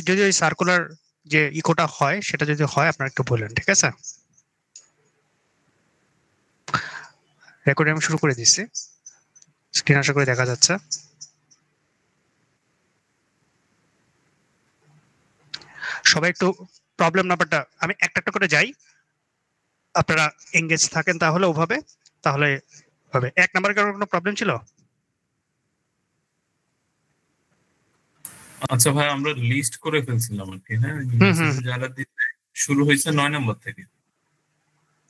যদি ওই সার্কুলার যে ইকোটা হয় সেটা যদি হয় আপনারা একটু বলেন, ঠিক আছে? রেকর্ডিং আমি শুরু করে দিচ্ছি, স্ক্রিন আশা করে দেখা যাচ্ছে। সবাই একটু প্রবলেম নাম্বারটা আমি একটা একটা করে যাই, আপনারা এঙ্গেজ থাকেন তাহলে ওভাবে, তাহলে হবে। 1 নাম্বারে কারোর কোনো প্রবলেম ছিল? আচ্ছা ভাই, আমরা লিস্ট করে ফেলছিলাম আর কি। হ্যাঁ, মেসেজ যারা দিতে শুরু হয়েছে 9 নম্বর থেকে।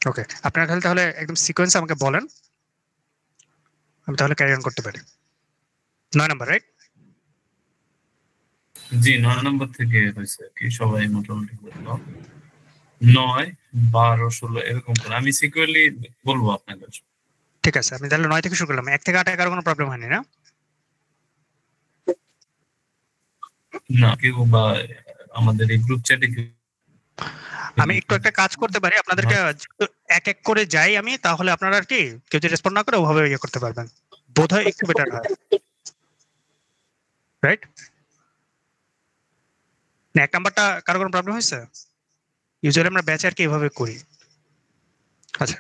ওকে, আপনারা তাহলে একদম সিকোয়েন্স আমাকে বলেন, আমি তাহলে ক্যারি অন করতে পারি। 9 নাম্বার, রাইট? জি, 9 নম্বর থেকে হয়েছে আর কি, সবাই মোটামুটি বললো 9, 12, 16 এরকম করে। আমি সিকিউরলি বলবো আপনাকে। ঠিক আছে, আমি তাহলে 9 থেকে শুরু করলাম। 1 থেকে 8 কারো কোনো প্রবলেম হয়নি না? না, কেউ বা আমাদের এই গ্রুপ চ্যাটে আমি একটু একটা কাজ করতে পারি, আপনাদেরকে এক এক করে যাই আমি, তাহলে আপনারা আর কি কেউ যদি রেসপন্ড না করে ওভাবে ইয়ে করতে পারবেন, বোধহয় একটু বেটার হয়, রাইট? না, 1 নাম্বারটা কারো কোনো প্রবলেম হয়েছে? ইউজুয়ালি আমরা ব্যাচে আর কি এভাবে করি। আচ্ছা,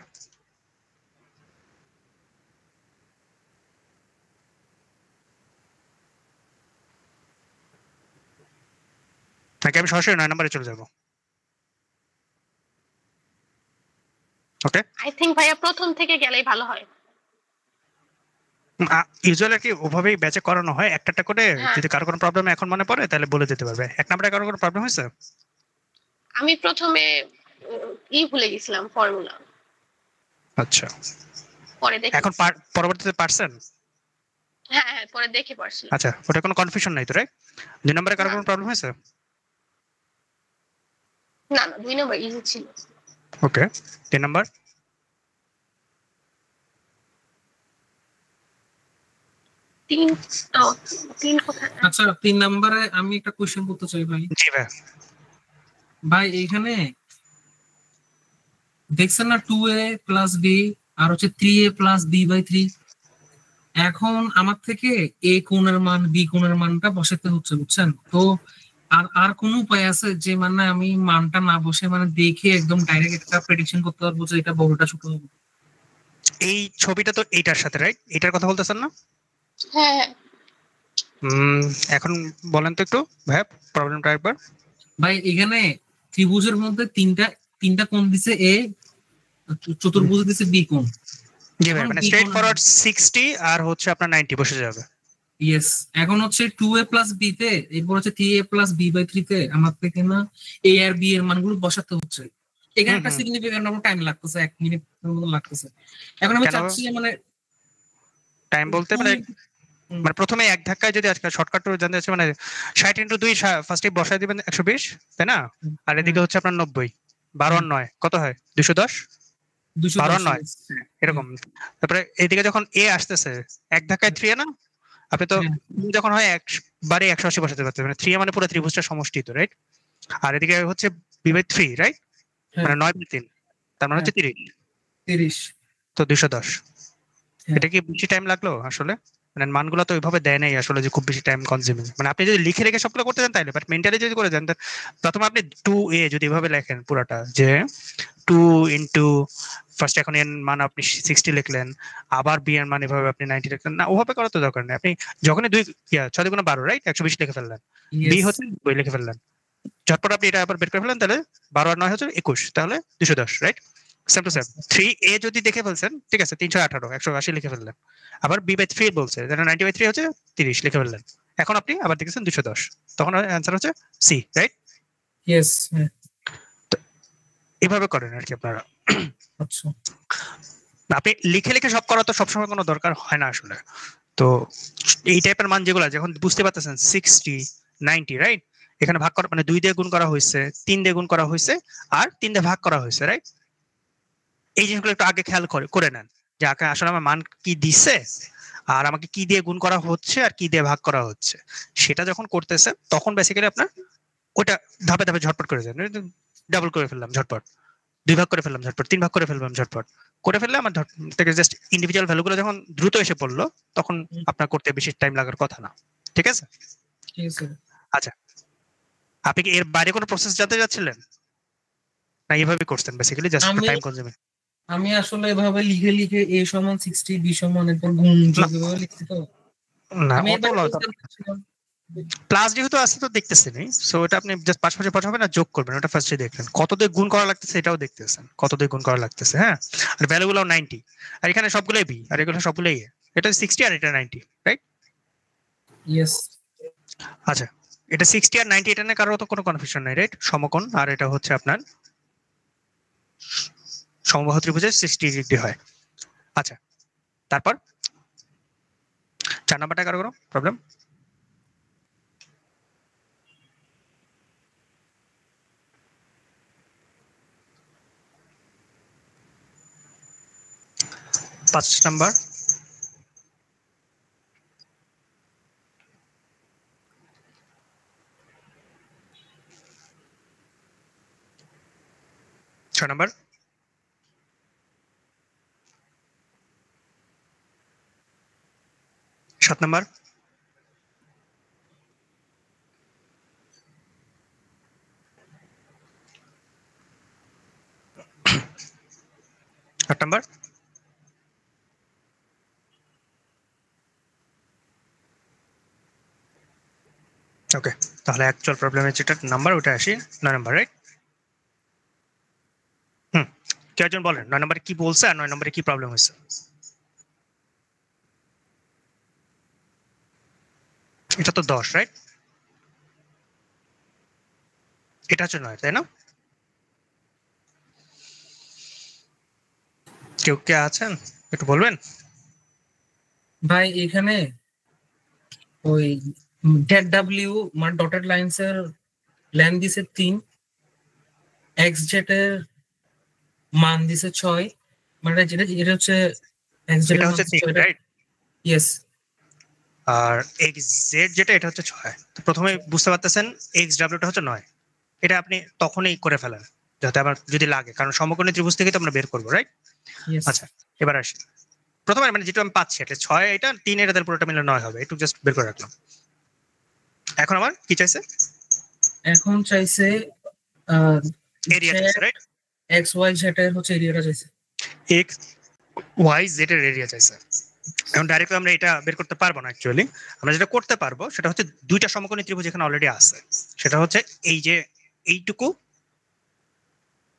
নাকি আমি সরাসরি 9 নাম্বারে চলে যাবো? ওকে, আই থিংক ভাইয়া প্রথম থেকে গেলেই ভালো হয়। ইউজুয়ালি আর কি ওভাবেই ব্যাচে করানো হয়, একটা একটা করে। হ্যাঁ। যদি কারো কোনো প্রবলেম এখন মনে পড়ে তাহলে বলে দিতে পারবে। 1 নাম্বারে কারো কোনো প্রবলেম হয়েছে? আমি প্রথমে ভুলে গেছিলাম ফর্মুলা, আচ্ছা, পরে দেখে এখন পরবর্তীতে পারছেন? হ্যাঁ পরে দেখে পারছিলাম। আচ্ছা, ওটা কোনো কনফিউশন নাই তো, রাইট? 2 নাম্বারে কারো কোনো প্রবলেম হয়েছে? না না, 2 নম্বর ইজি ছিল। ওকে, 3 নাম্বার? আচ্ছা, 3 নম্বরে আমি একটা কোশ্চেন করতে চাই ভাই। জি ভাই। ভাই এইখানে দেখছেন না 2a প্লাস b আর হচ্ছে 3a প্লাস b/3। এখন আমার থেকে a কোণের মান b কোণের মানটা বসাতে হচ্ছে, বুঝছেন তো? আর কোন উপায় আছে যে মানে আমি মানটা না বসে মানে দেখে একদম ডাইরেক্ট একটা প্রেডিকশন করতে পারবো যে এটা বড়টা ছোট হবে? এই ছবিটা তো এইটার সাথে, রাইট? এটার কথা বলতেছেন না? হ্যাঁ। এখন বলেন তো একটু ভাই প্রবলেমটা একবার। ভাই এখানে ত্রিভুজের মধ্যে তিনটা কোণ দিছে এ, চতুর্ভুজ দিছে বি কোণ। জি ভাই, মানে স্ট্রেট ফরওয়ার্ড 60 আর হচ্ছে আপনার 90 বসে যাবে। ইয়েস, এখন হচ্ছে 2a প্লাস b তে, এরপর হচ্ছে 3a প্লাস b/3 তে আমার থেকে না a আর b এর মানগুলো বসাতে হচ্ছে। এখানে একটা সিগনিফিক্যান্ট টাইম লাগতেছে, 1 মিনিট মতো লাগতেছে। এখন আমি চাচ্ছি মানে টাইম বলতে মানে প্রথমে এক ধাক্কায় যদি আজকে শর্টকাট জানতে চাচ্ছি, মানে 60 × 2 ফার্স্টে বসায় দিবেন 120, তাই না? আর এদিকে হচ্ছে আপনার 90, 12 আর 9 কত হয়? 210, 12 আর 9 এরকম। তারপরে এদিকে যখন এ আসতেছে এক ধাক্কায় 3 না, আপনি তো যখন হয় একবারে 180 বসাতে পারতেন, মানে 3 মানে পুরো ত্রিভুজটা সমষ্টি তো, রাইট? আর এদিকে হচ্ছে b/3, রাইট? মানে 9/3, তার মানে হচ্ছে 30, তো 210। এটা কি বেশি টাইম লাগলো আসলে? মানে মানগুলো তো ওইভাবে দেয় নাই আসলে যে খুব বেশি টাইম কনজিউমিং। মানে আপনি যদি লিখে রেখে সবগুলো করতে চান তাইলে, বাট মেন্টালি যদি করে দেন, প্রথমে আপনি 2a যদি এভাবে লেখেন পুরাটা, যে 2 ইন্টু ফার্স্ট এখন এর মান আপনি 60 লিখলেন, আবার বি এর মান এভাবে আপনি 90 লিখলেন না, ওভাবে করার তো দরকার নেই। আপনি যখনই 6 × 12, রাইট? 120 লিখে ফেললেন, বি হচ্ছে 2 লিখে ফেললেন, ঝটপট আপনি এটা আবার বের করে ফেললেন, তাহলে 12 আর 9 হচ্ছে 21, তাহলে 210, right? Same to same 3a যদি দেখে ফেলছেন, ঠিক আছে, 318, 180 লিখে ফেললেন। আবার b/3 বলছে, যেটা 90/3 হচ্ছে 30 লিখে ফেললেন। এখন আপনি আবার দেখেছেন 210, তখন অ্যান্সার হচ্ছে সি, রাইট? ইয়েস। এভাবে করেন আর কি আপনারা। আচ্ছা, আপনি লিখে লিখে সব করা তো সবসময় কোনো দরকার হয় না আসলে। তো এই টাইপের মান যেগুলো যখন বুঝতে পারতেছেন 60, 90, রাইট? এখানে ভাগ করা মানে 2 দিয়ে গুণ করা হয়েছে, 3 দিয়ে গুণ করা হয়েছে, আর 3 দিয়ে ভাগ করা হয়েছে, রাইট? এই জিনিসগুলো একটু আগে খেয়াল করে নেন যে আসলে আমার মান কি দিচ্ছে, আর আমাকে কি দিয়ে গুণ করা হচ্ছে, আর কি দিয়ে ভাগ করা হচ্ছে। সেটা যখন করতেছেন তখন বেসিক্যালি আপনার ওটা ধাপে ধাপে ঝটপট করে যান। ডাবল করে ফেললাম ঝটপট, 2 ভাগ করে ফেললাম ঝটপট, 3 ভাগ করে ফেললাম ঝটপট, করে ফেললে আমার থেকে জাস্ট ইন্ডিভিজুয়াল ভ্যালুগুলো যখন দ্রুত এসে পড়লো, তখন আপনার করতে বেশি টাইম লাগার কথা না। ঠিক আছে? ঠিক আছে। আচ্ছা, আপনি কি এর বাইরে কোনো প্রসেস জানতে যাচ্ছিলেন, না এইভাবে করছেন বেসিক্যালি জাস্ট টাইম কনজিউমিং? আমি আসলে এভাবে লিখে লিখে a সমান 60 b সমান এরপর গুণ যোগ এভাবে লিখছি তো। না আমি অত প্লাস যেহেতু আছে তো দেখতেছেনই, সো এটা আপনি জাস্ট পাশাপাশি পাঠাবেন আর যোগ করবেন, ওটা ফার্স্টে দেখবেন কত দিয়ে গুণ করা লাগতেছে এটাও দেখতেছেন, কত দিয়ে গুণ করা লাগতেছে। হ্যাঁ, আর ভ্যালুগুলো 90, আর এখানে সবগুলোই বি আর এগুলো সবগুলোই এ। এটা 60 আর এটা 90, রাইট? ইয়েস। আচ্ছা, এটা 60 আর 90 এটা নিয়ে কারোর তো কোনো কনফিউশন নাই, রাইট? সমকোণ, আর এটা হচ্ছে আপনার সমবাহু ত্রিভুজের 60 ডিগ্রি হয়। আচ্ছা, তারপর 4 নাম্বারটা কারো কোনো প্রবলেম? পাঁচ নাম্বার ছয় নাম্বার সাত নাম্বার আট নাম্বার ওকে, তাহলে অ্যাকচুয়াল প্রবলেমের যেটা নাম্বার ওটা আসি 9 নাম্বার, রাইট? কেউ একজন বলেন 9 নম্বরে কি বলছে আর 9 নম্বরে কি প্রবলেম হয়েছে? এটা তো 10, রাইট? এটা হচ্ছে 9, তাই না? কেউ কে আছেন একটু বলবেন? ভাই এখানে ওই ডেট ডাব্লিউ মানে ডটেড লাইনস এর লেন দিছে 3, এক্স জেড এর মান দিছে 6, মানে যেটা এটা হচ্ছে এক্স জেড এটা এর মান হচ্ছে 3, 6, রাইট? ইয়েস। আর এক্স জেড যেটা এটা হচ্ছে 6। তো প্রথমে বুঝতে পারতেছেন এক্স ডাব্লিউটা হচ্ছে 9। এটা আপনি তখনই করে ফেলেন যাতে আবার যদি লাগে, কারণ সমকোণী ত্রিভুজ থেকে তো আমরা বের করবো, রাইট? ইয়েস। আচ্ছা, এবার আসি প্রথমে মানে যেটা আমি পাচ্ছি এটা 6, এটা 3, এটা পুরোটা মিলে 9 হবে, একটু জাস্ট বের করে রাখলাম। এখন আমার কি চাইছে? এখন চাইছে এরিয়া চাইছে, রাইট? এক্স ওয়াই জেড এর হচ্ছে এরিয়াটা চাইছে, এক্স ওয়াই জেড এর এরিয়া চাইছে। এখন ডাইরেক্টলি আমরা এটা বের করতে পারবো না অ্যাকচুয়ালি। আমরা যেটা করতে পারবো সেটা হচ্ছে দুইটা সমকোণী ত্রিভুজ এখানে অলরেডি আছে, সেটা হচ্ছে এই যে এইটুকু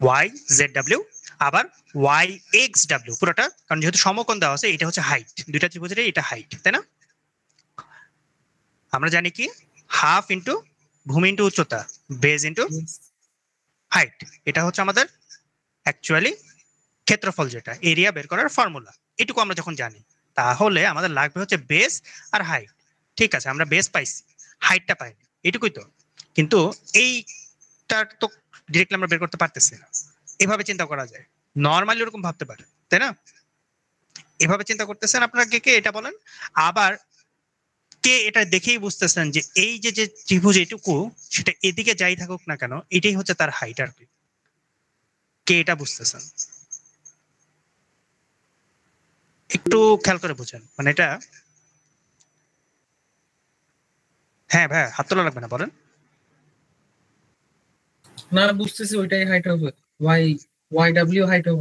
ওয়াই জেড ডাব্লিউ, আবার ওয়াই এক্স ডাব্লিউ পুরোটা, কারণ যেহেতু সমকোণ দেওয়া আছে এটা হচ্ছে হাইট, দুইটা ত্রিভুজের এটা হাইট, তাই না? আমরা জানি কি হাফ ইন্টু ভূমি ইন্টু উচ্চতা, বেজ ইন্টু হাইট, এটা হচ্ছে আমাদের অ্যাকচুয়ালি ক্ষেত্রফল, যেটা এরিয়া বের করার ফর্মুলা। এটুকু আমরা যখন জানি তাহলে আমাদের লাগবে হচ্ছে বেস আর হাইট। ঠিক আছে, আমরা বেস পাইছি, হাইটটা পাইনি, এটুকুই তো। কিন্তু এইটার তো ডিরেক্টলি আমরা বের করতে পারতেছি না। এভাবে চিন্তা করা যায়, নর্মালি ওরকম ভাবতে পারে, তাই না? এভাবে চিন্তা করতেছেন আপনারা কে কে এটা বলেন। আবার কে এটা দেখেই বুঝতেছেন যে এই যে যে ত্রিভুজ এটুকু সেটা এদিকে যাই থাকুক না কেন এটাই হচ্ছে তার হাইট আর কি? কে এটা বুঝতেছেন? একটু খেয়াল করে বুঝেন, মানে এটা। হ্যাঁ ভাই, হাত তোলা লাগবে না, বলেন। না বুঝতেছি ওইটাই হাইট হবে, ওয়াই ওয়াই ডাব্লিউ হাইট হবে।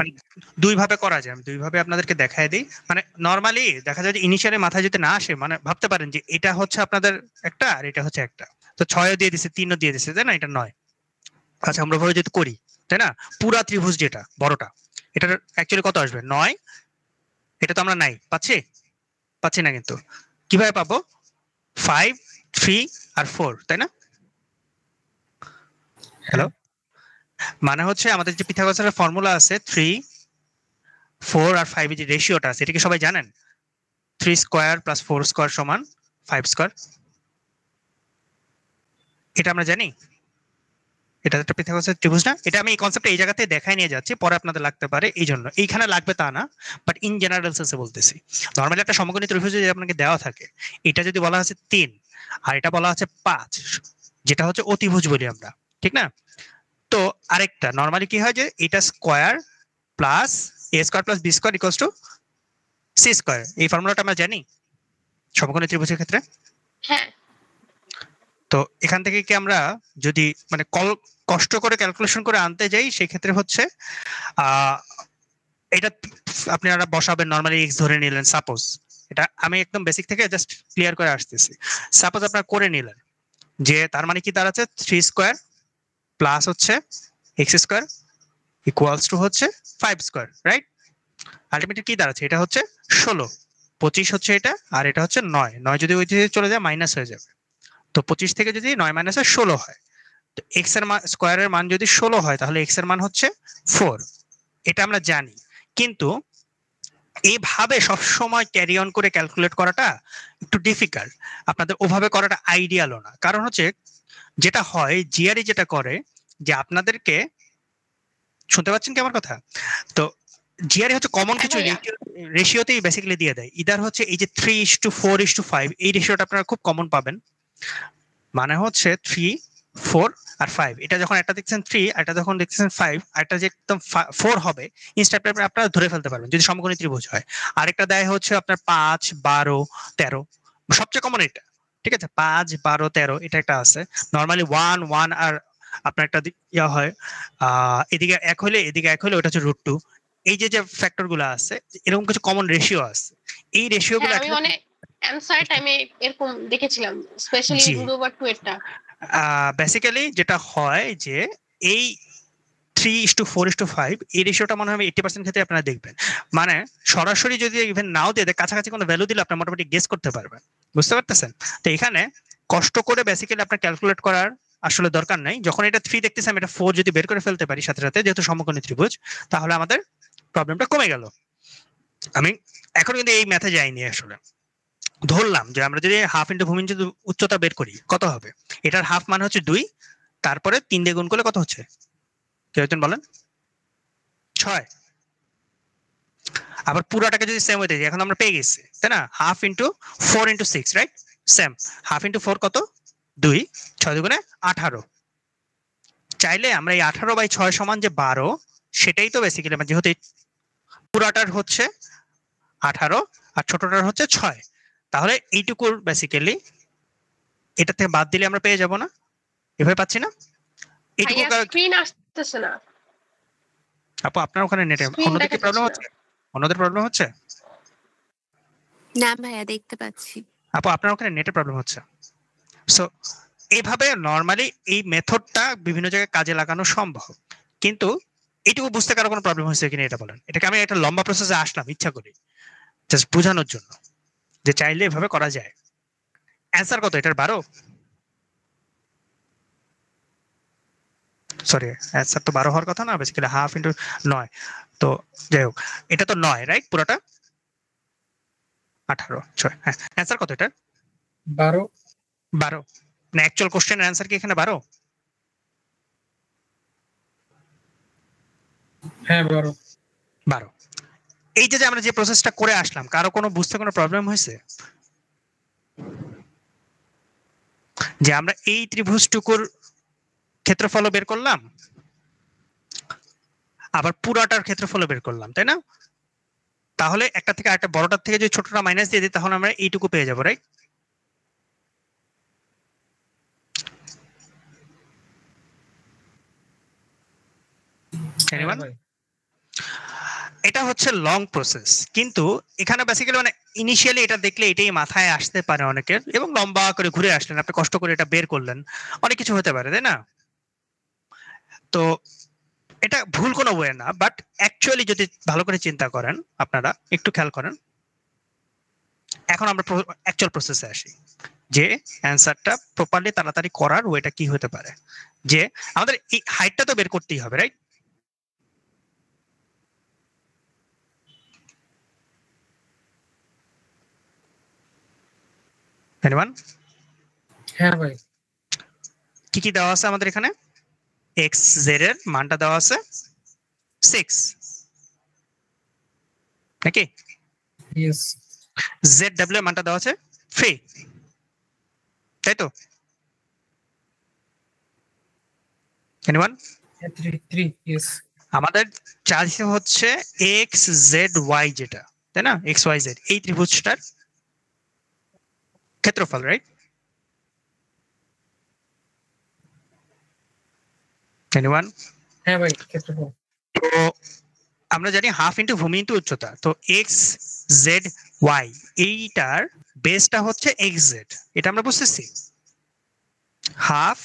দুই ভাবে করা যায়, আমি দুই ভাবে আপনাদেরকে দেখায় দিই। মানে নরমালি দেখা যায় যে ইনিশিয়ালি মাথায় যদি না আসে, মানে ভাবতে পারেন যে এটা হচ্ছে আপনাদের একটা আর এটা হচ্ছে একটা, তো 6ও দিয়ে দিছে 3ও দিয়ে দিছে, তাই না? এটা 9। আচ্ছা, আমরা ভাবে যদি করি, তাই না, পুরা ত্রিভুজ যেটা বড়টা এটার অ্যাকচুয়ালি কত আসবে? 9। এটা তো আমরা নাই পাচ্ছি না, কিন্তু কিভাবে পাবো? 5, 3 আর 4, তাই না? হ্যালো, মানে হচ্ছে আমাদের যে পিথাগোরাসের ফর্মুলা আছে 3, 4 আর 5 এর যে রেশিওটা আছে এটা কি সবাই জানেন? 3 স্কয়ার প্লাস 4 স্কয়ার সমান 5 স্কয়ার। এটা আমরা জানি, এটা একটা পিথাগোরাসের ত্রিভুজ না? এটা আমি এই কনসেপ্টটা এই জায়গাতে দেখাই নিয়ে যাচ্ছি, পরে আপনাদের লাগতে পারে, এই জন্য এইখানে লাগবে তা না, বাট ইন জেনারেল সেন্সে বলতেছি। নর্মালি একটা সমকোণী ত্রিভুজ যদি আপনাকে দেওয়া থাকে, এটা যদি বলা আছে 3 আর এটা বলা আছে 5, যেটা হচ্ছে অতিভুজ বলি আমরা, ঠিক না? তো আরেকটা নর্মালি কি হয় যে এটা square plus A square plus B square equals to C square. এই ফর্মুলাটা আমরা জানি সমকোণী ত্রিভুজের ক্ষেত্রে। হ্যাঁ, তো এখান থেকে কি আমরা যদি মানে কষ্ট করে ক্যালকুলেশন করে আনতে যাই সেই ক্ষেত্রে হচ্ছে এটা আপনারা বসাবেন নরমালি এক্স ধরে নিলেন সাপোজ, এটা আমি একদম বেসিক থেকে জাস্ট ক্লিয়ার করে আসতেছি। সাপোজ আপনারা করে নিলেন যে তার মানে কি দাঁড়াচ্ছে 3 স্কয়ার প্লাস হচ্ছে এক্স স্কয়ার ইকুয়ালস টু হচ্ছে 5 স্কয়ার, রাইট? আলটিমেটলি কি দাঁড়াচ্ছে, এটা হচ্ছে 16, 25 হচ্ছে এটা, আর এটা হচ্ছে 9 যদি ওই দিকে চলে যায় মাইনাস হয়ে যাবে। তো 25 থেকে যদি 9 মাইনাস 16 হয়, তো এক্স এর মান স্কয়ারের মান যদি 16 হয় তাহলে এক্স এর মান হচ্ছে 4, এটা আমরা জানি। কিন্তু এইভাবে সবসময় ক্যারি অন করে ক্যালকুলেট করাটা একটু ডিফিকাল্ট, আপনাদের ওভাবে করাটা আইডিয়ালও না। কারণ হচ্ছে যেটা হয় জিআরই যেটা করে যে আপনাদেরকে, শুনতে পাচ্ছেন কি আমার কথা? তো জিআরই হচ্ছে কমন কিছু রেশিওতেই বেসিক্যালি দিয়ে দেয়। ইদার হচ্ছে এই যে 3:4:5 এই রেশিওটা আপনারা খুব কমন পাবেন, মানে হচ্ছে 3, 4 আর 5। এটা যখন একটা দেখছেন 3 আর এটা যখন দেখছেন 5, আর এটা যে একদম 4 হবে ইনস্ট্যান্ট আপনারা ধরে ফেলতে পারবেন যদি সমকোণী ত্রিভুজ হয়। আরেকটা দেয় হচ্ছে আপনার 5, 12, 13, সবচেয়ে কমন এটা, ঠিক আছে? 5, 12, 13 এটা একটা আছে। নরমালি 1, 1 আর আপনার একটা ইয়া হয় এদিকে 1 হলে এদিকে 1 হলে ওটা হচ্ছে √2। এই যে যে ফ্যাক্টর গুলো আছে এরকম কিছু কমন রেশিও আছে, এই রেশিও গুলো আমি অনেক অ্যানসার টাইমে এরকম দেখেছিলাম, স্পেশালি √2 এরটা। বেসিক্যালি যেটা হয় যে এই 3:4:5 এই রেশিওটা মনে হয় 80% ক্ষেত্রে আপনারা দেখবেন। মানে সরাসরি যদি ইভেন নাও দিয়ে কাছাকাছি কোনো ভ্যালু দিলে আপনারা মোটামুটি গেস করতে পারবেন, বুঝতে পারতেছেন? তো এখানে কষ্ট করে বেসিক্যালি আপনার ক্যালকুলেট করার আসলে দরকার নাই। যখন এটা 3 দেখতেছি আমি এটা 4 যদি বের করে ফেলতে পারি সাথে সাথে, যেহেতু সমকোণী ত্রিভুজ, তাহলে আমাদের প্রবলেমটা কমে গেল। আমি এখন কিন্তু এই ম্যাথে যাইনি, আসলে ধরলাম যে আমরা যদি হাফ ইন্টু ভূমি ইন্টু উচ্চতা বের করি কত হবে, এটার হাফ মানে হচ্ছে 2, তারপরে 3 দিয়ে গুণ করলে কত হচ্ছে কেউ একজন বলেন? 6। আবার পুরোটাকে যদি সেম হইতে এখন আমরা পেয়ে গেছি, তাই না? Half into 4:6, right? Same half into 4 কত? 2, 6 দুগুণে 18। চাইলে আমরা এই 18/6 সমান যে 12, সেটাই তো বেসিক্যালি আমরা যেহেতু পুরাটার হচ্ছে 18 আর ছোটটার হচ্ছে 6, তাহলে এইটুকুর বেসিক্যালি এটা থেকে বাদ দিলে আমরা পেয়ে যাব না? এভাবে পাচ্ছি না? এইটুকু স্ক্রিন আসতেছে না আপু, আপনার ওখানে নেটে অন্যদের কি প্রবলেম হচ্ছে? অন্যদের প্রবলেম হচ্ছে না ভাইয়া, দেখতে পাচ্ছি। আপু আপনার ওখানে নেটের প্রবলেম হচ্ছে। সো এইভাবে নরমালি এই মেথডটা বিভিন্ন জায়গায় কাজে লাগানো সম্ভব, কিন্তু এইটুকু বুঝতে কারো কোনো প্রবলেম হয়েছে কিনা এটা বলেন। এটাকে আমি একটা লম্বা প্রসেসে আসলাম ইচ্ছা করি জাস্ট বোঝানোর জন্য যে চাইলে এভাবে করা যায়। অ্যান্সার কত এটার? 12? সরি, অ্যান্সার তো 12 হওয়ার কথা না, বেসিক্যালি হাফ ইন্টু 9। তো যাই হোক, এটা তো 9, রাইট? পুরোটা 18, 6। হ্যাঁ, অ্যান্সার কত এটা? 12। 12 না, অ্যাকচুয়াল কোশ্চেনের অ্যান্সার কি এখানে 12? হ্যাঁ 12। এই যে আমরা যে প্রসেসটা করে আসলাম, কারো কোনো বুঝতে কোনো প্রবলেম হয়েছে? যে আমরা এই ত্রিভুজটুকুর ক্ষেত্রফল বের করলাম, আবার পুরাটার ক্ষেত্রফল বের করলাম, তাই না? তাহলে একটা থেকে আরেকটা বড়টার থেকে যদি ছোটটা মাইনাস দিয়ে দিই তাহলে আমরা এইটুকু পেয়ে যাবো, রাইট? এটা হচ্ছে লং প্রসেস, কিন্তু এখানে বেসিক্যালি মানে ইনিশিয়ালি এটা দেখলে এটাই মাথায় আসতে পারে অনেকের, এবং লম্বা করে ঘুরে আসলেন, আপনি কষ্ট করে এটা বের করলেন, অনেক কিছু হতে পারে, তাই না? তো এটা ভুল কোনো ওয়ে না, বাট অ্যাকচুয়ালি যদি ভালো করে চিন্তা করেন, আপনারা একটু খেয়াল করেন। এখন আমরা অ্যাকচুয়াল প্রসেসে আসি, যে অ্যান্সারটা প্রপারলি তাড়াতাড়ি করার ওয়েটা কি হতে পারে। যে আমাদের এই হাইটটা তো বের করতেই হবে, রাইট? এনিওয়ান? হ্যাঁ ভাই। কি কি দেওয়া আছে আমাদের এখানে? এক্স জেড এর মানটা দেওয়া আছে 6, নাকি? ইয়েস। জেড ডাব্লিউ এর মানটা দেওয়া আছে 3, তাই তো? এনিওয়ান? 3 ইয়েস। আমাদের চার্জ হচ্ছে এক্স জেড ওয়াই, যেটা, তাই না? এক্স ওয়াই জেড এই ত্রিভুজটার ক্ষেত্রফল, রাইট? এনিওয়ান? হ্যাঁ ভাই ক্ষেত্রফল। তো আমরা জানি হাফ ইন্টু ভূমি ইন্টু উচ্চতা, তো এক্স জেড ওয়াই এইটার বেসটা হচ্ছে এক্স জেড, এটা আমরা বুঝতেছি। হাফ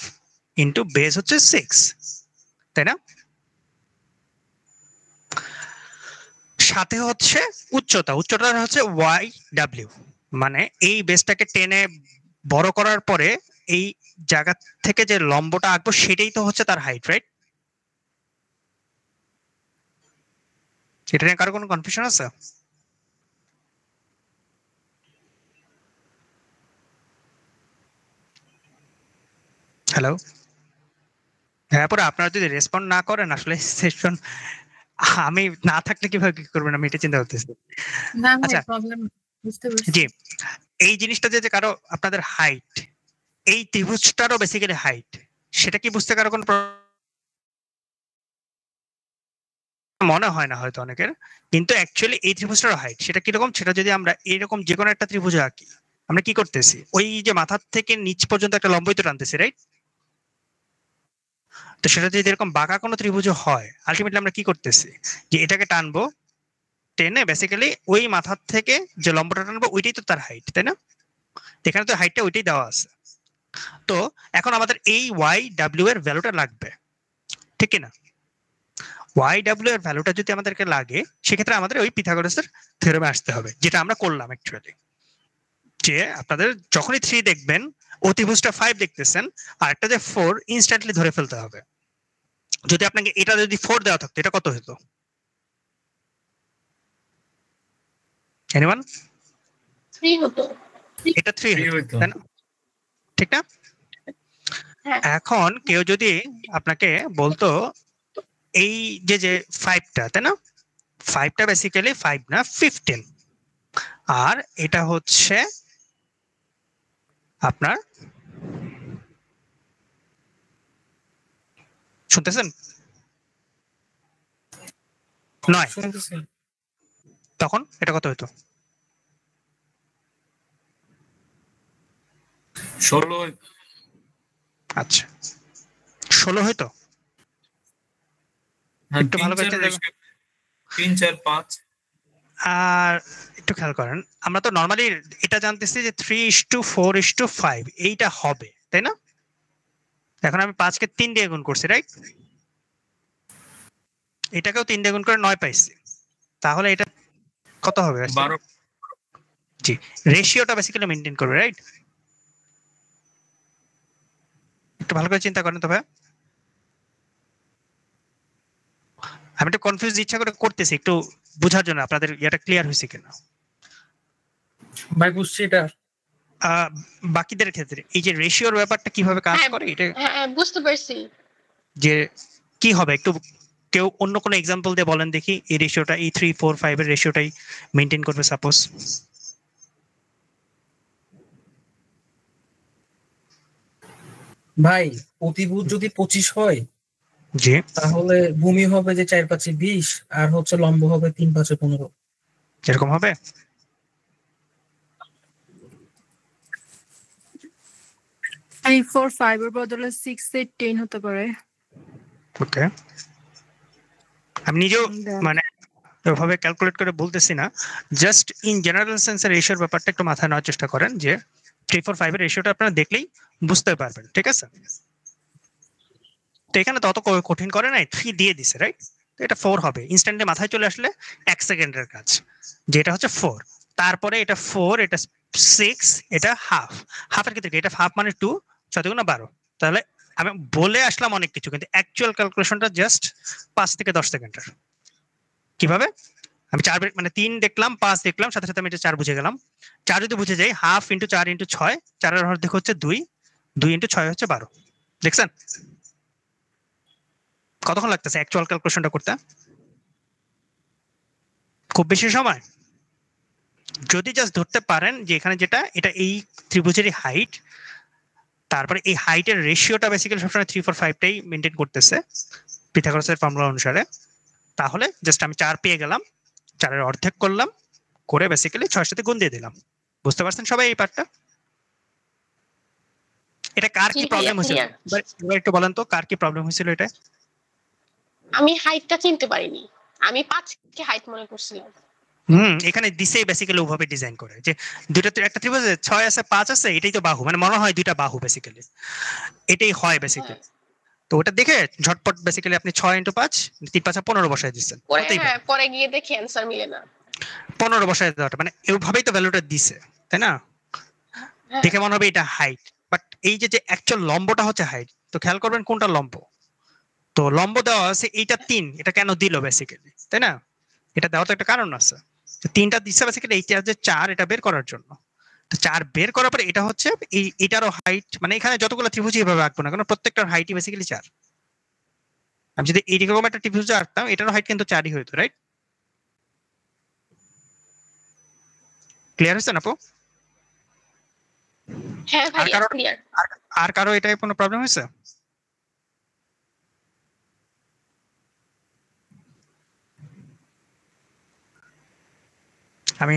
ইন্টু বেস হচ্ছে 6, তাই না? সাথে হচ্ছে উচ্চতা, উচ্চতা হচ্ছে ওয়াই ডাব্লিউ, মানে এই বেসটাকে টেনে বড় করার পরে এই জায়গা থেকে যে লম্বটা আঁকবো সেটাই তো হচ্ছে তার হাইট, রাইট? এটা নিয়ে কারো কোনো কনফিউশন আছে? হ্যালো, হ্যাঁ পরে আপনারা যদি রেসপন্ড না করেন আসলে সেশন আমি না থাকলে কিভাবে কি করবেন আমি এটা চিন্তা করতেছি। না ভাই আচ্ছা প্রবলেম বুঝতে পারছি। জি, এই জিনিসটা যে কারো আপনাদের হাইট, এই ত্রিভুজটারও বেসিক্যালি হাইট, সেটা কি বুঝতে কারো কোনো মনে হয় না হয়তো অনেকের, কিন্তু অ্যাকচুয়ালি এই ত্রিভুজটারও হাইট, সেটা কিরকম, সেটা যদি আমরা এইরকম যে কোনো একটা ত্রিভুজ আঁকি, আমরা কি করতেছি, ওই যে মাথার থেকে নিচ পর্যন্ত একটা লম্বই তো টানতেছি, রাইট? তো সেটা যদি এরকম বাঁকা কোনো ত্রিভুজ হয়, আলটিমেটলি আমরা কি করতেছি, যে এটাকে টানবো, টেনে বেসিক্যালি ওই মাথার থেকে যে লম্বটা টানবো ওইটাই তো তার হাইট, তাই না? এখানে তো হাইটটা ওইটাই দেওয়া আছে। তো এখন আমাদের এই ওয়াই ডাব্লিউ এর ভ্যালুটা লাগবে, ঠিক কিনা? ওয়াই ডাব্লিউ এর ভ্যালুটা যদি আমাদেরকে লাগে, সেক্ষেত্রে আমাদের ওই পিথাগোরাসের থিওরেমে আসতে হবে, যেটা আমরা করলাম অ্যাকচুয়ালি। যে আপনাদের যখনই 3 দেখবেন, অতিভুজটা 5 দেখতেছেন, আর একটা যে 4 ইনস্ট্যান্টলি ধরে ফেলতে হবে। যদি আপনাকে এটা যদি 4 দেওয়া থাকতো, এটা কত হতো? এনিওয়ান? 3 হতো। এটা 3 হতো, তাই না? ঠিক না? হ্যাঁ। এখন কেউ যদি আপনাকে বলতো এই যে 5টা, তাই না? 5টা বেসিক্যালি 5 না 15, আর এটা হচ্ছে আপনার, শুনতেছেন? 9, শুনতেছি। তখন এটা কত হতো? 16। আচ্ছা 16 হয়তো, একটু ভালো করে 3 4 5। আর একটু খেয়াল করেন, আমরা তো নরমালি এটা জানতেছি যে 3:4:5 এইটা হবে, তাই না? এখন আমি 5 কে 3 দিয়ে গুণ করছি, রাইট? এটাকেও 3 দিয়ে গুণ করে 9 পাইছি, তাহলে এটা কত হবে? 12। জি, রেশিওটা বেসিক্যালি মেইনটেইন করবে, রাইট? একটু ভালো করে চিন্তা করেন তো ভাই, আমি একটু কনফিউজ ইচ্ছা করে করতেছি একটু বোঝার জন্য, আপনাদের এটা ক্লিয়ার হয়েছে কিনা। ভাই বুঝছি এটা। বাকিদের ক্ষেত্রে এই যে রেশিওর ব্যাপারটা কিভাবে কাজ হ্যাঁ, করে, এটা হ্যাঁ বুঝতে পারছি। যে কি হবে, একটু কেউ অন্য কোনো এক্সাম্পল দিয়ে বলেন দেখি, এই রেশিওটা এই 3 4 5 এর রেশিওটাই মেইনটেইন করবে সাপোজ। ভাই অতিভুজ যদি 25 হয়, জি, তাহলে ভূমি হবে যে 4 5 20, আর হচ্ছে লম্ব হবে 3 5 15। এরকম হবে। 3 4 5 এর বদলে 6 8 10 হতে পারে। ওকে, আমি নিজেও মানে ওইভাবে ক্যালকুলেট করে বলতেছি না, জাস্ট ইন জেনারেল সেন্সের রেশিওর ব্যাপারটা একটু মাথায় নেওয়ার চেষ্টা করেন, যে 3 4 5 এর রেশিওটা আপনারা দেখলেই বুঝতে পারবেন, ঠিক আছে? তো এখানে তত কঠিন করে নাই, 3 দিয়ে দিছে, রাইট? তো এটা 4 হবে, ইনস্ট্যান্টলি মাথায় চলে আসলে 1 সেকেন্ডের কাজ, যেটা হচ্ছে 4। তারপরে এটা 4, এটা 6, এটা হাফ, হাফের ক্ষেত্রে এটা হাফ মানে 2, 7 গুণা 12। তাহলে আমি বলে আসলাম অনেক কিছু, কিন্তু অ্যাকচুয়াল ক্যালকুলেশনটা জাস্ট 5 থেকে 10 সেকেন্ডের। কিভাবে? আমি 4 মানে 3 দেখলাম, 5 দেখলাম, সাথে সাথে আমি এটা 4 বুঝে গেলাম। 4 যদি বুঝে যাই, হাফ ইন্টু 4 ইন্টু 6, 4 এর অর্ধেক হচ্ছে 2, 2 ইন্টু 6 হচ্ছে 12। দেখছেন কতক্ষণ লাগতেছে অ্যাকচুয়াল ক্যালকুলেশনটা করতে? খুব বেশি সময়। যদি জাস্ট ধরতে পারেন যে এখানে যেটা, এটা এই ত্রিভুজেরই হাইট, তারপরে এই হাইটের রেশিওটা বেসিক্যালি সবসময় 3 4 5টাই মেনটেন করতেছে পিথাগোরাসের ফর্মুলা অনুসারে, তাহলে জাস্ট আমি 4 পেয়ে গেলাম, 4 এর অর্ধেক করলাম, করে বেসিক্যালি 6 এর সাথে গুণ দিয়ে দিলাম। বুঝতে পারছেন সবাই এই পার্টটা? এটা কার কি প্রবলেম হয়েছিল এবার একটু বলেন তো, কার কি প্রবলেম হয়েছিল এটা? আমি হাইটটা চিনতে পারিনি, আমি 5 কে হাইট মনে করছিলাম। এখানে দিছে বেসিক্যালি ওভাবে ডিজাইন করে যে দুটো একটা ত্রিভুজে 6 আছে 5 আছে, এটাই তো বাহু, মানে মনে হয় দুইটা বাহু বেসিক্যালি, এটাই হয় বেসিক্যালি। তো ওটা দেখে ঝটপট বেসিক্যালি আপনি 6 × 5 3 5 15 বসায় দিচ্ছেন, হ্যাঁ, পরে গিয়ে দেখি অ্যানসার মিলে না। 15 বসায় দেওয়াটা মানে এইভাবেই তো ভ্যালুটা দিছে, তাই না? দেখে মনে হবে এটা হাইট, বাট এই যে অ্যাকচুয়াল লম্বটা হচ্ছে হাইট। তো খেয়াল করবেন কোনটা লম্ব। তো লম্ব দেওয়া আছে এইটা 3, এটা কেন দিল বেসিক্যালি, তাই না? এটা দেওয়ার তো একটা কারণ আছে। তো 3টা দিচ্ছে বেসিক্যালি এইটা যে 4 এটা বের করার জন্য। তো 4 বের করার পরে এটা হচ্ছে এটারও হাইট, মানে এখানে যতগুলো ত্রিভুজ এইভাবে আঁকবো না কারণ প্রত্যেকটার হাইটই বেসিক্যালি 4। আমি যদি এইরকম একটা ত্রিভুজ আঁকতাম এটারও হাইট কিন্তু 4ই হইতো, রাইট? ক্লিয়ার হচ্ছে না আপু? হ্যাঁ ভাই, ক্লিয়ার। আর কারো এটাই কোনো প্রবলেম হয়েছে? আমি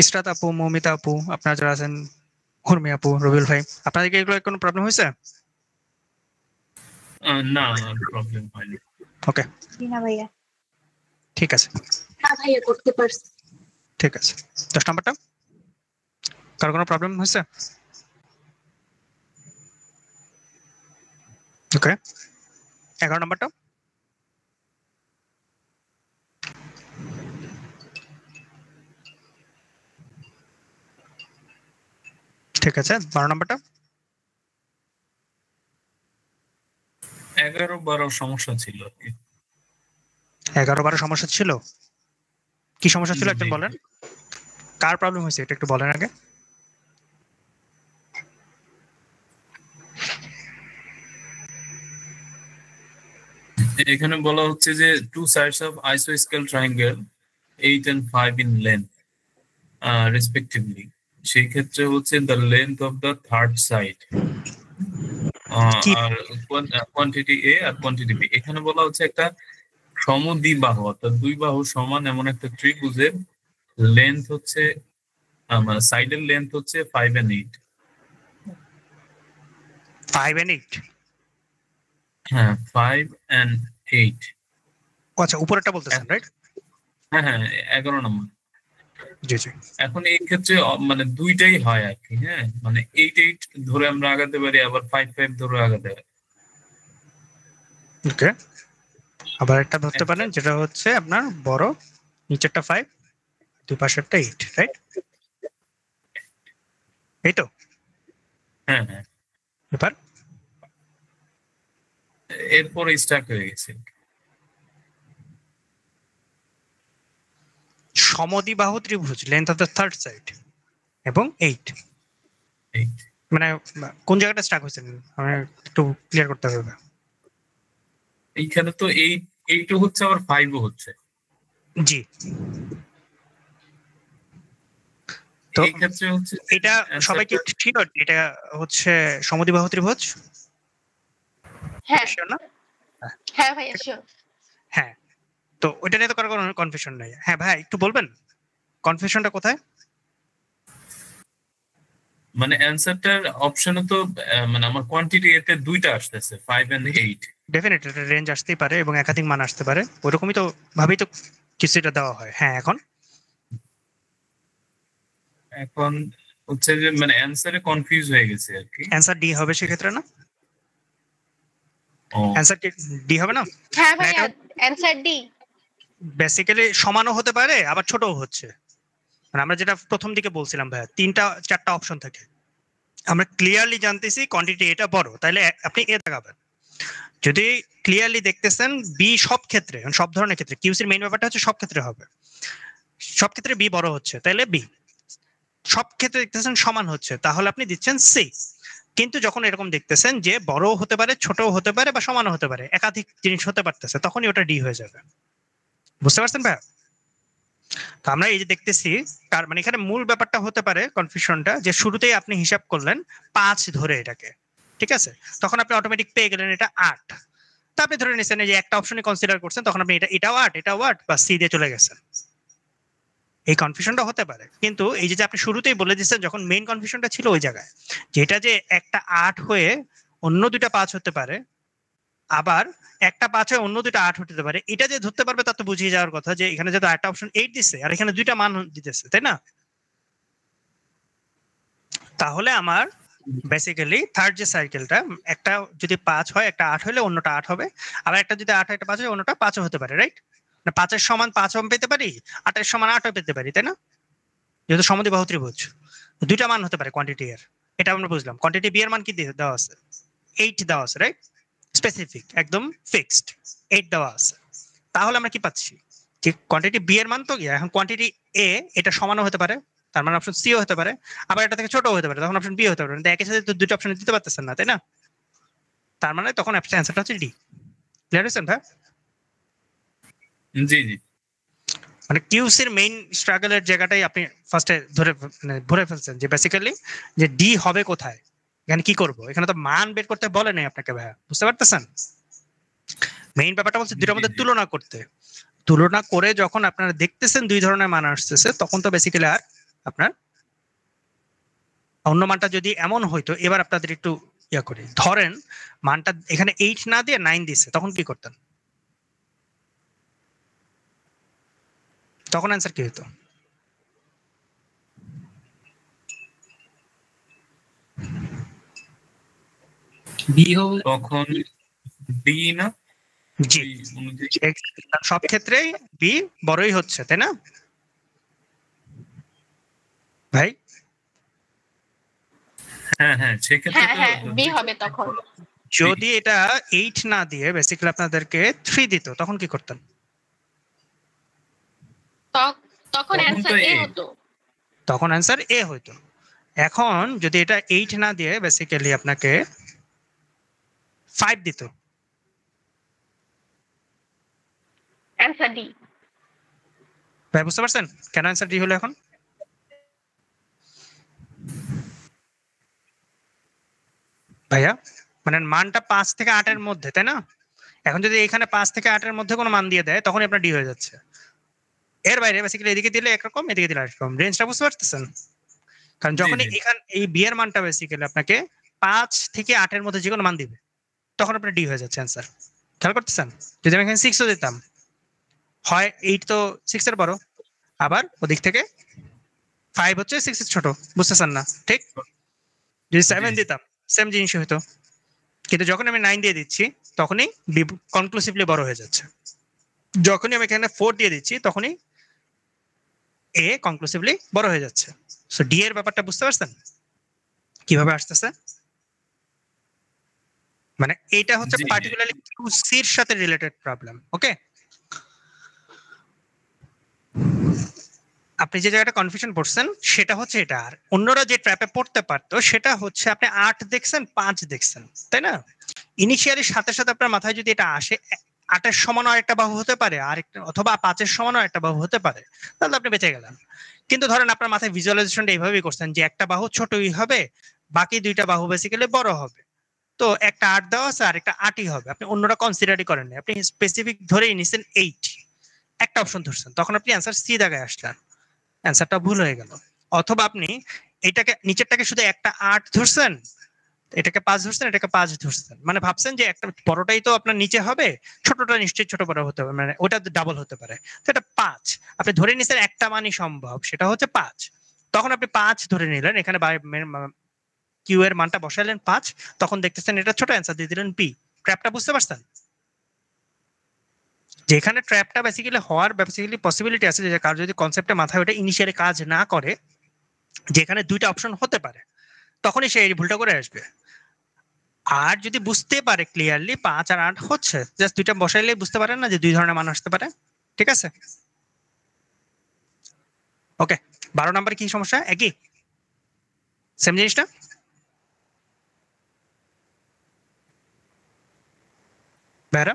ইসরাত আপু, মৌমিতা আপু, আপনারা যারা আছেন, উর্মি আপু, রবিউল ভাই, আপনাদের কি এগুলো কোনো প্রবলেম হয়েছে? না, প্রবলেম হয়নি। ওকে, না ভাইয়া। ঠিক আছে, না ভাইয়া করতে পারছি। ঠিক আছে। 10 নম্বরটা কারো কোনো প্রবলেম হয়েছে? ওকে, 11 নম্বরটা। ঠিক আছে, 12 নম্বরটা। 11-12 সমস্যা ছিল আর কি। 11-12 সমস্যা ছিল? কি সমস্যা ছিল একজন বলেন, কার প্রবলেম হয়েছে এটা একটু বলেন আগে। এখানে বলা হচ্ছে যে টু সাইডস অফ আইসোস্কেল triangle 8 and 5 in length respectively, সেই ক্ষেত্রে হচ্ছে the length of the third side আর কোয়ান্টিটি A আর কোয়ান্টিটি B। এখানে বলা হচ্ছে একটা সমদ্বিবাহু অর্থাৎ দুই বাহু সমান এমন একটা ত্রিভুজের লেন্থ হচ্ছে মানে সাইডের লেন্থ হচ্ছে 5 and 8। 5 and 8? হ্যাঁ, 5 and 8। আচ্ছা, উপরেরটা বলতেছেন, রাইট? হ্যাঁ হ্যাঁ, 11 নম্বর। জি জি। এখন এই ক্ষেত্রে মানে দুইটাই হয় আর কি। হ্যাঁ, মানে 8 ধরে আমরা আগাতে পারি, আবার 5 ধরে আগাতে পারি। ওকে, আবার একটা ধরতে পারেন যেটা হচ্ছে আপনার বড়, নিচেরটা 5, দুই পাশেরটা 8, রাইট? এই তো? হ্যাঁ হ্যাঁ, ব্যাপার এরপরে স্টাক হয়ে গেছে। সমদ্বিবাহু ত্রিভুজ, length of the third side এবং 8, মানে কোন জায়গাটা স্টাক হয়েছে আমি একটু ক্লিয়ার করতে হবে। এইখানে তো 8 হচ্ছে, আবার 5 হচ্ছে। জি, তো এই ক্ষেত্রে হচ্ছে এটা সবাইকে ঠিক এটা হচ্ছে সমদ্বিবাহু ত্রিভুজ। হ্যাঁ না? হ্যাঁ ভাইয়া, শিওর। হ্যাঁ, তো ওইটা নিয়ে তো কোনো কনফিউশন নাই। হ্যাঁ ভাই, একটু বলবেন কনফিউশনটা কোথায়? মানে অ্যানসারটার অপশনে তো মানে আমার কোয়ান্টিটি এতে দুইটা আসতেছে, 5 and 8। ডেফিনেটলি এটা রেঞ্জ আসতেই পারে এবং একাধিক মান আসতে পারে, ওরকমই তো ভাবেই তো কিছুটা দেওয়া হয়। হ্যাঁ, এখন হচ্ছে যে মানে অ্যানসারে কনফিউজ হয়ে গেছে আর কি। অ্যানসার ডি হবে সেক্ষেত্রে, না? ও অ্যানসার ডি হবে না? হ্যাঁ ভাইয়া, অ্যানসার ডি। বেসিক্যালি সমানও হতে পারে আবার ছোটও হচ্ছে। মানে আমরা যেটা প্রথম দিকে বলছিলাম ভাইয়া, 3-4টা অপশন থাকে, আমরা ক্লিয়ারলি জানতেছি কোয়ান্টিটি এটা বড়, তাহলে আপনি এ দেখাবেন। যদি ক্লিয়ারলি দেখতেছেন বি সব ক্ষেত্রে, সব ধরনের ক্ষেত্রে, কিউসির মেইন ব্যাপারটা হচ্ছে সব ক্ষেত্রে হবে, সব ক্ষেত্রে বি বড় হচ্ছে, তাহলে বি। সব ক্ষেত্রে দেখতেছেন সমান হচ্ছে, তাহলে আপনি দিচ্ছেন সি। কিন্তু যখন এরকম দেখতেছেন যে বড়ও হতে পারে, ছোটও হতে পারে, বা সমানও হতে পারে, একাধিক জিনিস হতে পারতেছে, তখনই ওটা ডি হয়ে যাবে। বুঝতে পারছেন ভাইয়া? তো আমরা এই যে দেখতেছি, তার মানে এখানে মূল ব্যাপারটা হতে পারে কনফিউশনটা, যে শুরুতেই আপনি হিসাব করলেন 5 ধরে এটাকে, ঠিক আছে? তখন আপনি অটোমেটিক পেয়ে গেলেন এটা 8। তা আপনি ধরে নিচ্ছেন যে একটা অপশনে কনসিডার করছেন, তখন আপনি এটাও 8 বা সি দিয়ে চলে গেছেন। এই কনফিউশনটা হতে পারে, কিন্তু এই যে আপনি শুরুতেই বলে দিচ্ছেন, যখন মেইন কনফিউশনটা ছিল ওই জায়গায়, যেটা যে একটা 8 হয়ে অন্য দুইটা 5 হতে পারে, আবার একটা 5 হয় অন্য দুটো 8 হতে পারে, এটা যে ধরতে পারবে তার তো বুঝিয়ে যাওয়ার কথা যে এখানে যেহেতু একটা অপশন 8 দিচ্ছে আর এখানে দুইটা মান দিতেছে, তাই না? তাহলে আমার বেসিক্যালি থার্ড যে সাইকেলটা, একটা যদি 5 হয় একটা 8 হলে অন্যটা 8 হবে, আবার একটা যদি 8 হয় একটা 5 হয় অন্যটা 5 হতে পারে, রাইট? না 5 এর সমান 5 পেতে পারি, 8 এর সমান 8 পেতে পারি, তাই না? যেহেতু সমদ্বিবাহু ত্রিভুজ দুইটা মান হতে পারে কোয়ান্টিটি এর, এটা আমরা বুঝলাম। কোয়ান্টিটি বি এর মান কি দেওয়া আছে? 8 দেওয়া আছে, রাইট? স্পেসিফিক, একদম ফিক্সড 8 দেওয়া আছে। তাহলে আমরা কি পাচ্ছি যে কোয়ান্টিটি বি এর মান তো এখন কোয়ান্টিটি এ এটা সমানও হতে পারে, তার মানে অপশন সি হতে পারে, আবার এটা থেকে ছোটও হতে পারে, তখন অপশন বি হতে পারে। কিন্তু একই সাথে তো দুটো অপশন দিতে পারতেছেন না, তাই না? তার মানে তখন অ্যান্সারটা হচ্ছে ডি। ক্লিয়ার হয়েছেন ভাই? জি জি। মানে কিউসির মেইন স্ট্রাগলের জায়গাটাই আপনি ফার্স্টে ভরে ফেলছেন যে বেসিক্যালি যে ডি হবে কোথায়, এখানে কি করব, এখানে তো মান বের করতে বলে নাই আপনাকে ভাইয়া, বুঝতে পারতেছেন? মেইন ব্যাপারটা বলছে দুটোর মধ্যে তুলনা করতে। তুলনা করে যখন আপনারা দেখতেছেন দুই ধরনের মান আসতেছে, তখন তো বেসিক্যালি আর আপনার অন্য মানটা যদি এমন হইতো, এবার আপনাদের একটু ইয়া করি, ধরেন মানটা এখানে 8 না দিয়ে 9 দিচ্ছে, তখন কি করতেন? তখন অ্যান্সার কি হতো? বি হবে তখন ডি না? জি, ওই অনুযায়ী সব ক্ষেত্রেই বি বড়ই হচ্ছে, তাই না ভাই? হ্যাঁ হ্যাঁ, সেক্ষেত্রে হ্যাঁ তো হ্যাঁ বি হবে তখন। যদি এটা 8 না দিয়ে বেসিক্যালি আপনাদেরকে 3 দিত, তখন কি করতেন? তখন তখন অ্যান্সার তো এ এ। হতো। তখন অ্যান্সার এ হইতো। এখন যদি এটা 8 না দিয়ে বেসিক্যালি আপনাকে 5 দিত, অ্যান্সার ডি। ভাই বুঝতে পারছেন কেন অ্যান্সার ডি হলো? এখন ভাইয়া মানে মানটা 5 থেকে 8 এর মধ্যে, তাই না? এখন যদি এখানে 5 থেকে 8 এর মধ্যে কোনো মান দিয়ে দেয়, তখনই আপনার ডি হয়ে যাচ্ছে। এর বাইরে বেসিক্যালি এদিকে দিলে একরকম, এদিকে দিলে আরেকরকম, রেঞ্জটা বুঝতে পারতেছেন? কারণ জি যখনই জি এখানে এই বি এর মানটা বেসিক্যালি আপনাকে 5 থেকে 8 এর মধ্যে যে কোনো মান দিবে, তখন আপনার ডি হয়ে যাচ্ছে অ্যান্সার। খেয়াল করতেছেন? যদি আমি এখানে 6ও দিতাম, হয় 8 তো 6 এর বড়, আবার ওদিক থেকে 5 হচ্ছে 6 এর ছোট, বুঝতেছেন না? ঠিক। যদি 7 জি। দিতাম সেম জিনিসই হতো, কিন্তু যখন আমি 9 দিয়ে দিচ্ছি তখনই বি কনক্লুসিভলি বড় হয়ে যাচ্ছে। যখনই আমি এখানে 4 দিয়ে দিচ্ছি তখনই এ কনক্লুসিভলি বড় হয়ে যাচ্ছে। সো ডি এর ব্যাপারটা বুঝতে পারছেন কিভাবে আসতেছে? মানে এটা হচ্ছে জি জি। পার্টিকুলারলি কিউসির সাথে রিলেটেড প্রবলেম। ওকে, আপনি যে জায়গাটা কনফিউশন পড়ছেন সেটা হচ্ছে এটা। আর অন্যরা যে ট্র্যাপে পড়তে পারতো সেটা হচ্ছে আপনি 8 দেখছেন 5 দেখছেন, তাই না? ইনিশিয়ালি সাথে সাথে আপনার মাথায় যদি এটা আসে 8 এর সমানও আরেকটা বাহু হতে পারে, আরেকটা অথবা 5 এর সমানও একটা বাহু হতে পারে, তাহলে আপনি বেঁচে গেলেন। কিন্তু ধরেন আপনার মাথায় ভিজুয়ালাইজেশনটা এইভাবেই করছেন যে একটা বাহু ছোটই হবে, বাকি দুইটা বাহু বেসিক্যালি বড় হবে, তো একটা 8 দেওয়া আছে আর একটা 8ই হবে, আপনি অন্যরা কনসিডারই করেন না, আপনি স্পেসিফিক ধরেই নিছেন 8, একটা অপশন ধরছেন, তখন আপনি অ্যান্সার সি জায়গায় আসলেন, অ্যান্সারটা ভুল হয়ে গেল। অথবা আপনি এটাকে নিচেরটাকে শুধু একটা 8 ধরছেন, এটাকে 5 ধরছেন, এটাকে 5 ধরছেন, মানে ভাবছেন যে একটা বড়টাই তো আপনার নিচে হবে, ছোটটা নিশ্চয়ই ছোট বড় হতে হবে, মানে ওটা ডাবল হতে পারে, তো এটা 5 আপনি ধরে নিছেন, একটা মানই সম্ভব, সেটা হচ্ছে 5। তখন আপনি 5 ধরে নিলেন, এখানে কিউ এর মানটা বসাইলেন 5, তখন দেখতেছেন এটা ছোট, অ্যান্সার দিয়ে দিলেন পি। ট্র্যাপটা বুঝতে পারছেন? যেখানে ট্র্যাপটা বেসিক্যালি হওয়ার বেসিক্যালি পসিবিলিটি আছে, যে কার যদি কনসেপ্টে মাথায় ওটা ইনিশিয়ালি কাজ না করে, যেখানে দুইটা অপশন হতে পারে, তখনই সে এই ভুলটা করে আসবে। আর যদি বুঝতে পারে ক্লিয়ারলি 5 আর 8 হচ্ছে, জাস্ট দুইটা বসাইলেই বুঝতে পারেন না যে দুই ধরনের মান আসতে পারে। ঠিক আছে, ওকে। 12 নাম্বার কি সমস্যা? একই সেম জিনিসটা? ভাইরা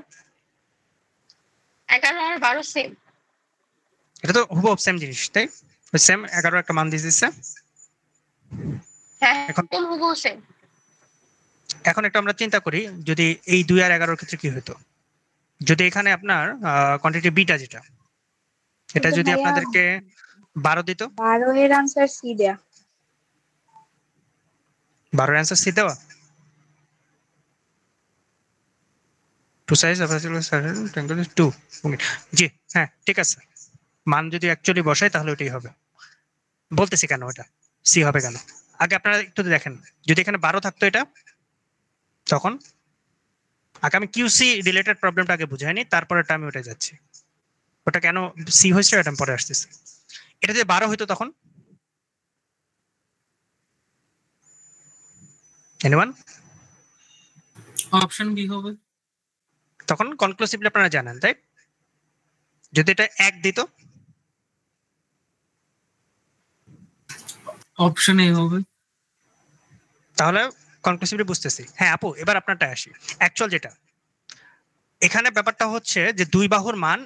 11 আর 12 সেম। এটা তো হুবহু সেম জিনিস, তাই? সেম 11 একটা মান দিয়ে দিচ্ছে। হ্যাঁ এখন কোন হুবহু সেম। এখন একটা আমরা চিন্তা করি, যদি এই 2 আর 11 ক্ষেত্রে কি হতো, যদি এখানে আপনার কোয়ান্টিটি বিটা যেটা, এটা কিন্তু যদি ভাইয়া আপনাদেরকে 12 দিত, 12 এর আনসার সি দেয়া। 12 এর অ্যান্সার সি দেওয়া, টু সাইজ অফ ট্রায়াঙ্গেল 2। জি হ্যাঁ ঠিক আছে, মান যদি অ্যাকচুয়ালি বসাই তাহলে ওটাই হবে। বলতেছি কেন ওটা সি হবে কেন, আগে আপনারা একটু দেখেন, যদি এখানে 12 থাকতো এটা তখন, আগে আমি কিউসি রিলেটেড প্রবলেমটা আগে বুঝাইনি, তারপরেটা আমি ওটা যাচ্ছি। ওটা কেন সি হয়েছে এটা আমি পরে আসতেছি। এটা যদি 12 হইতো তখন, এনিওয়ান? অপশন বি হবে। তখন কনক্লুসিভলি আপনারা জানেন তাই, যদি এটা 1 দিত অপশন এ হবে। তাহলে কনক্লুসিভলি বুঝতেছি। হ্যাঁ আপু, এবার আপনারটা আসি। অ্যাকচুয়াল যেটা এখানে ব্যাপারটা হচ্ছে যে দুই বাহুর মান,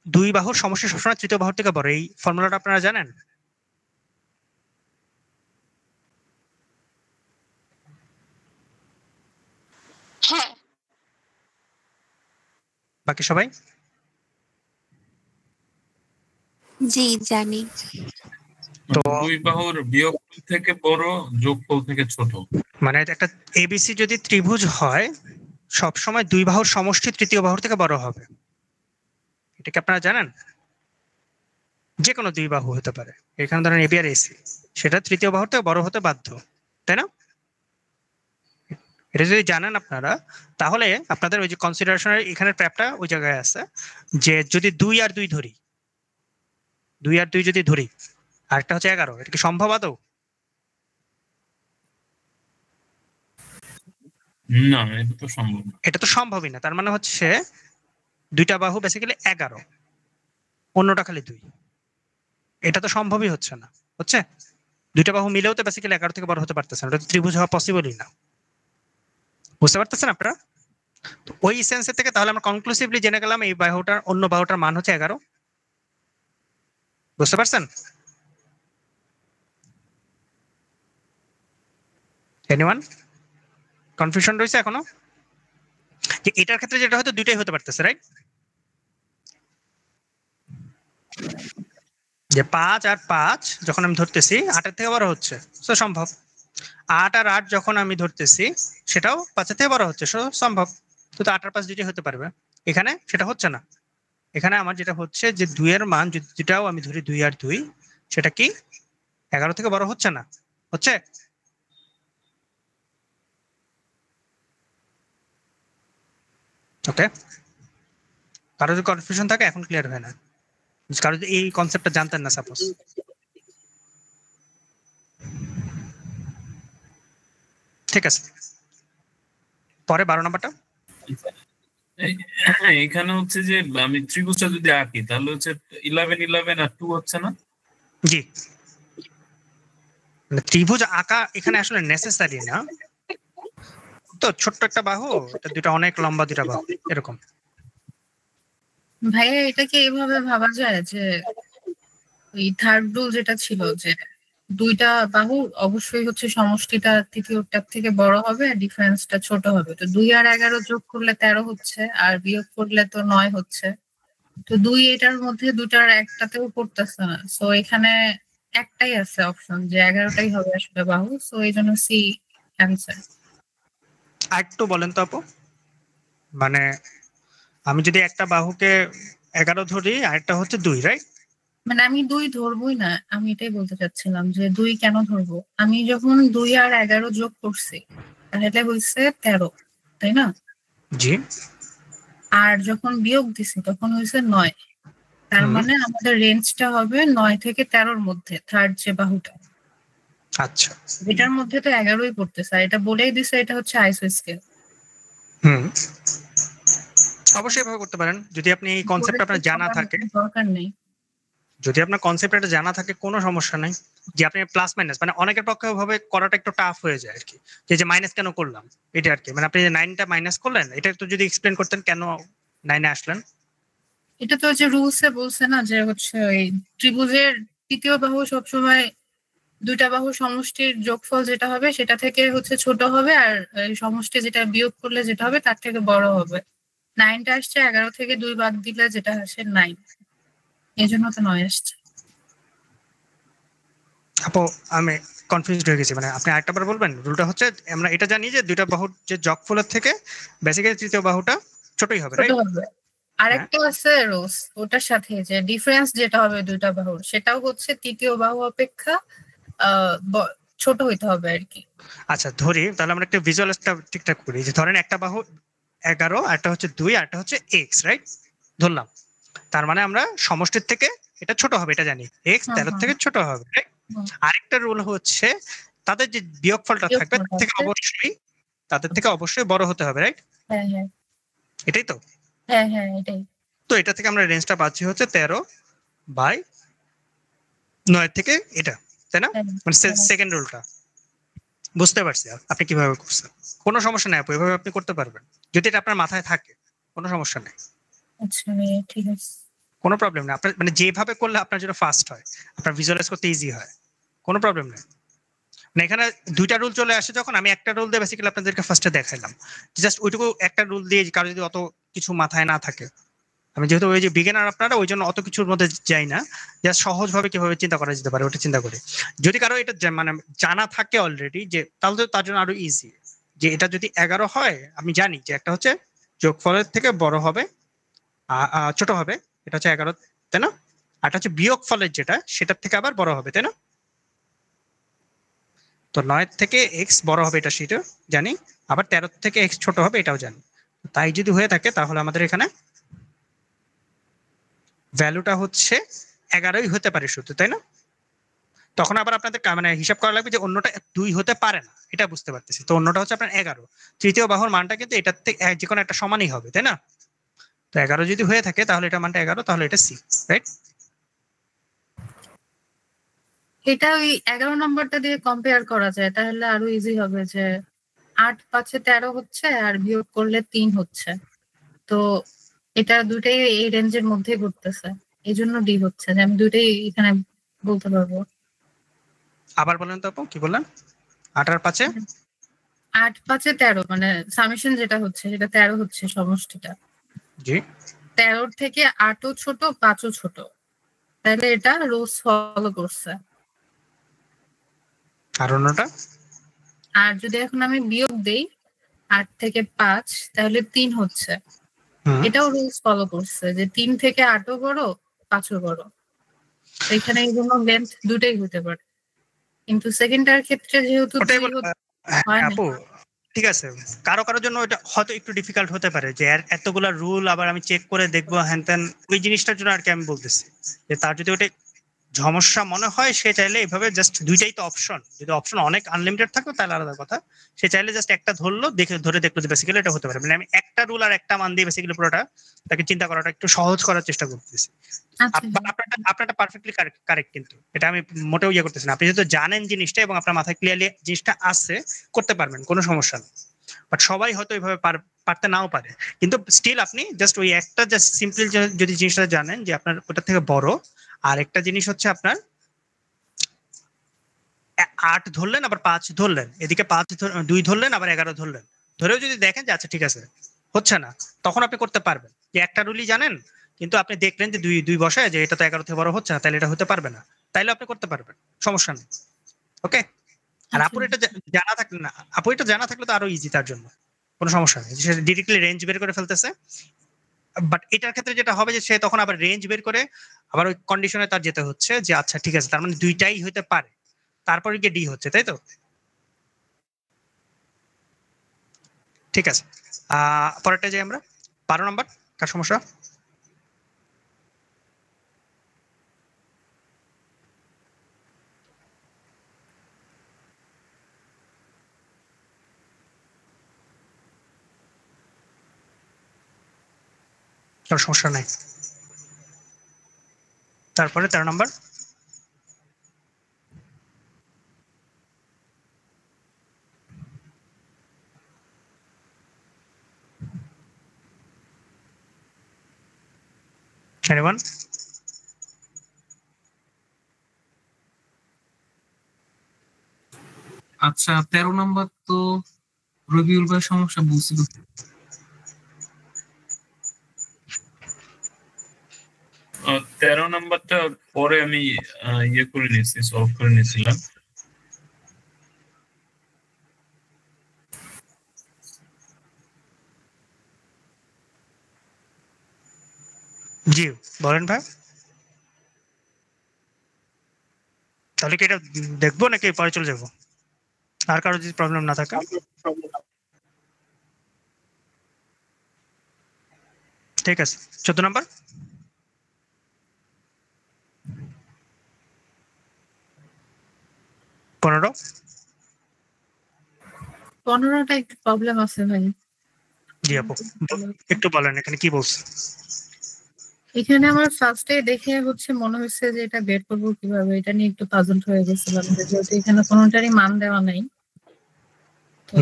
দুই বাহুর সমষ্টি সবসময় তৃতীয় বাহুর থেকে বড়, এই ফর্মুলাটা আপনারা জানেন? হ্যাঁ বাকি সবাই? জি জানি। তো দুই বাহুর বিয়োগফল থেকে বড়, যোগফল থেকে ছোট। মানে একটা এবিসি যদি ত্রিভুজ হয় সব সময় দুই বাহুর সমষ্টি তৃতীয় বাহুর থেকে বড় হবে, এটা কি আপনারা জানেন? যে কোনো দুই বাহু হতে পারে, এখানে ধরেন এবি আর এসি, সেটা তৃতীয় বাহুর থেকে বড় হতে বাধ্য, তাই না? এটা যদি জানেন আপনারা, তাহলে আপনাদের ওই যে কনসিডারেশনের এখানে ট্র্যাপটা ওই জায়গায় আছে, যে যদি 2 আর 2 ধরি, 2 আর 2 যদি ধরি, আরেকটা হচ্ছে 11, এটা কি সম্ভব আদৌ? না, এটা তো সম্ভব না। এটা তো সম্ভবই না, তার মানে হচ্ছে দুইটা বাহু বেসিক্যালি 11, অন্যটা খালি 2, এটা তো সম্ভবই হচ্ছে না। হচ্ছে দুইটা বাহু মিলেও তো বেসিক্যালি 11 থেকে বড় হতে পারতেছে না, এটা তো ত্রিভুজ হওয়া পসিবলই না। বুঝতে পারতেছেন আপনারা? তো ওই সেন্সের থেকে তাহলে আমরা কনক্লুসিভলি জেনে গেলাম এই বাহুটার অন্য বাহুটার মান হচ্ছে 11। বুঝতে পারছেন? এনিওয়ান কনফিউশন রয়েছে এখনো? যে এটার ক্ষেত্রে যেটা হয়তো দুইটাই হতে পারতেছে, রাইট? যে 5 আর 5 যখন আমি ধরতেছি 8 এর থেকে বড় হচ্ছে, সো সম্ভব। 8 আর 8 যখন আমি ধরতেছি সেটাও 5 এর থেকে বড় হচ্ছে, সো সম্ভব। তো 8 আর 5 দুইটাই হতে পারবে, এখানে সেটা হচ্ছে না। এখানে আমার যেটা হচ্ছে যে 2 এর মান যেটাও আমি ধরি 2 আর 2, সেটা কি 11 থেকে বড় হচ্ছে না? হচ্ছে? ওকে, কারো যদি কনফিউশন থাকে এখন ক্লিয়ার হয় না, কারো যদি এই কনসেপ্টটা জানতেন না সাপোজ। ঠিক আছে, পরে 12 নাম্বারটা। এখানে হচ্ছে যে আমি ত্রিভুজটা যদি আঁকি তাহলে হচ্ছে 11 11 আর 2 হচ্ছে না। জি, মানে ত্রিভুজ আঁকা এখানে আসলে নেসেসারি না, তো ছোট্ট একটা বাহু, এটা দুটো অনেক লম্বা দুটা বাহু এরকম। ভাইয়া এটাকে এভাবে ভাবা যায় যে এই থার্ড রুল যেটা ছিল যে দুইটা বাহু অবশ্যই হচ্ছে সমষ্টিটা তৃতীয়টার থেকে বড় হবে আর ডিফারেন্সটা ছোট হবে। তো 2 আর 11 যোগ করলে 13 হচ্ছে, আর বিয়োগ করলে তো 9 হচ্ছে। তো 2 এটার মধ্যে দুটার একটাতেও পড়তেছে না, সো এখানে একটাই আছে অপশন যে 11টাই হবে আসলে বাহু, সো এই জন্য সি অ্যান্সার। আর একটু বলেন তো আপু, মানে আমি যদি একটা বাহুকে 11 ধরি আর একটা হচ্ছে 2, রাইট? মানে আমি 2 ধরবই না, আমি এটাই বলতে চাচ্ছিলাম যে 2 কেন ধরবো। আমি যখন 2 আর 11 যোগ করছি তাহলে হয়েছে 13, তাই না? জি। আর যখন বিয়োগ দিছি তখন হয়েছে 9, তার মানে আমাদের রেঞ্জটা হবে 9 থেকে 13-র মধ্যে, থার্ড যে বাহুটা। আচ্ছা, এটার মধ্যে তো 11ই পড়তেছে, আর এটা বলেই দিছে এটা হচ্ছে আইসো স্কেল। অবশ্যই এভাবে করতে পারেন যদি আপনি এই কনসেপ্ট আপনার জানা থাকে। দরকার নেই, যদি আপনার কনসেপ্টটা জানা থাকে কোনো সমস্যা নাই, যে আপনি প্লাস মাইনাস, মানে অনেকের পক্ষে ওভাবে করাটা একটু টাফ হয়ে যায় আর কি, যে মাইনাস কেন করলাম এটা আর কি, মানে আপনি যে 9টা মাইনাস করলেন এটা একটু যদি এক্সপ্লেন করতেন কেন 9-এ আসলেন। এটা তো যে রুলসে বলছে না যে হচ্ছে ওই ত্রিভুজের তৃতীয় বাহু সবসময় দুইটা বাহুর সমষ্টির যোগফল যেটা হবে সেটা থেকে হচ্ছে ছোট হবে, আর সমষ্টি যেটা বিয়োগ করলে যেটা হবে তার থেকে বড় হবে। 9টা আসছে 11 থেকে 2 বাদ দিলে যেটা আসে 9, এই জন্য তো 9 আসছে। আপু আমি কনফিউজড হয়ে গেছি, মানে আপনি আরেকটা বার বলবেন? রুলটা হচ্ছে আমরা এটা জানি যে দুইটা বাহুর যে যোগফলের থেকে বেসিক্যালি তৃতীয় বাহুটা ছোটই হবে, ছোট রাইট? হবে। আরেকটা আছে রোজ, ওটার সাথে যে ডিফারেন্স যেটা হবে দুইটা বাহুর, সেটাও হচ্ছে তৃতীয় বাহু অপেক্ষা ছোট হইতে হবে আর কি। আচ্ছা ধরি তাহলে আমরা একটা ভিজুয়ালাইজটা ঠিকঠাক করি, যে ধরেন একটা বাহু 11, একটা হচ্ছে 2, আর একটা হচ্ছে x, রাইট? ধরলাম, তার মানে আমরা সমষ্টির থেকে এটা ছোট হবে এটা জানি, x 13 থেকে ছোট হবে, রাইট? আরেকটা রুল হচ্ছে তাদের যে বিয়োগফলটা থাকবে তাদের থেকে অবশ্যই বড় হতে হবে, রাইট? হ্যাঁ হ্যাঁ এটাই তো? হ্যাঁ হ্যাঁ এটাই। তো এটা থেকে আমরা রেঞ্জটা পাচ্ছি হচ্ছে 13/9 থেকে এটা, তাই না? মানে সেকেন্ড রুলটা বুঝতে পারছি আপনি কিভাবে করছেন। কোনো সমস্যা নাই আপু, এভাবে আপনি করতে পারবেন যদি এটা আপনার মাথায় থাকে, কোনো সমস্যা নেই, আচ্ছা ঠিক আছে, কোনো প্রবলেম নেই। আপনার মানে যেভাবে করলে আপনার জন্য ফাস্ট হয়, আপনার ভিজুয়ালাইজ করতে ইজি হয়, কোনো প্রবলেম নেই। মানে এখানে দুইটা রুল চলে আসে, যখন আমি একটা রুল দিয়ে বেসিক্যালি আপনাদেরকে ফার্স্টে দেখাইলাম, জাস্ট ওইটুকু একটা রুল দিয়ে কারো যদি অত কিছু মাথায় না থাকে, আমি যেহেতু ওই যে বিগিনার আপনারা, ওই জন্য অত কিছুর মধ্যে যাই না, জাস্ট সহজভাবে কিভাবে চিন্তা করা যেতে পারে ওটা চিন্তা করি। যদি কারো এটা মানে জানা থাকে অলরেডি, যে তাহলে তার জন্য আরো ইজি, যে এটা যদি 11 হয় আমি জানি যে একটা হচ্ছে যোগফলের থেকে বড় হবে, ছোট হবে, এটা হচ্ছে 11, তাই না? আর এটা হচ্ছে বিয়োগ ফলের যেটা, সেটার থেকে আবার বড় হবে, তাই না? তো 9 থেকে এক্স বড় হবে এটা সেটা জানি, আবার 13 থেকে এক্স ছোট হবে এটাও জানি। তাই যদি হয়ে থাকে তাহলে আমাদের এখানে ভ্যালুটা হচ্ছে 11ই হতে পারে শুধু, তাই না? তখন আবার আপনাদের মানে হিসাব করা লাগবে যে অন্যটা 2 হতে পারে না, এটা বুঝতে পারতেছি। তো অন্যটা হচ্ছে আপনার 11, তৃতীয় বাহুর মানটা কিন্তু এটার থেকে যে কোনো একটা সমানই হবে, তাই না? তো 11 যদি হয়ে থাকে তাহলে এটা মানটা 11, তাহলে এটা সি, রাইট? এটা ওই 11 নম্বরটা দিয়ে কম্পেয়ার করা যায়, তাহলে আরো ইজি হবে যে 8 5 13 হচ্ছে আর বিয়োগ করলে 3 হচ্ছে, তো এটা দুটাই এই রেঞ্জের মধ্যে ঘুরতেছে, এই জন্য ডি হচ্ছে, যে আমি দুটাই এখানে বলতে পারবো। আবার বলেন তো আপু কি বললেন? 8 আর 5 8 5 13 মানে সামেশন যেটা হচ্ছে সেটা 13 হচ্ছে সমষ্টিটা, জি 13 থেকে 8ও ছোট 5ও ছোট, তাহলে এটা রোজ ফলো করছে। আর অন্যটা? আর যদি এখন আমি বিয়োগ দেই 8 থেকে 5, তাহলে 3 হচ্ছে, এটাও রুলস ফলো করছে যে 3 থেকে 8ও বড় 5ও বড়, এখানে এই জন্য লেন্থ দুটাই হতে পারে, কিন্তু সেকেন্ডটার ক্ষেত্রে যেহেতু আপু ঠিক আছে, কারো কারোর জন্য এটা হয়তো একটু ডিফিকাল্ট হতে পারে যে এতগুলা রুল আবার আমি চেক করে দেখবো হ্যান ত্যান, ওই জিনিসটার জন্য আর কি আমি বলতেছি যে তার যদি ওটা সমস্যা মনে হয় সে চাইলে এইভাবে জাস্ট দুইটাই তো অপশন, যদি অপশন অনেক আনলিমিটেড থাকতো তাহলে আলাদা কথা, সে চাইলে জাস্ট একটা ধরলো, ধরে দেখলো যে বেসিক্যালি এটা হতে পারে। মানে আমি একটা রুল আর একটা মান দিয়ে বেসিক্যালি পুরোটা তাকে চিন্তা করাটা একটু সহজ করার চেষ্টা করতেছি। আপনারটা পারফেক্টলি কারেক্ট, কিন্তু এটা আমি মোটেও ইয়ে করতেছি না। আপনি যেহেতু জানেন জিনিসটা এবং আপনার মাথায় ক্লিয়ারলি জিনিসটা আছে, করতে পারবেন, কোনো সমস্যা নেই। বাট সবাই হয়তো এইভাবে পারতে নাও পারে, কিন্তু স্টিল আপনি জাস্ট ওই একটা জাস্ট সিম্পল যদি জিনিসটা জানেন যে আপনার ওটা থেকে বড়, আর একটা জিনিস হচ্ছে আপনার 8 ধরলেন আবার 5 ধরলেন, এদিকে 2 ধরলেন আবার 11 ধরলেন, ধরেও যদি দেখেন যে আচ্ছা ঠিক আছে হচ্ছে না, তখন আপনি করতে পারবেন যে একটা রুলই জানেন, কিন্তু আপনি দেখলেন যে 2 বসায় যে এটা তো 11 থেকে বড় হচ্ছে না, তাহলে এটা হতে পারবে না, তাইলে আপনি করতে পারবেন, সমস্যা নেই। ওকে? আর আপুর এটা জানা থাকলে না, আপু এটা জানা থাকলে তো আরো ইজি তার জন্য, কোনো সমস্যা নেই, সে ডিরেক্টলি রেঞ্জ বের করে ফেলতেছে। বাট এটার ক্ষেত্রে যেটা হবে যে সে তখন আবার রেঞ্জ বের করে আবার ওই কন্ডিশনে তার যেতে হচ্ছে যে আচ্ছা ঠিক আছে তার মানে দুইটাই হতে পারে, তারপরে গিয়ে ডি হচ্ছে, তাই তো? ঠিক আছে, পরেরটা যাই আমরা। 12 নম্বর কার সমস্যা? কার সমস্যা নাই? তারপরে 13 নম্বর। Anyone? আচ্ছা 13 নাম্বার তো রবিউল ভাই সমস্যা বুঝছিল। 13 13 নাম্বারটা পরে আমি ইয়ে করে নিয়েছি, সলভ করে নিয়েছিলাম। জি বলেন ভাই, তাহলে কি এটা দেখবো নাকি পরে চলে যাবো? আর কারো যদি প্রবলেম না থাকে। ঠিক আছে, 14 নম্বর। 15। 15টা একটু প্রবলেম আছে ভাই। জি আপু একটু বলেন এখানে কি বলছে। এখানে আমার ফার্স্টে দেখে হচ্ছে মনে হচ্ছে যে এটা বের করবো কিভাবে, এটা নিয়ে একটু পাজল হয়ে গেছিলাম, যেহেতু এখানে কোনোটারই মান দেওয়া নাই, তো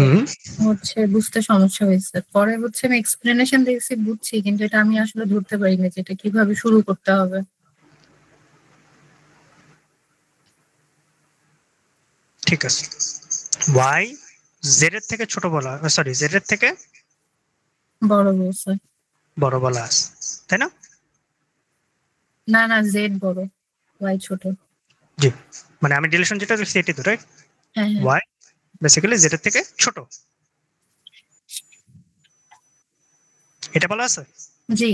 হচ্ছে বুঝতে সমস্যা হয়েছে। পরে হচ্ছে আমি এক্সপ্লেনেশন দেখছি, বুঝছি, কিন্তু এটা আমি আসলে ধরতে পারিনি যে এটা কিভাবে শুরু করতে হবে। ঠিক আছে, ওয়াই জেড এর থেকে ছোট বলা, সরি জেড এর থেকে বড় বলছে। বড় বলা আছে, তাই না? না না, জেড বড়, ওয়াই ছোট। জি, মানে আমি রিলেশন যেটা দেখছি এটাই তো, রাইট? হ্যাঁ হ্যাঁ ওয়াই বেসিক্যালি জেড এর থেকে ছোট, এটা বলা আছে। জি।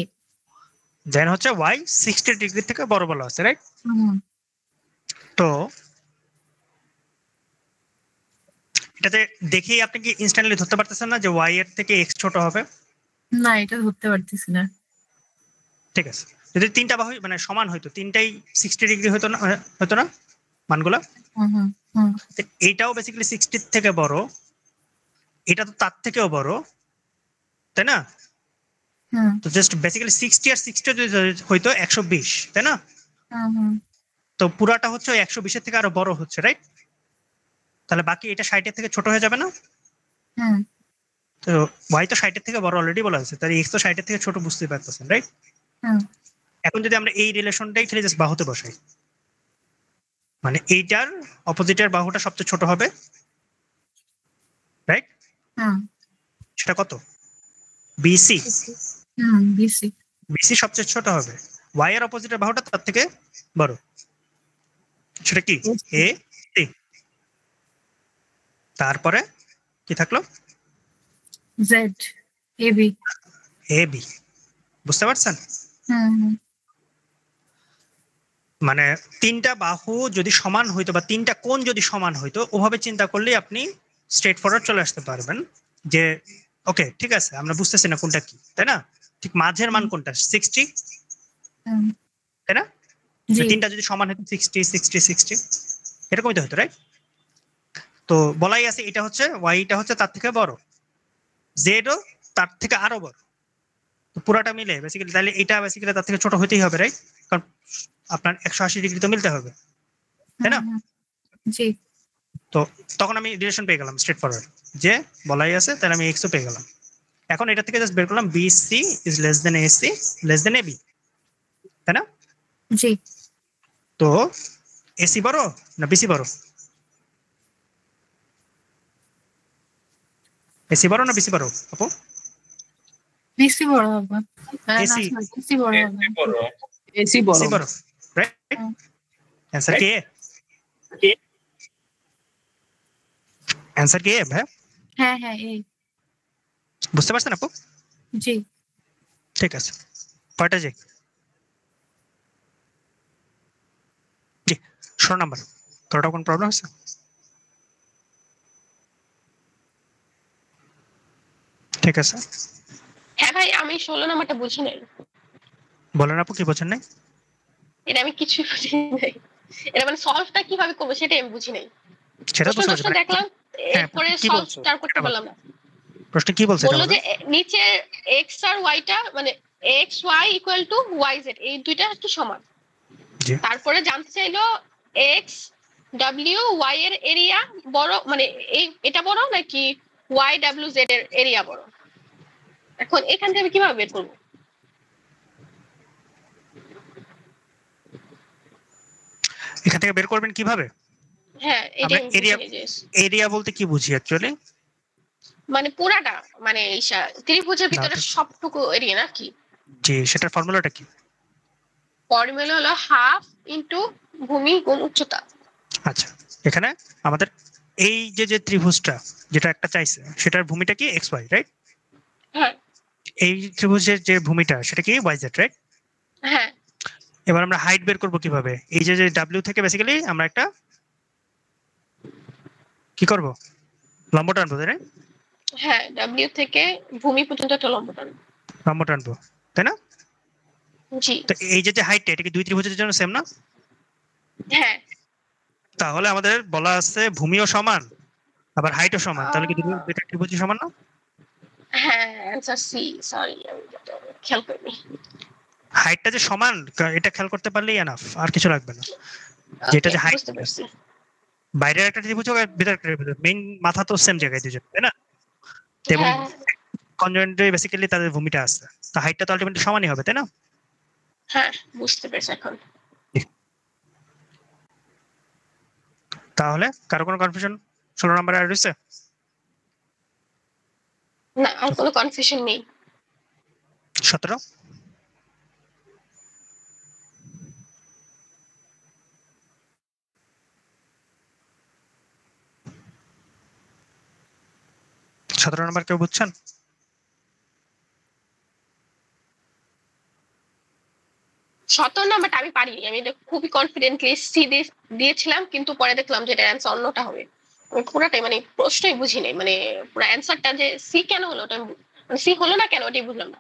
দেন হচ্ছে ওয়াই 60 ডিগ্রি থেকে বড় বলা আছে, রাইট? তো এটাতে দেখেই আপনি কি ইনস্ট্যান্টলি ধরতে পারতেছেন না যে ওয়াই এর থেকে এক্স ছোট হবে? না, এটা ধরতে পারতেছি না। ঠিক আছে, যদি তিনটা বাহু মানে সমান হইতো, তিনটাই 60 ডিগ্রি হতো না মানগুলা? তো এইটাও বেসিক্যালি 60 থেকে বড়, এটা তো তার থেকেও বড়, তাই না? তো জাস্ট বেসিক্যালি 60 আর 60 যদি হইতো 120, তাই না? তো পুরাটা হচ্ছে 120 এর থেকে আরো বড় হচ্ছে, রাইট? তাহলে বাকি এটা 60 এর থেকে ছোট হয়ে যাবে না? তো ওয়াই তো 60 এর থেকে বড় অলরেডি বলা আছে, তাহলে এক্স তো 60 এর থেকে ছোট, বুঝতে পারতেছেন, রাইট? এখন যদি আমরা এই রিলেশনটাই খালি জাস্ট বাহুতে বসাই, মানে এইটার অপোজিটের বাহুটা সবচেয়ে ছোট হবে, রাইট? সেটা কত? বিসি। বিসি। বিসি সবচেয়ে ছোট হবে, ওয়াই এর অপোজিটের বাহুটা তার থেকে বড়, সেটা কি? A C. তারপরে কি থাকলো? Z AB. এবি, বুঝতে পারছেন? মানে তিনটা বাহু যদি সমান হইতো বা তিনটা কোণ যদি সমান হইতো, ওভাবে চিন্তা করলে আপনি স্ট্রেট ফরওয়ার্ড চলে আসতে পারবেন যে ওকে ঠিক আছে, আমরা বুঝতেছি না কোনটা কি, তাই না? ঠিক মাঝের মান কোনটা? 60, তাই না? তিনটা যদি সমান হতো 60 60 60 এরকমই তো হতো, রাইট? তো বলাই আছে এটা হচ্ছে ওয়াইটা হচ্ছে তার থেকে বড়, জেডও তার থেকে আরো বড়, তো পুরাটা মিলে বেসিক্যালি তাহলে এটা বেসিক্যালি তার থেকে ছোট হতেই হবে, রাইট? কারণ আপনার 180 ডিগ্রি তো মিলতে হবে, তাই না? জি। তো তখন আমি রিলেশন পেয়ে গেলাম স্ট্রেট ফরওয়ার্ড, যে বলাই আছে, তাহলে আমি এক্সও পেয়ে গেলাম। এখন এটা থেকে জাস্ট বের করলাম B C is less than A C less than A B, তাই না? জি। তো এসি বড় না বিসি বড়? এসি বড় না বিসি বড় আপু? বিসি বড় হবে। এসি বিসি বড় হবে। এসি বড়, বড়, রাইট? অ্যানসার কি? অ্যানসার কি ভাই? হ্যাঁ হ্যাঁ এই। বুঝতে পারছেন আপু? জি। ঠিক আছে, কয়টা যাই? জি 16 নাম্বার। তোরটা কোন প্রবলেম আছে? ঠিক আছে, হ্যাঁ ভাই, আমি 16 নাম্বারটা বুঝি নাই। বলেন আপু কি বোঝেন নাই? এটা আমি কিছুই বুঝি নাই। এটা মানে সলভটা কিভাবে করব সেটা আমি বুঝি নাই। সেটা বুঝতে প্রশ্ন দেখলাম, এরপরে কি সলভ বলছো? স্টার করতে পারলাম না। প্রশ্ন কি বলছে? বললো যে নিচে এক্স আর ওয়াইটা মানে X Y equal to Y Z, এই দুইটা কি সমান? জি। তারপরে জানতে চাইলো এক্স ডাব্লিউ ওয়াই এর এরিয়া বড়, মানে এটা বড় নাকি ওয়াই ডাব্লিউ জেড এর এরিয়া বড়? এখন এখান থেকে আমি কিভাবে বের করবো? এখান থেকে বের করবেন কিভাবে? হ্যাঁ, এটাই এরিয়া বলতে কি বুঝি অ্যাকচুয়ালি? মানে পুরাটা, মানে ত্রিভুজের ভিতরে সবটুকু এরিয়া নাকি? জি, সেটার ফর্মুলাটা কি? ফর্মুলা হলো হাফ ইনটু ভূমি গুণ উচ্চতা। আচ্ছা, এখানে আমাদের এই যে ত্রিভুজটা যেটা একটা চাইছে সেটার ভূমিটা কি এক্স ওয়াই, রাইট? হ্যাঁ এই ত্রিভুজের যে ভূমিটা সেটা কি ওয়াই জেড, রাইট? হ্যাঁ এবার আমরা হাইট বের করব কিভাবে? এই যে ডাব্লিউ থেকে বেসিক্যালি আমরা একটা কি করব, লম্ব টানবো, তাই না? হ্যাঁ, ডাব্লিউ থেকে ভূমি পর্যন্ত একটা লম্ব টানবো। লম্ব টানবো, তাই না? জি তো এই যে হাইটটা এটা কি দুই ত্রিভুজের জন্য সেম না? হ্যাঁ। তাহলে আমাদের বলা আছে ভূমিও সমান আবার হাইটও সমান, তাহলে কি দুইটা ত্রিভুজই সমান না? হ্যাঁ, অ্যানসার সি। সরি, আমি এটা খেয়াল করিনি। হাইটটা যে সমান এটা খেয়াল করতে পারলেই এনাফ, আর কিছু লাগবে না। যেটা যে হাইট বুঝতে পারছি। বাইরের একটা ত্রিভুজ হোক আর ভিতরের একটা ত্রিভুজ, মেইন মাথা তো সেম জায়গায় দুজন, তাই না? এবং হ্যাঁ কনজয়েন্টে বেসিক্যালি তাদের ভূমিটা আছে, তো হাইটটা তো আলটিমেটলি সমানই হবে, তাই না? হ্যাঁ, বুঝতে পেরেছি এখন। তাহলে কারো কোনো কনফিউশন 16 নম্বরে আর রয়েছে? না, আর কোনো কনফিউশন নেই। 17 17 নম্বর কেউ বুঝছেন? সতেরো নাম্বারটা আমি পারিনি, আমি এটা খুবই কনফিডেন্টলি সি দিয়েছিলাম, কিন্তু পরে দেখলাম যে এটার অ্যান্সার অন্যটা হবে। আমি পুরাটাই মানে প্রশ্নই বুঝি নাই, মানে পুরো অ্যান্সারটা যে সি কেন হলো ওটা মানে সি হলো না কেন ওটাই বুঝলাম না।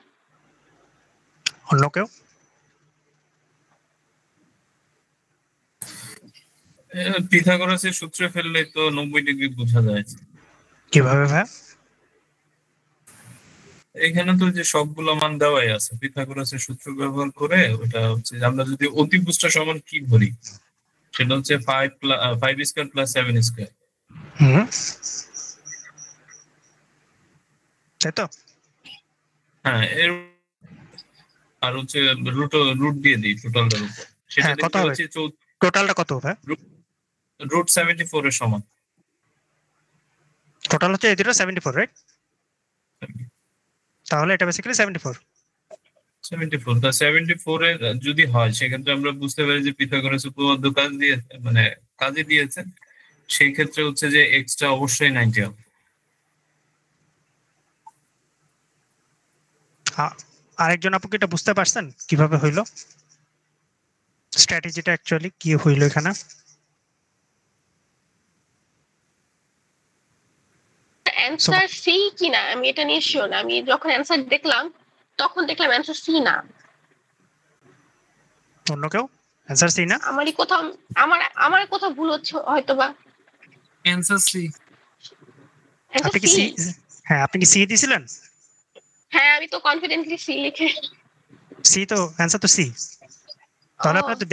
অন্য কেউ? পিথাগোরাসের সূত্রে ফেললে তো 90 ডিগ্রি বোঝা যায়। কিভাবে ভাই? এখানে তো যে সবগুলো মান দেওয়াই আছে, পিথাগোরাসের সূত্র ব্যবহার করে ওটা হচ্ছে আমরা যদি অতিভুজটা সমান কি ধরি, সেটা হচ্ছে 5 স্কয়ার প্লাস 7 স্কয়ার। হুম, তাই তো? হ্যাঁ, এর আর হচ্ছে রুট দিয়ে দিই টোটালটার উপর, সেটা হ্যাঁ, কত দেখতে হবে? হচ্ছে টোটালটা কত ভাই? রুট 74 এর সমান। টোটাল হচ্ছে এদিকে 74, রাইট? তাহলে এটা বেসিক্যালি 74। 74 এর যদি হয় সেক্ষেত্রে আমরা বুঝতে পারি যে পিথাগোরাস উপপাদ্য কাজ দিয়ে মানে কাজে দিয়েছে, সেই ক্ষেত্রে হচ্ছে যে এক্সটা অবশ্যই 90 হবে। আরেকজন আপু কি এটা বুঝতে পারছেন কিভাবে হইলো? স্ট্র্যাটেজিটা অ্যাকচুয়ালি কি হইলো এখানে? অ্যান্সার সি কিনা আমি এটা নিয়ে শিওর না। আমি যখন অ্যান্সার দেখলাম তখন দেখলাম অ্যান্সার সি না। অন্য কেউ অ্যান্সার সি না? আমারই কোথাও আমার কোথাও ভুল হচ্ছে হয়তো বা। Answer C. আপনি কি সি? হ্যাঁ, আপনি কি সি দিছিলেন? হ্যাঁ, আমি তো কনফিডেন্টলি সি লিখে। সি তো অ্যান্সার তো সি। তাহলে আপনি তো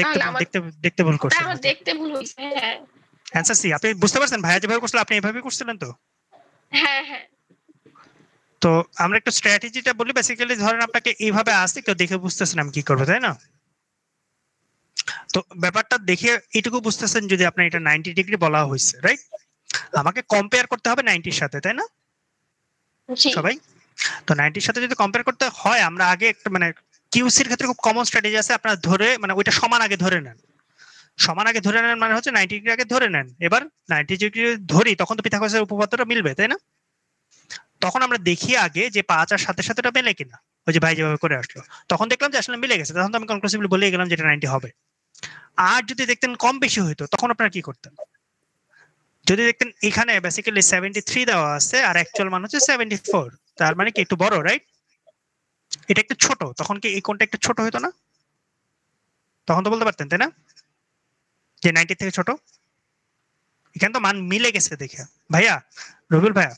দেখতে ভুল করছেন। আমার দেখতে ভুল হয়েছে। হ্যাঁ, অ্যান্সার সি। আপনি বুঝতে পারছেন ভাইয়া যেভাবে করছিল আপনি এভাবে করছিলেন তো? হ্যাঁ হ্যাঁ। তো আমরা একটু স্ট্র্যাটেজিটা বলি। বেসিক্যালি ধরেন আপনাকে এইভাবে আসছে, কেউ দেখে বুঝতেছেন আমি কি করবো, তাই না? তো ব্যাপারটা দেখে এইটুকু বুঝতেছেন যদি আপনার এটা 90 ডিগ্রি বলা হয়েছে, রাইট? আমাকে কম্পেয়ার করতে হবে 90-র সাথে, তাই না সবাই? তো 90-র সাথে যদি কম্পেয়ার করতে হয় আমরা আগে একটা মানে কিউসির ক্ষেত্রে খুব কমন স্ট্র্যাটেজি আছে, আপনারা ধরে মানে ওইটা সমান আগে ধরে নেন। সমান আগে ধরে নেন মানে হচ্ছে 90 ডিগ্রি আগে ধরে নেন। এবার 90 ডিগ্রি ধরি তখন তো পিথাগোরাসের উপপাদ্যটা মিলবে, তাই না? তখন আমরা দেখি আগে যে 5 আর 7-এর সাথে মেলে কিনা। ওই যে ভাই যেভাবে করে আসলো তখন দেখলাম যে আসলে মিলে গেছে, তখন তো আমি কনক্লুসিভলি বলে গেলাম যে এটা 90 হবে। আর যদি দেখতেন কম বেশি হইতো তখন আপনারা কি করতেন? যদি দেখতেন এখানে বেসিক্যালি 73 দেওয়া আছে আর অ্যাকচুয়াল মান হচ্ছে 74, তার মানে কি একটু বড়, রাইট? এটা একটু ছোট, তখন কি এই কোণটা একটু ছোট হতো না? তখন তো বলতে পারতেন, তাই না, যে 90 থেকে ছোট? এখানে তো মান মিলে গেছে দেখে ভাইয়া, রবিউল ভাইয়া।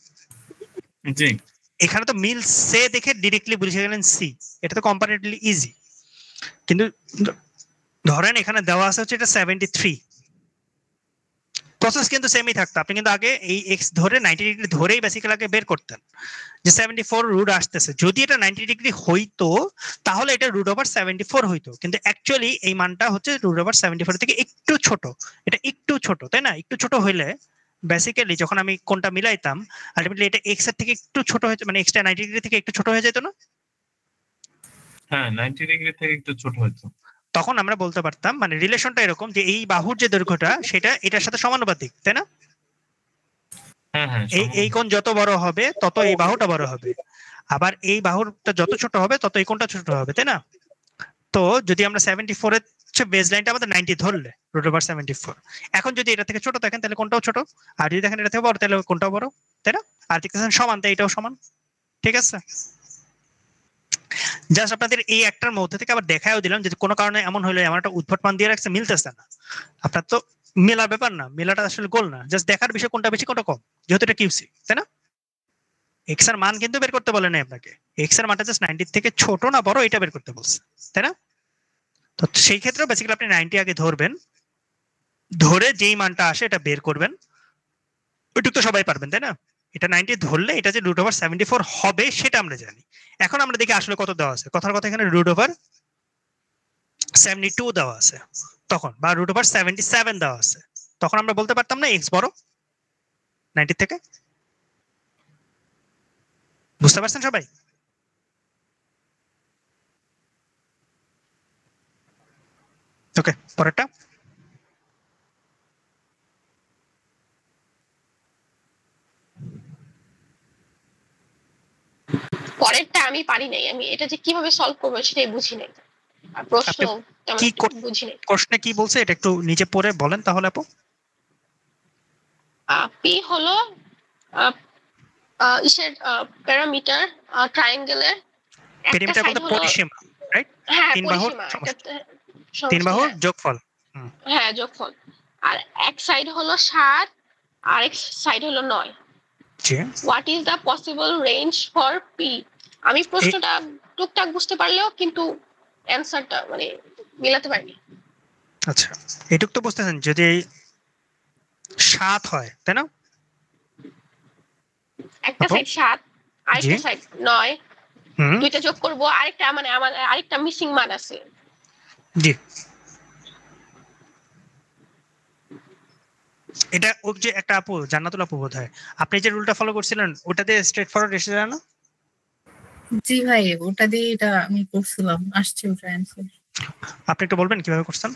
জি, এখানে তো মিলছে দেখে ডিরেক্টলি বুঝে গেলেন সি। এটা তো কম্পারেটিভলি ইজি। কিন্তু ধরেন এখানে দেওয়া আছে হচ্ছে এটা 73, প্রসেস কিন্তু সেমই থাকতো। আপনি কিন্তু আগে এই এক্স ধরে 90 ডিগ্রি ধরেই বেসিক্যালি আগে বের করতেন যে 74 রুট আসতেছে। যদি এটা 90 ডিগ্রি হইতো তাহলে এটা রুট ওভার 74 হইতো, কিন্তু অ্যাকচুয়ালি এই মানটা হচ্ছে রুট ওভার 74 থেকে একটু ছোট। এটা একটু ছোট, তাই না? একটু ছোট হইলে বেসিক্যালি যখন আমি কোনটা মিলাইতাম আলটিমেটলি এটা এক্স এর থেকে একটু ছোট হয়ে মানে এক্সটা 90 ডিগ্রি থেকে একটু ছোট হয়ে যেত না? হ্যাঁ 90 ডিগ্রি থেকে একটু ছোট হইতো। তখন আমরা বলতে পারতাম মানে রিলেশনটা এরকম যে এই বাহুর যে দৈর্ঘ্যটা সেটা এটার সাথে সমানুপাতিক, তাই না? এই কোণ যত বড় হবে তত এই বাহুটা বড় হবে, আবার এই বাহুটা যত ছোট হবে তত এই কোণটা ছোট হবে, তাই না? তো যদি আমরা 74 এর বেস লাইনটা আমাদের 90 ধরলে √74, এখন যদি এটা থেকে ছোট দেখেন তাহলে কোনটাও ছোট, আর যদি দেখেন এটা থেকে বড় তাহলে কোনটাও বড়, তাই না? আর দেখতেছেন সমান, তাই এটাও সমান। ঠিক আছে, জাস্ট আপনাদের এই একটার মধ্যে থেকে আবার দেখাও দিলাম যদি কোনো কারণে এমন হলো আমার একটা উদ্ভট মান দিয়ে রাখছে মিলতেছে না, আপনার তো মেলার ব্যাপার না, মেলাটা আসলে গোল না, জাস্ট দেখার বিষয় কোনটা বেশি কোনটা কম, যেহেতু এটা কিউসি, তাই না? এক্স এর মান কিন্তু বের করতে বলে না আপনাকে, এক্স এর মানটা জাস্ট 90 থেকে ছোট না বড় এটা বের করতে বলছে, তাই না? তো সেই ক্ষেত্রে বেসিক্যালি আপনি 90 আগে ধরবেন, ধরে যেই মানটা আসে এটা বের করবেন, ওইটুকু তো সবাই পারবেন, তাই না? এটা 90 ধরলে এটা যে √74 হবে সেটা আমরা জানি। এখন আমরা দেখি আসলে কত দেওয়া আছে, কথার কথা এখানে √72 দেওয়া আছে তখন, বা √77 দেওয়া আছে, তখন আমরা বলতে পারতাম না এক্স বড় 90 থেকে। বুঝতে পারছেন সবাই? ওকে, পরেরটা। পরেরটা আমি পারি নাই, আমি এটা যে কিভাবে সলভ করবো সেটাই বুঝি নাই, আর প্রশ্ন কি বুঝি নাই। প্রশ্নে কি বলছে এটা একটু নিচে পড়ে বলেন তাহলে আপু। পি হলো ইসের প্যারামিটার ট্রায়াঙ্গেলের একটা পেরিমিটার সাইড বলতে হলো, পরিসীমা, রাইট? হ্যাঁ তিন বাহুর পরিসীমা, সমষ্টি, সমষ্টি, তিন বাহুর হ্যাঁ। যোগফল। হ্যাঁ যোগফল, আর এক সাইড হলো 7 আর এক সাইড হলো 9। জি, what is the possible range for P? আমি প্রশ্নটা টুকটাক বুঝতে পারলেও কিন্তু অ্যানসারটা মানে মিলাতে পারিনি। আচ্ছা এটুক তো বুঝতেছেন, যদি 7 হয় তাই না, একটা সাইড 7 আরেকটা জি। সাইড 9, হুম, দুইটা যোগ করব, আরেকটা মানে আমার আরেকটা মিসিং মান আছে। জি। এটা ও যে একটা আপু জান্নাতুল আপু বোধহয় আপনি যে রুলটা ফলো করছিলেন ওটাতে স্ট্রেট ফরওয়ার্ড এসে যায় না? জি ভাই, ওটা দিয়ে এটা আমি করছিলাম, আসছে ওটা অ্যান্সার। আপনি একটু বলবেন কিভাবে করছেন?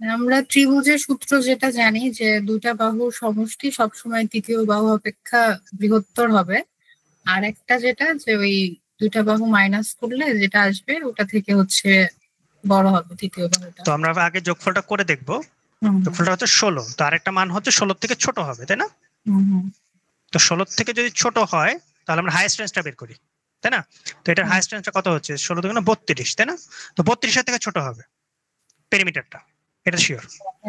আমরা ত্রিভুজের সূত্র যেটা জানি যে দুইটা বাহুর সমষ্টি সবসময় তৃতীয় বাহু অপেক্ষা বৃহত্তর হবে, আর একটা যেটা যে ওই দুইটা বাহু মাইনাস করলে যেটা আসবে ওটা থেকে হচ্ছে বড় হবে তৃতীয় বাহুটা। তো আমরা আগে যোগফলটা করে দেখবো, যোগফলটা হচ্ছে 16, তো আরেকটা মান হচ্ছে 16 থেকে ছোট হবে, তাই না? তো 16 থেকে যদি ছোট হয় তাহলে আমরা হাইয়েস্ট রেঞ্জটা বের করি, তাই না? তো এটার হাইয়েস্ট রেঞ্জটা কত হচ্ছে 16 থেকে 32, তাই না? তো 32 থেকে ছোট হবে পেরিমিটারটা, এটা শিওর,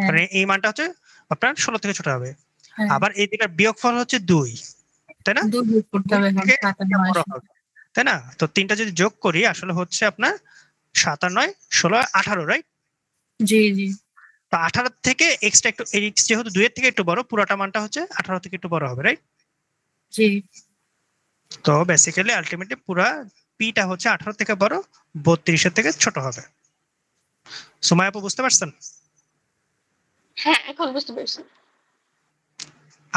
কারণ এই মানটা হচ্ছে আপনার 16 থেকে ছোট হবে। আবার এই দিকের বিয়োগফল হচ্ছে 2, তাই না? 2 যোগ করতে হবে, তাই না? তো তিনটা যদি যোগ করি আসলে হচ্ছে আপনার 7 আর 9 16 18, রাইট? জি জি। তো 18 থেকে এক্সট্রা একটু, এক্স যেহেতু 2 এর থেকে একটু বড়, পুরোটা মানটা হচ্ছে 18 থেকে একটু বড় হবে, রাইট? জি। তো বেসিক্যালি আলটিমেটলি পুরো পিটা হচ্ছে 18 থেকে বড়, 32 এর থেকে ছোট হবে। সুমাইয়া আপু বুঝতে পারছেন? হ্যাঁ এখন বুঝতে পেরেছি।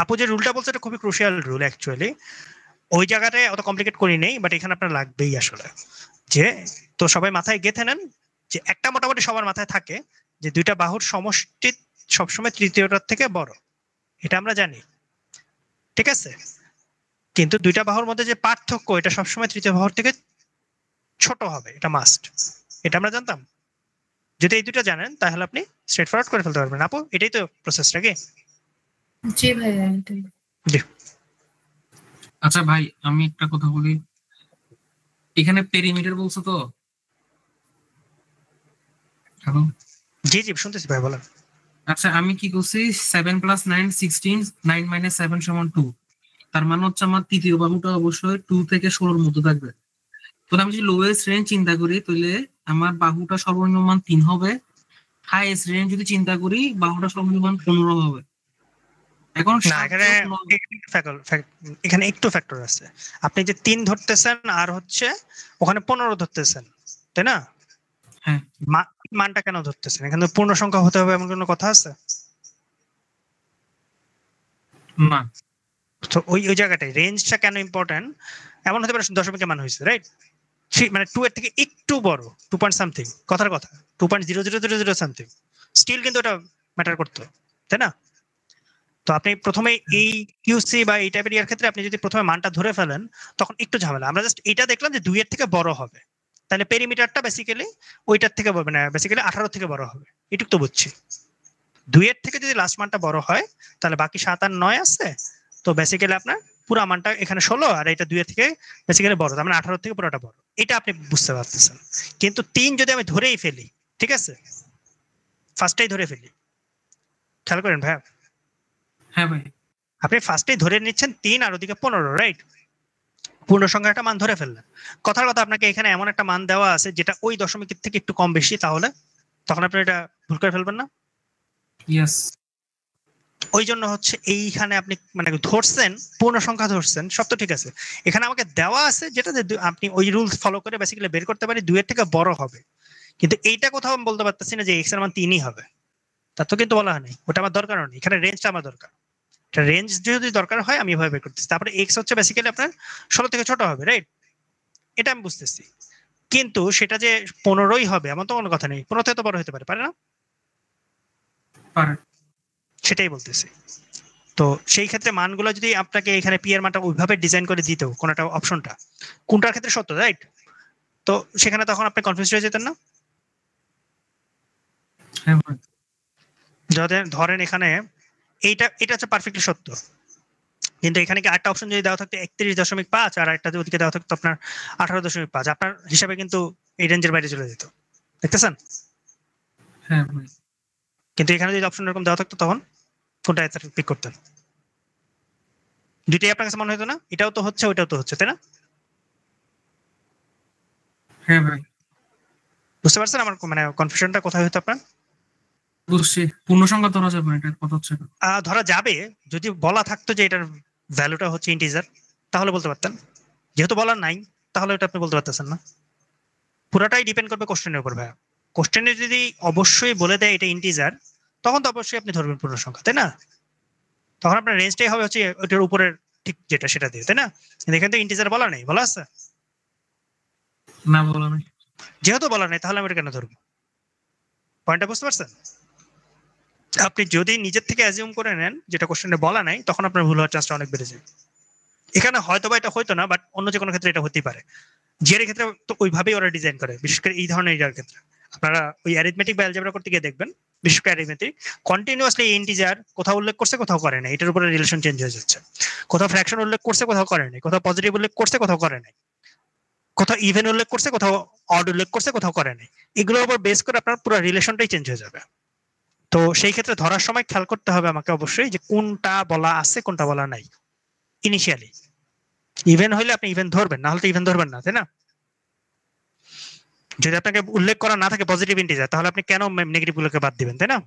আপু যে রুলটা বলছে এটা খুবই ক্রুশিয়াল রুল অ্যাকচুয়ালি, ওই জায়গাটায় অত কমপ্লিকেট করি নেই, বাট এখানে আপনার লাগবেই আসলে। যে তো সবাই মাথায় গেঁথে নেন যে একটা মোটামুটি সবার মাথায় থাকে যে দুইটা বাহুর সমষ্টি সবসময় তৃতীয়টার থেকে বড়, এটা আমরা জানি, ঠিক আছে? কিন্তু দুইটা বাহুর মধ্যে যে পার্থক্য এটা সবসময় তৃতীয় বাহুর থেকে ছোট হবে, এটা মাস্ট, এটা আমরা জানতাম। যদি এই দুটো জানেন তাহলে আপনি স্ট্রেট ফরওয়ার্ড করে ফেলতে পারবেন। আপু এটাই তো প্রসেসটা কি? জি ভাই এটাই। জি। আচ্ছা ভাই আমি একটা কথা বলি, এখানে পেরিমিটার বলছো তো? হ্যালো, জি জি শুনতেছি ভাই, বলেন। আচ্ছা আমি কি করছি 7 + 9 16, 9 - 7 = 2, তার মানে হচ্ছে আমার তৃতীয় বাহুটা অবশ্যই 2 থেকে 16 মধ্যে থাকবে। তো আমি যদি লোয়েস্ট রেঞ্জ চিন্তা করি তাহলে আমার বাহুটা সর্বনিম্ন মান 3 হবে, হাইয়েস্ট রেঞ্জ যদি চিন্তা করি বাহুটা সর্বনিম্ন মান 15 হবে। এখন না এখানে একটু ফ্যাক্টর আছে, আপনি যে 3 ধরতেছেন আর হচ্ছে ওখানে 15 ধরতেছেন, তাই না? হ্যাঁ, মানটা কেন ধরতেছেন? এখানে পূর্ণ সংখ্যা হতে হবে এমন কোনো কথা আছে? না। তো ওই জায়গাটায় রেঞ্জটা কেন ইম্পর্টেন্ট? এমন হতে পারে দশমিকের মান হয়েছে, রাইট? মানে 2 এর থেকে একটু বড় 2 পয়েন্ট সামথিং, কথার কথা 2.0000 সামথিং, স্টিল কিন্তু এটা ম্যাটার করতো, তাই না? তো আপনি প্রথমে এই কিউসি বা এই টাইপের ইয়ার ক্ষেত্রে আপনি যদি প্রথমে মানটা ধরে ফেলেন তখন একটু ঝামেলা। আমরা জাস্ট এটা দেখলাম যে 2 এর থেকে বড় হবে, তাহলে পেরিমিটারটা বেসিক্যালি ওইটার থেকে মানে বেসিক্যালি 18 থেকে বড় হবে, এটুকু তো বুঝছি। 2 এর থেকে যদি লাস্ট মানটা বড় হয় তাহলে বাকি 7 আর 9 আছে, তো বেসিক্যালি আপনার পুরো মানটা এখানে 16 আর এটা 2 এর থেকে বেসিক্যালি বড়, তার মানে 18 থেকে পুরোটা বড়, এটা আপনি বুঝতে পারতেছেন। কিন্তু 3 যদি আমি ধরেই ফেলি, ঠিক আছে, ফার্স্টেই ধরে ফেলি, খেয়াল করেন ভাই, হ্যাঁ ভাই, আপনি ফার্স্টেই ধরে নিচ্ছেন 3 আর ওদিকে 15, রাইট? পূর্ণ সংখ্যা একটা মান ধরে ফেললেন, কথার কথা আপনাকে এখানে এমন একটা মান দেওয়া আছে যেটা ওই দশমিকের থেকে একটু কম বেশি, তাহলে তখন আপনি এটা ভুল করে ফেলবেন না? ইয়েস। ওই জন্য হচ্ছে এইখানে আপনি মানে ধরছেন পূর্ণ সংখ্যা ধরছেন, সব তো ঠিক আছে, এখানে আমাকে দেওয়া আছে যেটা আপনি ওই রুলস ফলো করে বেসিক্যালি বের করতে পারি 2 এর থেকে বড় হবে, কিন্তু এইটা কোথাও আমি বলতে পারতেছি না যে এক্স এর মান 3ই হবে, তা তো কিন্তু বলা হয়নি, ওটা আমার দরকার নেই, এখানে রেঞ্জটা আমার দরকার। রেঞ্জ যদি দরকার হয় আমি এভাবে বের করতেছি, তারপরে এক্স হচ্ছে বেসিক্যালি আপনার 16 থেকে ছোট হবে, রাইট? এটা আমি বুঝতেছি, কিন্তু সেটা যে 15ই হবে এমন তো কোনো কথা নেই, 15 থেকে তো বড় হতে পারে, পারে না? পারে। সেটাই বলতেছি। তো সেই ক্ষেত্রে মানগুলো যদি আপনাকে এখানে পি এর মানটা ওইভাবে ডিজাইন করে দিত কোনটা অপশনটা কোনটার ক্ষেত্রে সত্য, রাইট? তো সেখানে তখন আপনি কনফিউজ হয়ে যেতেন না? হ্যাঁ ভাই, যদি ধরেন এখানে এটা হচ্ছে পারফেক্টলি সত্য, কিন্তু এখানে কি আরেকটা অপশন যদি দেওয়া থাকতো 31.5 আর একটা ওদিকে দেওয়া থাকতো আপনার 18.5, আপনার হিসাবে কিন্তু এই রেঞ্জের বাইরে চলে যেত, দেখতেছেন? হ্যাঁ ভাই, কিন্তু এখানে যদি অপশন এরকম দেওয়া থাকতো তখন কোনটা পিক করতেন? দুইটাই আপনার কাছে মনে হতো না এটাও তো হচ্ছে ওইটাও তো হচ্ছে, তাই না? হ্যাঁ ভাই, বুঝতে পারছেন আমার মানে কনফিউশনটা কোথায় হতো আপনার? বুঝছি। পূর্ণ সংখ্যা ধরা যাবে না, এটার কথা হচ্ছে না। ধরা যাবে যদি বলা থাকতো যে এটার ভ্যালুটা হচ্ছে ইন্টিজার, তাহলে বলতে পারতেন, যেহেতু বলার নাই তাহলে এটা আপনি বলতে পারতেছেন না। পুরাটাই ডিপেন্ড করবে কোশ্চেনের উপর ভাই, কোশ্চেনে যদি অবশ্যই বলে দেয় এটা ইন্টিজার তখন তো অবশ্যই আপনি ধরবেন পূর্ণ সংখ্যা, তাই না? তখন আপনার রেঞ্জটাই হবে হচ্ছে ওটার উপরের ঠিক যেটা সেটা দিয়ে, তাই না? এখানে তো ইন্টিজার বলা নেই, বলা আছে? না, বলা নাই। যেহেতু বলা নেই তাহলে আমি এটা কেন ধরবো? পয়েন্টটা বুঝতে পারছেন? আপনি যদি নিজের থেকে অ্যাজিউম করে নেন যেটা কোশ্চেনে বলা নাই তখন আপনার ভুল হওয়ার চান্সটা অনেক বেড়ে যায়। এখানে হয়তো বা এটা হয়তো না, বাট অন্য যে কোনো ক্ষেত্রে এটা হতেই পারে। জিআর ক্ষেত্রে তো ওইভাবেই ওরা ডিজাইন করে, বিশেষ করে এই ধরনের এরিয়ার ক্ষেত্রে আপনারা ওই অ্যারিথমেটিক বা অ্যালজেব্রা করতে গিয়ে দেখবেন, বিশেষ করে অ্যারিথমেটিক কন্টিনিউয়াসলি ইন্টিজার কোথাও উল্লেখ করছে কোথাও করে নাই, এটার উপরে রিলেশন চেঞ্জ হয়ে যাচ্ছে। কোথাও ফ্র্যাকশন উল্লেখ করছে কোথাও করে নাই, কোথাও পজিটিভ উল্লেখ করছে কোথাও করে নাই, কোথাও ইভেন উল্লেখ করছে কোথাও অড উল্লেখ করছে কোথাও করে নাই, এগুলোর উপর বেস করে আপনার পুরো রিলেশনটাই চেঞ্জ হয়ে যাবে। তো সেই ক্ষেত্রে ধরার সময় খেয়াল করতে হবে আমাকে অবশ্যই যে কোনটা বলা আছে কোনটা বলা নাই। ইনিশিয়ালি ইভেন হইলে আপনি ইভেন ধরবেন, না হলে তো ইভেন ধরবেন না, তাই না? যদি আপনাকে উল্লেখ করা না থাকে পজিটিভ ইন্টিজার তাহলে আপনি কেন নেগেটিভ গুলোকে বাদ দিবেন, তাই না?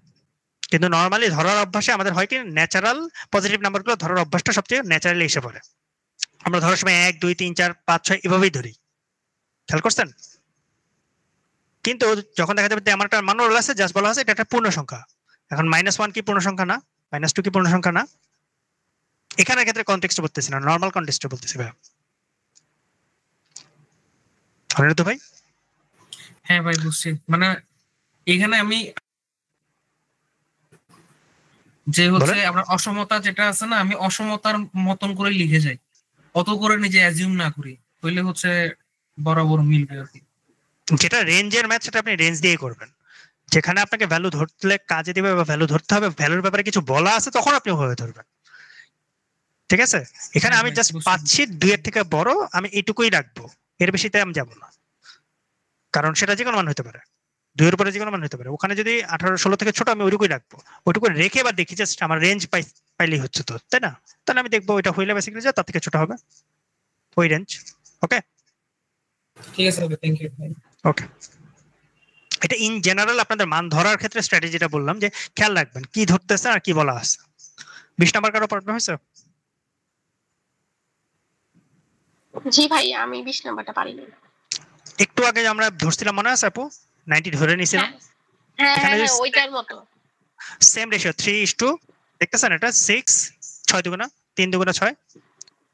কিন্তু নর্মালি ধরার অভ্যাসে আমাদের হয় কি ন্যাচারাল পজিটিভ নাম্বারগুলো ধরার অভ্যাসটা সবচেয়ে ন্যাচারালি এসে পড়ে। আমরা ধরার সময় 1 2 3 4 5 6 এভাবেই ধরি, খেয়াল করছেন? কিন্তু যখন দেখা যাবে আমার একটা মান আছে জাস্ট বলা আছে এটা একটা পূর্ণ সংখ্যা, এখন -1 কি পূর্ণ সংখ্যা না, -2 কি পূর্ণ সংখ্যা না, এখানের ক্ষেত্রে কনটেক্সট বলতেছি না, নর্মাল কনটেক্সটে বলতেছি ভাই। ধরেন তো ভাই? হ্যাঁ ভাই, বুঝছি। মানে এখানে আমি যে হচ্ছে আমরা অসমতা যেটা আছে না, আমি অসমতার মতন করে লিখে যাই, অত করে নিজে অ্যাজিউম না করি, তাহলে হচ্ছে বরাবর মিলবে আর কি। যেটা রেঞ্জের ম্যাথ সেটা আপনি রেঞ্জ দিয়ে করবেন, যেখানে আপনাকে ভ্যালু ধরতে কাজে দিবে বা ভ্যালু ধরতে হবে, ভ্যালুর ব্যাপারে কিছু বলা আছে তখন আপনি ওভাবে ধরবেন, ঠিক আছে? এখানে আমি জাস্ট পাচ্ছি 2 এর থেকে বড়, আমি এইটুকুই রাখবো, এর বেশিতে আমি যাবো না, কারণ সেটা যে কোনো মান হতে পারে, 2 এর উপরে যে কোনো মান হতে পারে। ওখানে যদি 18 16 থেকে ছোট আমি ওইটুকুই রাখবো, ওইটুকু রেখে এবার দেখি জাস্ট আমার রেঞ্জ পাইলেই হচ্ছে তো, তাই না? তাহলে আমি দেখবো ওইটা হইলে বেসিক্যালি যা তার থেকে ছোট হবে ওই রেঞ্জ। ওকে, ঠিক আছে, থ্যাংক ইউ। ওকে, এটা ইন জেনারেল আপনাদের মান ধরার ক্ষেত্রে স্ট্র্যাটেজিটা বললাম যে খেয়াল রাখবেন কি ধরতেছে আর কি বলা আছে। 20 নাম্বার কারো প্রবলেম হয়েছে? জি ভাই, আমি 20 নাম্বারটা পারিনি। একটু আগে আমরা ধরছিলাম মনে আছে আপু, 90 ধরে নিছিলাম, হ্যাঁ এখানে হ্যাঁ, ওইটার মতো সেম রেশিও 3:2, দেখতেছেন এটা 6 6 দুগুণা 3 দুগুণা 6,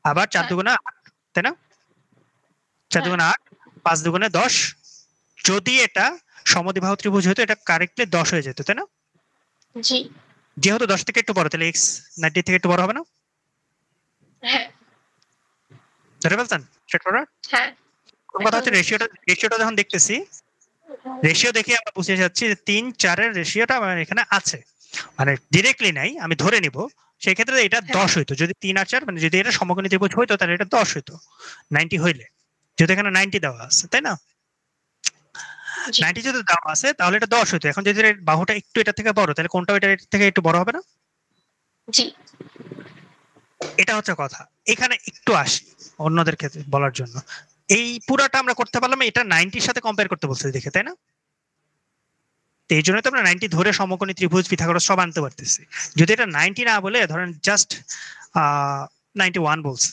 আবার 4 দুগুণা 8, তাই না? 4 দুগুণা 8, 5 দুগুণে 10, যদি এটা সমদ্বিবাহু ত্রিভুজ হতো এটা কারেক্টলি 10 হয়ে যেত, তাই না? জি যেহেতু 10 থেকে একটু বড়, তাহলে x 90 থেকে একটু বড় হবে না? হ্যাঁ ধরে ফেলছেন স্ট্রেট ফরওয়ার্ড? হ্যাঁ কথা হচ্ছে রেশিওটা যখন দেখতেছি, রেশিও দেখে আমরা বুঝে যাচ্ছি যে 3 4 এর রেশিওটা আমার এখানে আছে, মানে ডিরেক্টলি নাই, আমি ধরে নিব সেই ক্ষেত্রে এটা 10 হইতো। যদি 3 আর 4 মানে যদি এটা সমকোণী ত্রিভুজ হইতো তাহলে এটা 10 হইতো 90 হইলে, যদি এখানে 90 দেওয়া আছে, তাই না? 90 যদি দেওয়া আছে তাহলে এটা 10 হইতো। এখন যদি এর বাহুটা একটু এটা থেকে বড়, তাহলে কোনটা এটা থেকে একটু বড় হবে না? জি এটা হচ্ছে কথা। এখানে একটু আসি অন্যদের ক্ষেত্রে বলার জন্য, এই পুরাটা আমরা করতে পারলাম, এটা 90 এর সাথে কম্পেয়ার করতে বলছে দেখে, তাই না? তো এই জন্য তো আমরা 90 ধরে সমকোণী ত্রিভুজ পিথাগোরাস সব আনতে পারতেছি। যদি এটা 90 না বলে ধরেন জাস্ট 91 বলছে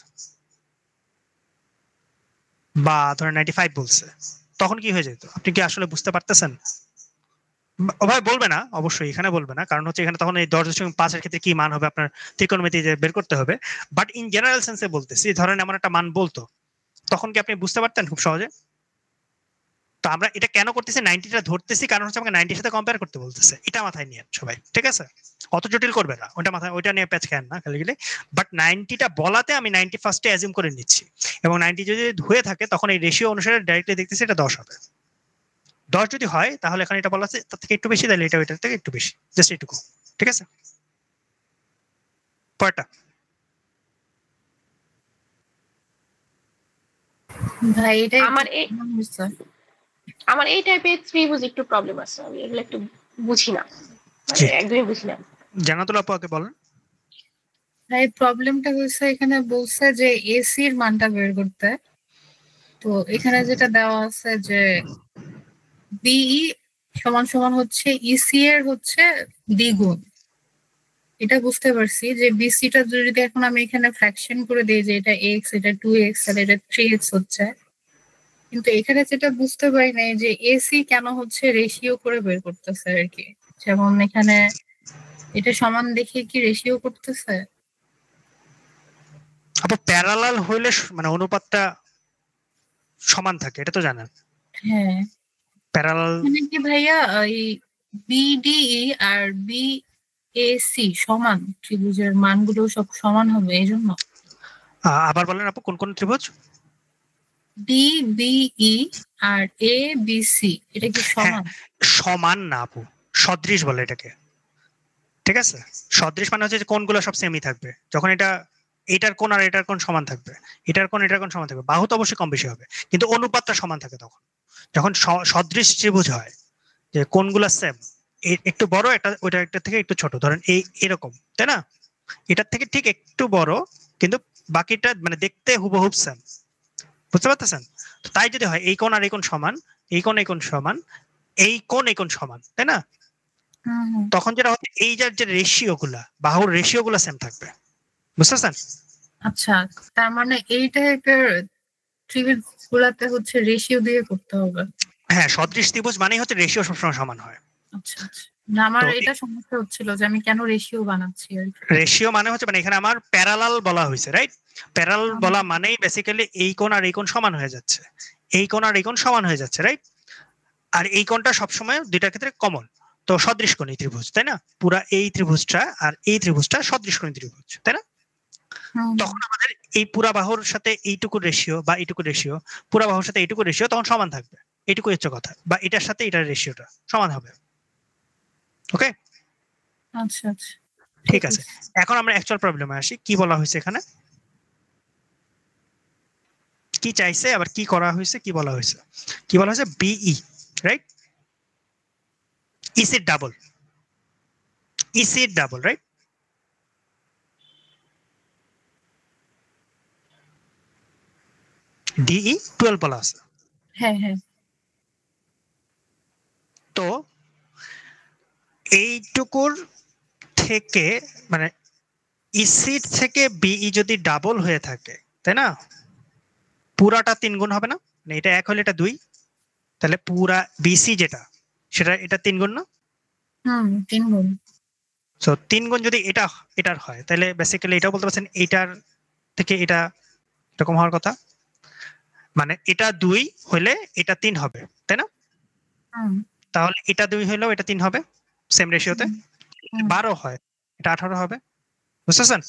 বা ধরেন 95 বলছে, তখন কি হয়ে যেত? আপনি কি আসলে বুঝতে পারতেছেন? ভাই বলবে না, অবশ্যই এখানে বলবে না, কারণ হচ্ছে এখানে তখন এই 10.5 এর ক্ষেত্রে কি মান হবে আপনার ত্রিকোণমিতি বের করতে হবে। বাট ইন জেনারেল সেন্সে বলতেছি, ধরেন এমন একটা মান বলতো, তখন কি আপনি বুঝতে পারতেন খুব সহজে? তো আমরা এটা কেন করতেছি, 90টা ধরতেছি কারণ হচ্ছে আমাকে 90 এর সাথে কম্পেয়ার করতে বলতেছে। এটা মাথায় নিয়ে সবাই, ঠিক আছে? অত জটিল করবে না, ওটা মাথায়, ওইটা নিয়ে প্যাচ খান না খালি গেলে। বাট 90টা বলাতে আমি 90 ফার্স্টে অ্যাজিউম করে নিচ্ছি, এবং 90 যদি হয়ে থাকে তখন এই রেশিও অনুসারে ডাইরেক্টলি দেখতেছি এটা 10 হবে। 10 যদি হয় তাহলে এখন এটা বলা আছে তার থেকে একটু বেশি, তাহলে এটা ওইটার থেকে একটু বেশি, জাস্ট এইটুকু, ঠিক আছে? পরেরটা ভাই এটাই আমার এই টাইপের ত্রিভুজ একটু প্রবলেম আছে, আমি এগুলো একটু বুঝি না, মানে জি। একদমই বুঝি না। জান্নাতুল আপু আগে বলেন। ভাই প্রবলেমটা হচ্ছে এখানে বলছে যে এসি এর মানটা বের করতে, তো এখানে যেটা দেওয়া আছে যে বিই সমান সমান হচ্ছে ইসি এর হচ্ছে দ্বিগুণ। এটা বুঝতে পারছি যে বিসিটা যদি এখন আমি এখানে ফ্র্যাকশন করে দিই যে এটা এক্স, এটা 2x, তাহলে এটা 3x হচ্ছে। কিন্তু এখানে যেটা বুঝতে পারি নাই যে এসি কেন হচ্ছে রেশিও করে বের করতেছে আর কি, যেমন এখানে এটা সমান দেখে কি রেশিও করতেছে? আপু প্যারালাল হইলে মানে অনুপাতটা সমান থাকে, এটা তো জানেন। হ্যাঁ প্যারালাল মানে কি ভাইয়া, এই বিডিই আর বিএসি সমান ত্রিভুজের মানগুলো সব সমান হবে এই জন্য? আবার বলেন আপু, কোন কোন ত্রিভুজ? ডিবিই আর এ বিসি এটা কি সমান? সমান না আপু, সদৃশ বলে এটাকে, ঠিক আছে? সদৃশ মানে হচ্ছে যে কোণগুলো সব সেমই থাকবে, যখন এটা এটার কোণ আর এটার কোণ সমান থাকবে, এটার কোণ এটার কোণ সমান থাকবে, বাহু তো অবশ্যই কম বেশি হবে কিন্তু অনুপাতটা সমান থাকে তখন, যখন সদৃশ ত্রিভুজ হয় যে কোণগুলো সেম, একটু বড় একটা ওইটা একটা থেকে একটু ছোট, ধরেন এই এরকম, তাই না? এটার থেকে ঠিক একটু বড় কিন্তু বাকিটা মানে দেখতে হুবহুব সেম, বুঝতে পারতেছেন? তো তাই যদি হয় এই কোণ আর এই কোণ সমান, এই কোণ এই কোণ সমান, এই কোণ এই কোণ সমান, তাই না? তখন যেটা হচ্ছে এই যে রেশিও গুলা, বাহুর রেশিও গুলা সেম থাকবে, বুঝতেছেন? আচ্ছা, তার মানে এই টাইপের ত্রিভুজ গুলাতে হচ্ছে রেশিও দিয়ে করতে হবে? হ্যাঁ, সদৃশ ত্রিভুজ মানেই হচ্ছে রেশিও সবসময় সমান হয়। আচ্ছা আচ্ছা, না আমার তো এটা সমস্যা হচ্ছিল যে আমি কেন রেশিও বানাচ্ছি আর কি। রেশিও মানে হচ্ছে মানে এখানে আমার প্যারালাল বলা হয়েছে, রাইট? প্যারালাল বলা মানেই বেসিক্যালি এই কোণ আর এই কোণ সমান হয়ে যাচ্ছে, এই কোণ আর এই কোণ সমান হয়ে যাচ্ছে, রাইট? আর এই কোণটা সবসময় দুইটার ক্ষেত্রে কমন, তো সদৃশ কোণী ত্রিভুজ, তাই না? পুরা এই ত্রিভুজটা আর এই ত্রিভুজটা সদৃশ কোণী ত্রিভুজ, তাই না? তখন আমাদের এই পুরা বাহুর সাথে এইটুকু রেশিও বা এইটুকু রেশিও, পুরা বাহুর সাথে এইটুকু রেশিও তখন সমান থাকবে, এইটুকু হচ্ছে কথা, বা এটার সাথে এটার রেশিওটা সমান হবে। ওকে, আচ্ছা আচ্ছা ঠিক আছে। এখন আমরা অ্যাকচুয়াল প্রবলেমে আসি, কি বলা হয়েছে এখানে, কি চাইছে, আবার কি করা হয়েছে, কি বলা হয়েছে? কি বলা হয়েছে? B E, right? E C double, E C double, right? D E 12 বলা আছে। হ্যাঁ হ্যাঁ, তো এইটুকুর থেকে মানে ইসি থেকে বিই যদি ডাবল হয়ে থাকে, তাই না, পুরাটা 3 গুণ হবে না? মানে এটা 1 হলে এটা 2, তাহলে পুরা বিসি যেটা সেটা এটা 3 গুণ না? 3 গুণ। সো 3 গুণ যদি এটা এটার হয় তাহলে বেসিক্যালি এটাও বলতে পারছেন এইটার থেকে এটা এরকম হওয়ার কথা। মানে এটা 2 হলে এটা 3 হবে, তাই না? তাহলে এটা 2 হলেও এটা 3 হবে সেম রেশিওতে। 12 হয় এটা 18 হবে, বুঝছেন?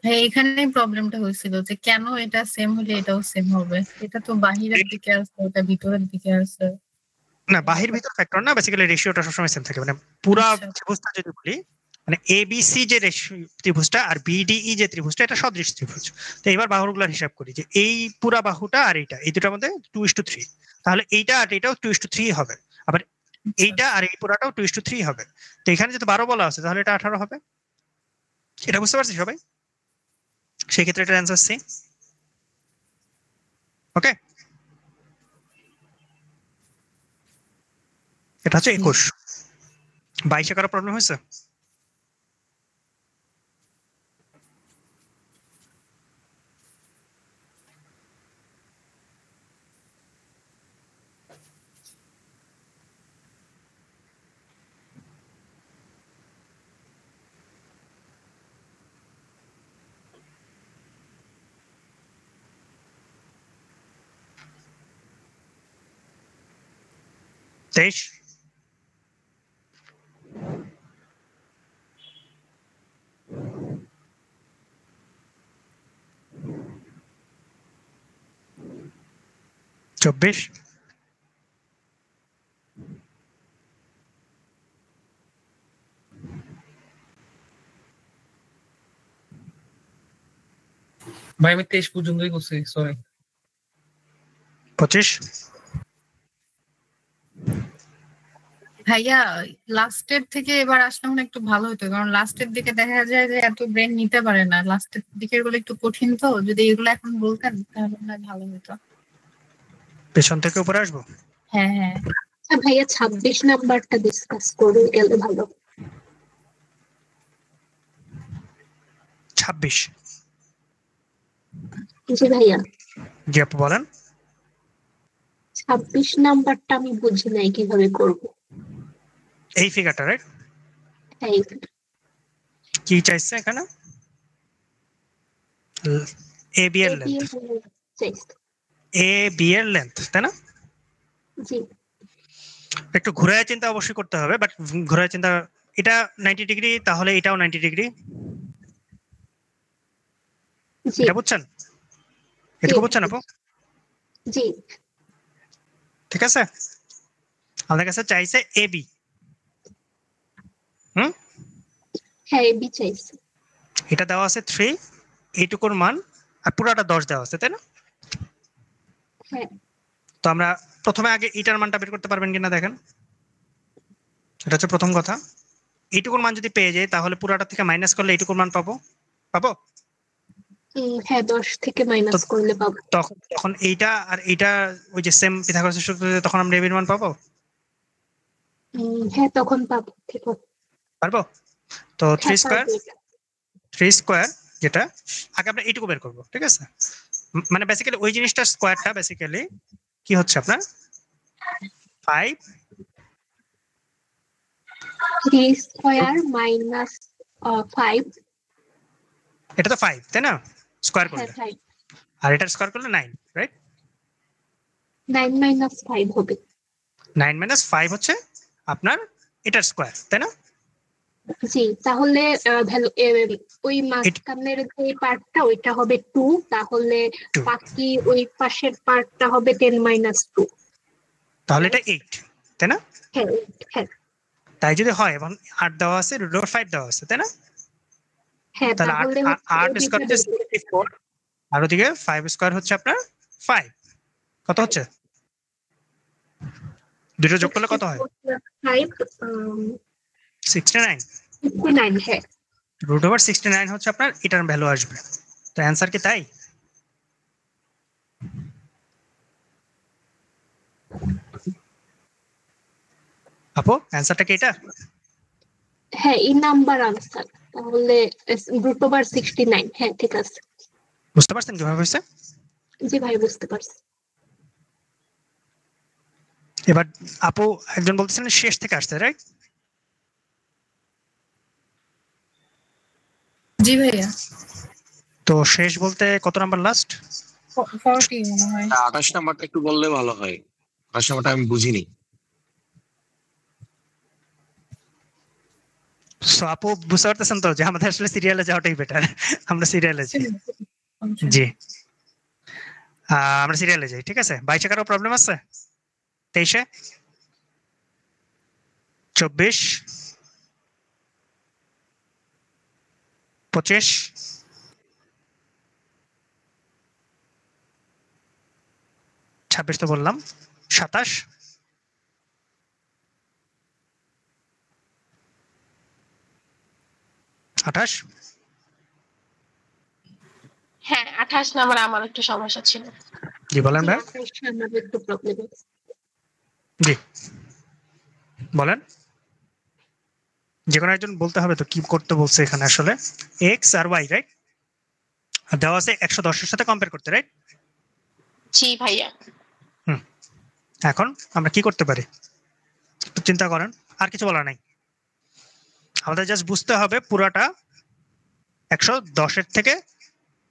হ্যাঁ, এখানেই প্রবলেমটা হয়েছিল যে কেন এটা সেম হলে এটাও সেম হবে। এটা তো বাহিরের দিকে আছে, ওটা ভিতরের দিকে আছে। না, বাহির ভিতর ফ্যাক্টর না, বেসিক্যালি রেশিওটা সবসময় সেম থাকে। মানে পুরা আচ্ছা। ত্রিভুজটা যদি বলি, মানে এবিসি যে ত্রিভুজটা আর বিডিই যে ত্রিভুজটা, এটা সদৃশ ত্রিভুজ। তো এবার বাহুগুলোর হিসাব করি যে এই পুরা বাহুটা আর এইটা, এই দুটার মধ্যে 2:3, তাহলে এইটা আর এটাও 2:3 হবে। আবার এইটা আর এই পুরাটাও 2:3 হবে। তো এখানে যদি 12 বলা আছে তাহলে এটা 18 হবে। এটা বুঝতে পারছি সবাই? সেই ক্ষেত্রে এটার অ্যান্সার সি। ওকে, এটা হচ্ছে 21। 22 কারো প্রবলেম হয়েছে? তেইশ, চব্বিশ, ভাই আমি 23 পর্যন্তই করছি, সরি। 25, ভাইয়া লাস্টের থেকে এবার আসলে মনে হয় একটু ভালো হতো, কারণ লাস্টের দিকে দেখা যায় যে এত ব্রেন নিতে পারে না। লাস্টের দিকের গুলো একটু কঠিন, তো যদি এগুলো এখন বলতেন তাহলে মনে হয় ভালো হতো। পেছন থেকে উপরে আসবো। হ্যাঁ হ্যাঁ, ভাইয়া 26 নাম্বারটা ডিসকাস করে গেলে ভালো। 26, জি ভাইয়া, জি আপু বলেন। 26 নাম্বারটা আমি বুঝি নাই কিভাবে করব। এই ফিগারটা রাইট, এই কি চাইছে এখানে? এ বি এর লেন্থ, এ বি এর লেন্থ, তাই না? জি একটু ঘুরায় চিন্তা অবশ্যই করতে হবে, বাট ঘুরায় চিন্তা, এটা 90 ডিগ্রি, তাহলে এটাও 90 ডিগ্রি। জি এটা বুঝছেন? এটুকু বুঝছেন আপু? জি ঠিক আছে, আমাদের কাছে চাইছে এ বি। হ্যাঁ এবি চাইছে। এটা দেওয়া আছে 3, এইটুকুর মান আর পুরাটা 10 দেওয়া আছে, তাই না? হ্যাঁ তো আমরা প্রথমে আগে এটার মানটা বের করতে পারবেন কিনা দেখেন। এটা হচ্ছে প্রথম কথা। এইটুকুর মান যদি পেয়ে যাই তাহলে পুরাটা থেকে মাইনাস করলে এইটুকুর মান পাবো। পাবো? হ্যাঁ 10 থেকে মাইনাস করলে পাবো। তখন এইটা আর এইটা ওই যে সেম পিথাগোরাসের সূত্রে, তখন আমরা এবির মান পাবো। হ্যাঁ তখন পাবো, ঠিক আছে পারবো? তো 3 স্কয়ার, পারবো। 3 স্কয়ার যেটা, আগে আমরা এইটুকু বের করবো, ঠিক আছে? মানে বেসিক্যালি ওই জিনিসটার স্কয়ারটা বেসিক্যালি কি হচ্ছে আপনার 5, 3 স্কয়ার মাইনাস 5। এটা তো 5 তাই না স্কয়ার হ্যাঁ করলে, 5, আর এটার স্কয়ার করলে 9, রাইট? 9 মাইনাস 5 হবে। 9 মাইনাস 5 হচ্ছে আপনার এটার স্কয়ার, তাই না? জি তাহলে ভ্যালু ওই মাঝখানের যে পার্টটা ওইটা হবে 2, তাহলে 2, বাকি ওই পাশের পার্টটা হবে 10 মাইনাস 2। তাহলে এটা 8, তাই না? হ্যাঁ হ্যাঁ তাই যদি হয়, এবং 8 দেওয়া আছে, √5 দেওয়া আছে, তাই না? হ্যাঁ তাহলে তাহলে 8 স্কয়ার হচ্ছে 64, আর ওদিকে 5 স্কয়ার হচ্ছে আপনার 5, কত হচ্ছে? দুটো যোগ করলে কত হয়? 69। 69 হ্যাঁ। √69 হচ্ছে আপনার এটার ভ্যালু আসবে। তো অ্যান্সার কি তাই? আপু অ্যান্সারটা কি এটা? হ্যাঁ এই নাম্বার আনসার, তাহলে √69। হ্যাঁ ঠিক আছে। বুঝতে পারছেন কিভাবে হয়েছে? জি ভাই বুঝতে পারছি। এবার আপু একজন বলতেছেন শেষ থেকে আসছে, রাইট? জি ভাইয়া। তো শেষ বলতে কত নাম্বার লাস্ট? 40 মনে হয়। 28 নাম্বারটা একটু বললে ভালো হয়, 28 নাম্বারটা আমি বুঝিনি। সো আপু বুঝতে পারতেছেন তো যে আমাদের আসলে সিরিয়ালে যাওয়াটাই বেটার। আমরা সিরিয়ালে যাই। জি আমরা সিরিয়ালে যাই, ঠিক আছে? 22 কারো প্রবলেম আছে? 23-এ 24 25 26 তো বললাম, 27 28 হ্যাঁ 28 নাম্বার আমার একটু সমস্যা ছিল। জি বলেন ভাই। আমাদের একটু প্রবলেম। জি বলেন, যে কোনো একজন বলতে হবে তো কি করতে বলছে এখানে আসলে। এক্স আর ওয়াই রাইট, আর দেওয়া আছে 110 এর সাথে কম্পেয়ার করতে, রাইট? জি ভাইয়া। এখন আমরা কি করতে পারি একটু চিন্তা করেন, আর কিছু বলার নাই। আমাদের জাস্ট বুঝতে হবে পুরাটা 110 এর থেকে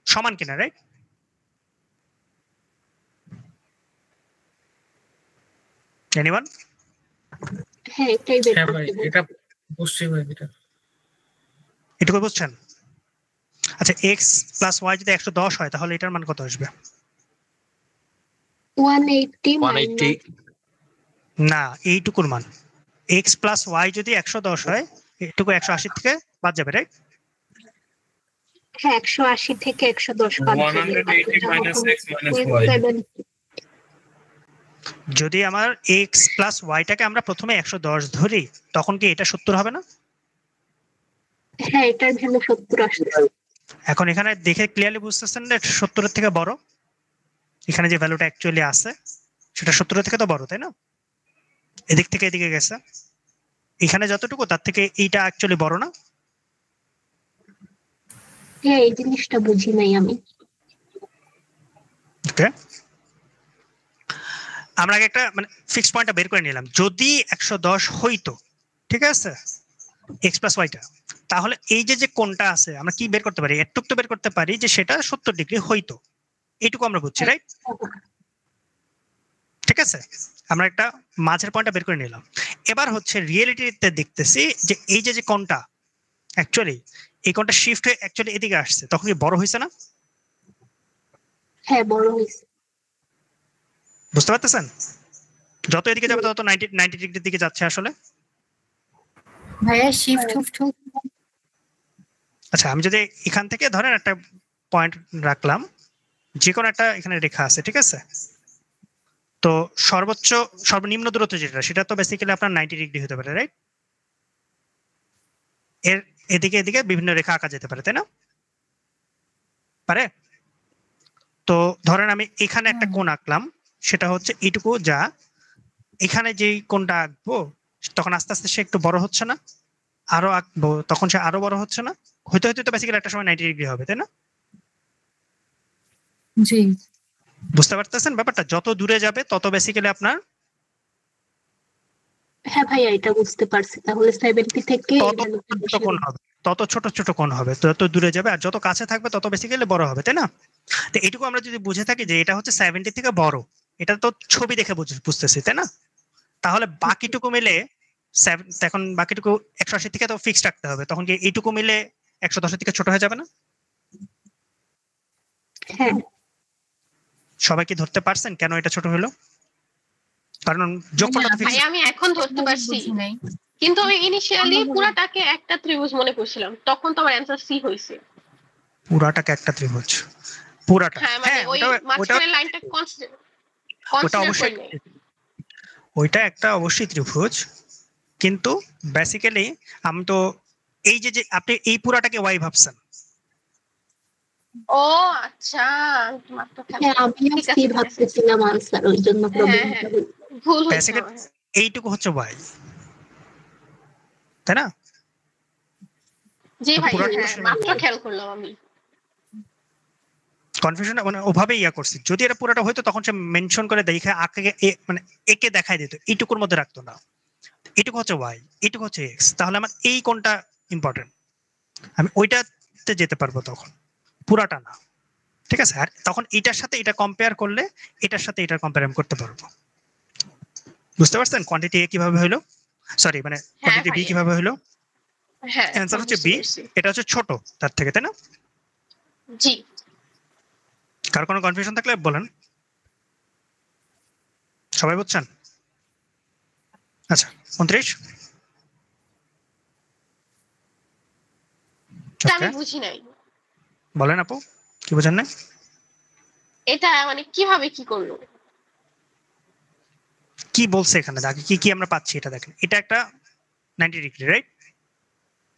সমান কিনা, রাইট? এনিওয়ান? হ্যাঁ এটাই বের হ্যাঁ ভাই, করতে হবে। এটা বুঝছি ভাই, এটা এটুকু বুঝছেন? আচ্ছা এক্স প্লাস ওয়াই যদি 110 হয় তাহলে এটার মান কত আসবে? 180 180 না, এইটুকুর মান। এক্স প্লাস ওয়াই যদি 110 হয়, এটুকু 180 থেকে বাদ যাবে, রাইট? হ্যাঁ 180 থেকে 110 বাদ যাবে। 180 - x - y। 70 যদি আমার এক্স প্লাস ওয়াইটাকে আমরা প্রথমে 110 ধরি তখন কি এটা 70 হবে না? হ্যাঁ এটার ভ্যালু 70 আসছে। এখন এখানে দেখে ক্লিয়ারলি বুঝতেছেন যে 70 এর থেকে বড়। এখানে যে ভ্যালুটা অ্যাকচুয়ালি আছে সেটা 70 এর থেকে তো বড়, তাই না? এদিক থেকে এদিকে গেছে, এখানে যতটুকু তার থেকে এইটা অ্যাকচুয়ালি বড় না? হ্যাঁ এই জিনিসটা বুঝি নাই আমি। ওকে, আমরা আগে একটা মানে ফিক্স পয়েন্টটা বের করে নিলাম। যদি 110 হইতো, ঠিক আছে, এক্স প্লাস ওয়াইটা, তাহলে এই যে যে কোণটা আছে আমরা কি বের করতে পারি? এটুক তো বের করতে পারি যে সেটা 70 ডিগ্রি হইতো। এইটুকু আমরা বুঝছি, রাইট? ঠিক আছে, আমরা একটা মাঝের পয়েন্টটা বের করে নিলাম। এবার হচ্ছে রিয়েলিটিতে দেখতেছি যে এই যে যে কোণটা অ্যাকচুয়ালি এই কোণটা শিফট হয়ে অ্যাকচুয়ালি এদিকে আসছে, তখন কি বড় হয়েছে না? হ্যাঁ বড় হয়েছে। বুঝতে পারতেছেন? যত এদিকে যাবে তত 90 ডিগ্রির দিকে যাচ্ছে আসলে। ভাইয়া শিফট আচ্ছা আমি যদি এখান থেকে ধরেন একটা পয়েন্ট রাখলাম, যে কোনো একটা এখানে রেখা আছে, ঠিক আছে? তো সর্বনিম্ন দূরত্ব যেটা সেটা তো বেসিক্যালি আপনার 90 ডিগ্রি হতে পারে, রাইট? এর এদিকে এদিকে বিভিন্ন রেখা আঁকা যেতে পারে, তাই না? পারে? তো ধরেন আমি এখানে একটা কোণ আঁকলাম, সেটা হচ্ছে এইটুকু, যা এখানে যেই কোণটা আঁকবো তখন আস্তে আস্তে সে একটু বড় হচ্ছে না? আরো আঁকবো তখন সে আরো বড় হচ্ছে না? হইতে হইতে তো বেসিক্যালি একটা সময় 90 ডিগ্রি হবে, তাই না? জি বুঝতে পারতেছেন ব্যাপারটা? যত দূরে যাবে তত বেসিক্যালি আপনার হ্যাঁ ভাইয়া এটা বুঝতে পারছি। তাহলে 70 থেকে তত ছোট কোণ হবে, তত ছোট ছোট কোণ হবে, যত দূরে যাবে আর যত কাছে থাকবে তত বেসিক্যালি বড় হবে, তাই না? তো এইটুকু আমরা যদি বুঝে থাকি যে এটা হচ্ছে 70 থেকে বড়, এটা তো ছবি দেখে বুঝতেছি, তাই না? তাহলে বাকিটুকু মিলে এখন বাকিটুকু 180 থেকে তো ফিক্সড রাখতে হবে, তখন কি এইটুকু মিলে 110 থেকে ছোট হয়ে যাবে না? হ্যাঁ সবাই কি ধরতে পারছেন কেন এটা ছোট হলো? কারণ যোগফলটা তো ভাই ফিক্সড। আমি এখন ধরতে পারছি, বুঝি নাই। কিন্তু আমি ইনিশিয়ালি পুরাটাকে একটা ত্রিভুজ মনে করছিলাম, তখন তো আমার অ্যান্সার সি হয়েছে। পুরাটাকে একটা ত্রিভুজ? পুরাটা? হ্যাঁ মানে হ্যাঁ ওই ওটা মাঝখানের লাইনটা ওটা কনসিডার অবশ্যই, করি নাই। ওইটা একটা অবশ্যই ত্রিভুজ, কিন্তু বেসিক্যালি আমি তো এই যে যে আপনি এই পুরাটাকে ওয়াই ভাবছেন। ও আচ্ছা, মাত্র হ্যাঁ আমিও সি ভাবতেছিলাম আনসার, ওই জন্য প্রবলেম হ্যাঁ ভুল হয়েছে বেসিক্যালি আমার। এইটুকু হচ্ছে ওয়াই, তাই না? জি ভাই পুরাটা হ্যাঁ মাত্র খেয়াল করলাম আমি। কনফিউশন মানে ওভাবে ইয়া করছি। যদি এটা পুরোটা হইতো তখন সে মেনশন করে দেখে আঁকে মানে একে দেখাই দিত, এইটুকুর মধ্যে রাখতো না। এইটুকু হচ্ছে ওয়াই, এইটুকু হচ্ছে এক্স, তাহলে আমার এই কোনটা ইম্পর্টেন্ট, আমি ওইটাতে যেতে পারবো তখন, পুরাটা না। ঠিক আছে, আর তখন এটার সাথে এটা কম্পেয়ার করলে এটার সাথে এটার কম্পেয়ার আমি করতে পারবো। বুঝতে পারছেন কোয়ান্টিটি এ কিভাবে হলো, সরি মানে কোয়ান্টিটি বি ভাইয়া। কিভাবে হলো? হ্যাঁ অ্যান্সার হচ্ছে বুঝতে বি, পেরেছি। এটা হচ্ছে ছোট তার থেকে, তাই না? জি কার কোনো কনফিউশন থাকলে বলেন, সবাই বুঝছেন? আচ্ছা 29 এটা আমি ওকে, বুঝি নাই, বলেন আপু কি বোঝেন না? এটা মানে কিভাবে কি করলো? কি বলছে এখানে, আগে কি কি আমরা পাচ্ছি এটা দেখেন, এটা একটা 90 ডিগ্রি রাইট,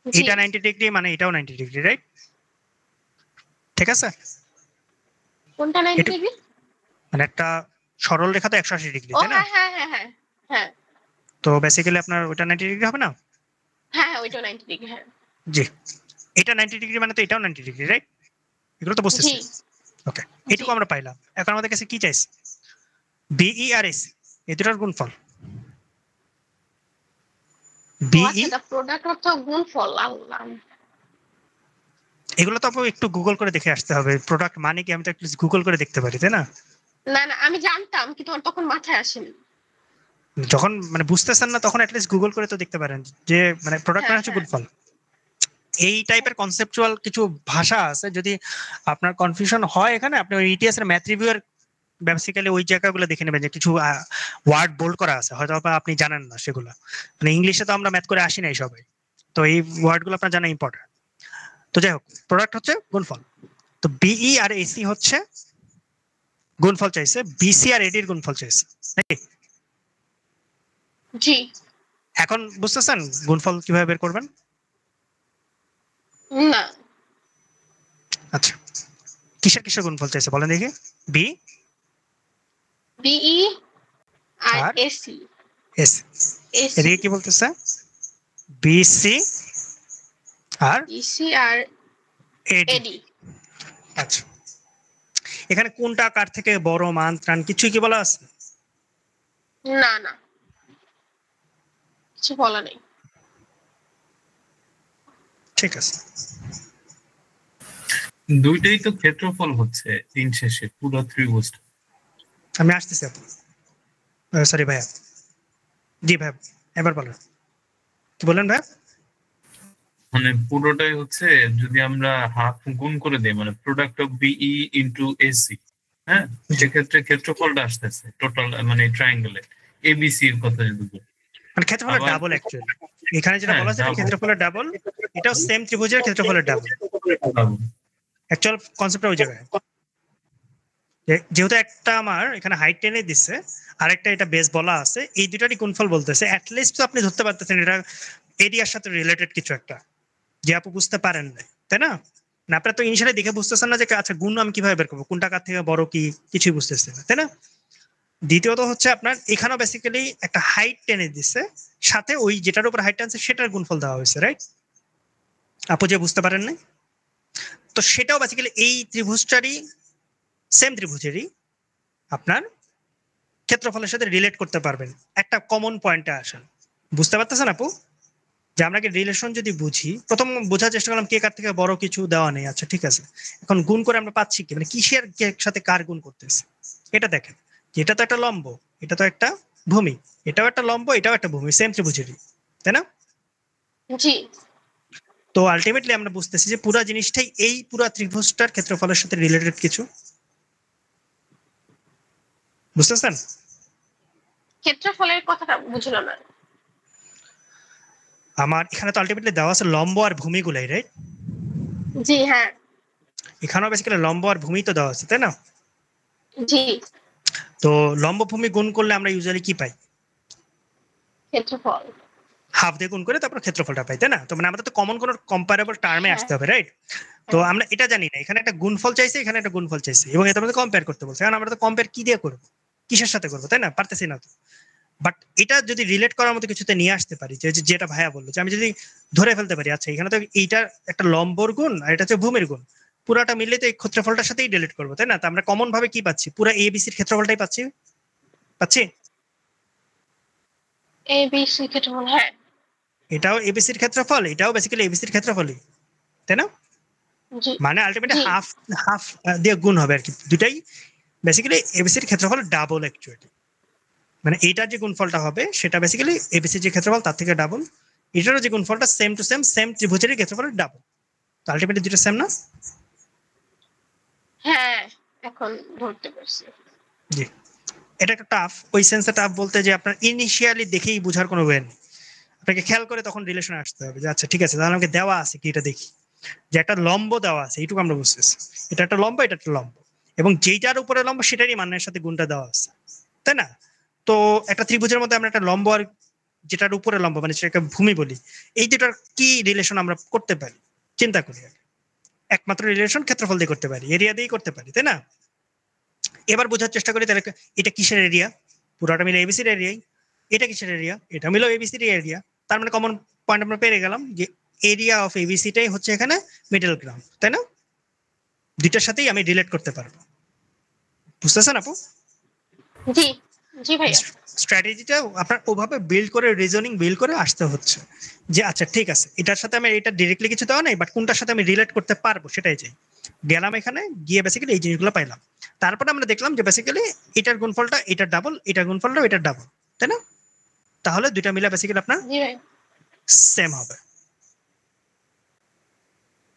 জি এটা 90 ডিগ্রি মানে এটাও 90 ডিগ্রি রাইট, ঠিক আছে? কোনটা 90 এটা- ডিগ্রি? মানে একটা সরল রেখা তো 180 ডিগ্রি, ও তাই না? হ্যাঁ হ্যাঁ হ্যাঁ হ্যাঁ হ্যাঁ তো বেসিক্যালি আপনার ওটা 90 ডিগ্রি হবে না? হ্যাঁ হ্যাঁ ওইটা 90 ডিগ্রি। হ্যাঁ জি, এটা 90 ডিগ্রি মানে তো এটাও 90 ডিগ্রি রাইট, এগুলো তো জি বুঝতেছি। ওকে, এটুকু আমরা পাইলাম, এখন আমাদের কাছে কি চাইছে? বিই আর এসি এই দুটোর গুণফল। ও বিই আচ্ছা, দা প্রোডাক্ট অর্থ গুণফল। আল্লাহ, এগুলো তো আপু একটু গুগল করে দেখে আসতে হবে, প্রোডাক্ট মানে কি আমি তো একটু গুগল করে দেখতে পারি, তাই না? না না আমি জানতাম কিন্তু আমার তখন মাথায় আসেনি। যখন মানে বুঝতেছেন না তখন অ্যাটলিস্ট গুগল করে তো দেখতে পারেন যে মানে প্রোডাক্ট মানে হ্যাঁ হচ্ছে হ্যাঁ গুণফল। এই টাইপের কনসেপচুয়াল কিছু ভাষা আছে, যদি আপনার কনফিউশন হয় এখানে আপনি ওই ইটিএস এর ম্যাথ রিভিউয়ার বেসিক্যালি ওই জায়গাগুলো দেখে নেবেন যে কিছু ওয়ার্ড বোল্ড করা আছে, হয়তো আপনি জানেন না সেগুলো, মানে ইংলিশে তো আমরা ম্যাথ করে আসি নাই সবাই, তো এই ওয়ার্ডগুলো আপনার জানা ইম্পর্টেন্ট। তো যাই হোক, প্রোডাক্ট হচ্ছে গুণফল, তো বিই আর এসি হচ্ছে গুণফল চাইছে, বিসি আর এডির গুণফল চাইছে নাকি? জি এখন বুঝতেছেন গুণফল কিভাবে বের করবেন? না আচ্ছা, কিসের কিসের গুণফল চাইছে বলেন দেখি? বি বিই আর আর এসি। এসি, এসি এদিকে কি বলতেছে? বিসি আর ইসি আর এডি। এডি। আচ্ছা, এখানে কোনটা কার থেকে বড়, মান ত্রাণ কিছুই কি বলা আছে? না না কিছু বলা নেই। ঠিক আছে, দুইটাই তো ক্ষেত্রফল হচ্ছে দিন শেষে পুরো ত্রিভুজটা। আমি আসতেছি আপু, সরি ভাইয়া, জি ভাই এবার বলেন কি বলেন ভাই? মানে পুরোটাই হচ্ছে যদি আমরা হাফ গুণ করে দিই মানে product of B E into A C, হ্যাঁ সেক্ষেত্রে ক্ষেত্রফলটা আসতেছে টোটাল মানে ট্রায়াঙ্গেলে এবিসি এর কথা যদি বলি। মানে ক্ষেত্রফলের আবার- ডাবল অ্যাকচুয়ালি, এখানে যেটা হ্যাঁ, বলা আছে এটা double। ক্ষেত্রফলের ডাবল, এটাও সেম ত্রিভুজের ক্ষেত্রফলের ডাবল, অ্যাকচুয়াল কনসেপ্টটা ওই জায়গায়। যেহেতু একটা আমার এখানে হাইট টেনে দিচ্ছে, আরেকটা এটা বেস বলা আছে, এই দুটারই গুণফল বলতেছে, অ্যাটলিস্ট তো আপনি ধরতে পারতেছেন এটা এরিয়ার সাথে রিলেটেড কিছু একটা, যে আপু বুঝতে পারেন না, তাই না? না আপনারা তো ইনিশিয়ালি দেখে বুঝতেছেন না যে আচ্ছা গুণ আমি কিভাবে বের করবো, কোনটা কার থেকে বড় কি কিছুই বুঝতেছেন না, তাই না? দ্বিতীয়ত হচ্ছে আপনার এখানেও বেসিক্যালি একটা হাইট টেনে দিচ্ছে, সাথে ওই যেটার উপর হাইট টানছে সেটার গুণফল দেওয়া হয়েছে, রাইট? আপু যে বুঝতে পারেন না, তো সেটাও বেসিক্যালি এই ত্রিভুজটারই সেম ত্রিভুজেরই আপনার ক্ষেত্রফলের সাথে রিলেট করতে পারবেন, একটা কমন পয়েন্টে আসেন। বুঝতে পারতেছেন আপু যে আমরা কি রিলেশন যদি বুঝি, প্রথম বোঝার চেষ্টা করলাম কে কার থেকে বড়, কিছু দেওয়া নেই, আচ্ছা ঠিক আছে, এখন গুণ করে আমরা পাচ্ছি কি, মানে কিসের সাথে কার গুণ করতেছে এটা দেখেন, এটা তো একটা লম্ব, এটা তো একটা ভূমি, এটাও একটা লম্ব, এটাও একটা ভূমি, সেম ত্রিভুজেরই, তাই না? জি তো আলটিমেটলি আমরা বুঝতেছি যে পুরো জিনিসটাই এই পুরো ত্রিভুজটার ক্ষেত্রফলের সাথে রিলেটেড কিছু, বুঝতেছেন? ক্ষেত্রফলের কথাটা বুঝলাম না। আমার এখানে তো আলটিমেটলি দেওয়া আছে লম্ব আর ভূমিগুলাই, রাইট? জি হ্যাঁ এখানেও বেসিক্যালি লম্ব আর ভূমি তো দেওয়া আছে, তাই না? জি তো লম্ব ভূমি গুণ করলে আমরা ইউজুয়ালি কি পাই? ক্ষেত্রফল। হাফ দিয়ে গুণ করে তারপর ক্ষেত্রফলটা পাই, তাই না? তো মানে আমাদের তো কমন কোনো কম্পারেবল টার্মে হ্যাঁ। আসতে হবে, রাইট? তো আমরা এটা জানি না, এখানে একটা গুণফল চাইছে, এখানে একটা গুণফল চাইছে, এবং এটার মধ্যে কম্পেয়ার করতে বলছে, কারণ আমরা তো কম্পেয়ার কি দিয়ে করবো, কিসের সাথে করবো, তাই না? পারতেছি না তো। বাট এটা যদি রিলেট করার মতো কিছুতে নিয়ে আসতে পারি, যেটা ভাইয়া বললো, যে আমি যদি ধরে ফেলতে পারি আচ্ছা এখানে তো এইটার একটা লম্বর গুণ আর এটা হচ্ছে ভূমির গুণ, পুরাটা মিললে তো এই ক্ষেত্রফলটার সাথেই রিলেট করবো, তাই না? তো আমরা কমন ভাবে কি পাচ্ছি, পুরো এবিসির ক্ষেত্রফলটাই পাচ্ছি, পাচ্ছি এ বি সি ক্ষেত্রফল। হ্যাঁ এটাও এবিসির ক্ষেত্রফল, এটাও বেসিক্যালি এবিসির ক্ষেত্রফলই, তাই না? জি মানে আলটিমেটলি জি হাফ হাফ দিয়ে গুণ হবে আর কি, দুটাই বেসিক্যালি এবিসির ক্ষেত্রফল ডাবল অ্যাকচুয়ালি, মানে এইটার যে গুণফলটা হবে সেটা বেসিক্যালি এবিসির যে ক্ষেত্রফল তার থেকে ডাবল, এটারও যে গুণফলটা সেম টু সেম, সেম ত্রিভুজেরই ক্ষেত্রফলের ডাবল, তো আলটিমেটলি দুটো সেম না? হ্যাঁ এখন ধরতে পারছি। জি, এটা একটা টাফ, ওই সেন্সে টাফ বলতে যে আপনার ইনিশিয়ালি দেখেই বোঝার কোনো ওয়ে নেই, আপনাকে খেয়াল করে তখন রিলেশনে আসতে হবে যে আচ্ছা ঠিক আছে তাহলে আমাকে দেওয়া আছে কি এটা দেখি, যে একটা লম্ব দেওয়া আছে এইটুকু আমরা বুঝতেছি, এটা একটা লম্ব এটা একটা লম্ব, এবং যেইটার উপরে লম্ব সেটারই মানের সাথে গুণটা দেওয়া আছে, তাই না? তো একটা ত্রিভুজের মধ্যে আমরা একটা লম্ব আর যেটার উপরে লম্ব মানে সেটাকে ভূমি বলি, এই দুটার কি রিলেশন আমরা করতে পারি চিন্তা করি, একমাত্র রিলেশন ক্ষেত্রফল দিয়ে করতে পারি, এরিয়া দিয়েই করতে পারি, তাই না? এবার বোঝার চেষ্টা করি তাহলে এটা কিসের এরিয়া, পুরোটা মিলে এবিসির এরিয়াই, এটা কিসের এরিয়া, এটা মিলেও এবিসির এরিয়া, তার মানে কমন পয়েন্ট আমরা পেয়ে গেলাম যে এরিয়া অফ এবিসিটাই হচ্ছে এখানে মিডল গ্রাউন্ড, তাই না? দুইটার সাথেই আমি রিলেট করতে পারবো, বুঝতেছেন আপু? জি জি ভাইয়া। স্ট্র্যাটেজিটা আপনার ওভাবে বিল্ড করে রিজনিং বিল্ড করে আসতে হচ্ছে যে আচ্ছা ঠিক আছে এটার সাথে আমি এটা ডিরেক্টলি কিছু দেওয়া নাই, বাট কোনটার সাথে আমি রিলেট করতে পারবো সেটাই চাই, গেলাম এখানে গিয়ে বেসিক্যালি এই জিনিসগুলো পাইলাম, তারপরে আমরা দেখলাম যে বেসিক্যালি এটার গুণফলটা এটার ডাবল, এটার গুণফলটা এটার ডাবল, তাই না? তাহলে দুইটা মিলে বেসিক্যালি আপনার জি ভাই। সেম হবে।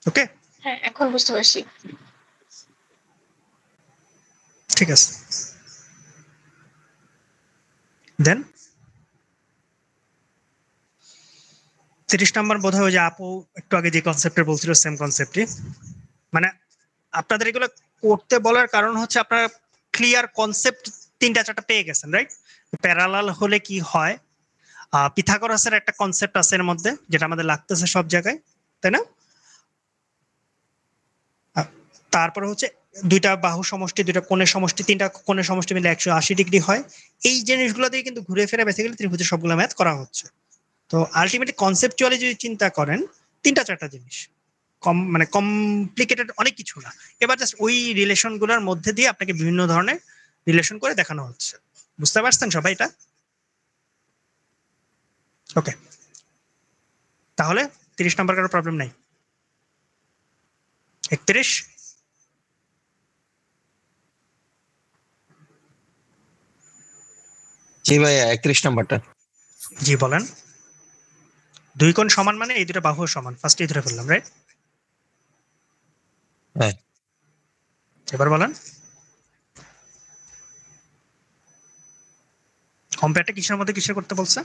ওকে, হ্যাঁ এখন বুঝতে পারছি। ঠিক আছে, দেন 30 নম্বর বোধ হয় যে আপু একটু আগে যে কনসেপ্টে বলছিল সেম কনসেপ্টই, মানে আপনাদের এগুলো করতে বলার কারণ হচ্ছে আপনারা ক্লিয়ার কনসেপ্ট তিনটা চারটা পেয়ে গেছেন, রাইট? প্যারালাল হলে কি হয়, পিথাগোরাসের একটা কনসেপ্ট আছে এর মধ্যে যেটা আমাদের লাগতেছে সব জায়গায়, তাই না? তারপরে হচ্ছে দুইটা বাহু সমষ্টি, দুইটা কোণের সমষ্টি, তিনটা কোণের সমষ্টি মিলে 180 ডিগ্রি হয়, এই জিনিসগুলো দিয়ে কিন্তু ঘুরে ফিরে বেসিক্যালি ত্রিভুজের সবগুলো ম্যাথ করা হচ্ছে। তো আলটিমেটলি কনসেপচুয়ালি যদি চিন্তা করেন তিনটা চারটা জিনিস, কম মানে কমপ্লিকেটেড অনেক কিছু না, এবার জাস্ট ওই রিলেশন গুলোর মধ্যে দিয়ে আপনাকে বিভিন্ন ধরনের রিলেশন করে দেখানো হচ্ছে, বুঝতে পারছেন সবাই এটা? ওকে, তাহলে 30 নম্বর কারো প্রবলেম নাই? 31 জি ভাইয়া 31 নাম্বারটা। জি বলেন। দুই কোণ সমান মানে এই দুটো বাহু সমান, ফার্স্ট এই ধরে ফেললাম, রাইট? হ্যাঁ, এবার বলেন কম্পেয়ারটা কিসের মধ্যে কিসের করতে বলছে?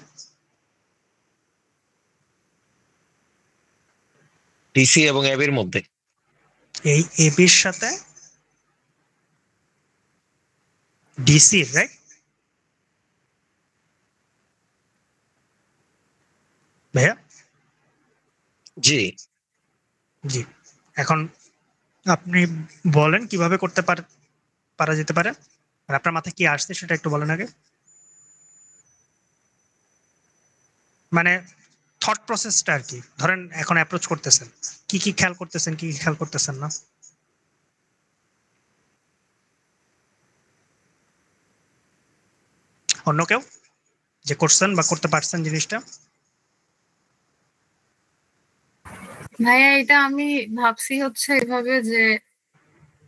ডিসি এবং এবির মধ্যে। এই এবির সাথে ডিসি, রাইট? ভাইয়া জি জি, এখন আপনি বলেন কিভাবে করতে পারা যেতে পারে, আর আপনার মাথায় কি আসছে সেটা একটু বলেন আগে, মানে থট প্রসেসটা আর কি, ধরেন এখন অ্যাপ্রোচ করতেছেন কি কি খেয়াল করতেছেন কি কি খেয়াল করতেছেন না? অন্য কেউ যে করছেন বা করতে পারছেন জিনিসটা? ভাইয়া এটা আমি ভাবছি হচ্ছে এভাবে যে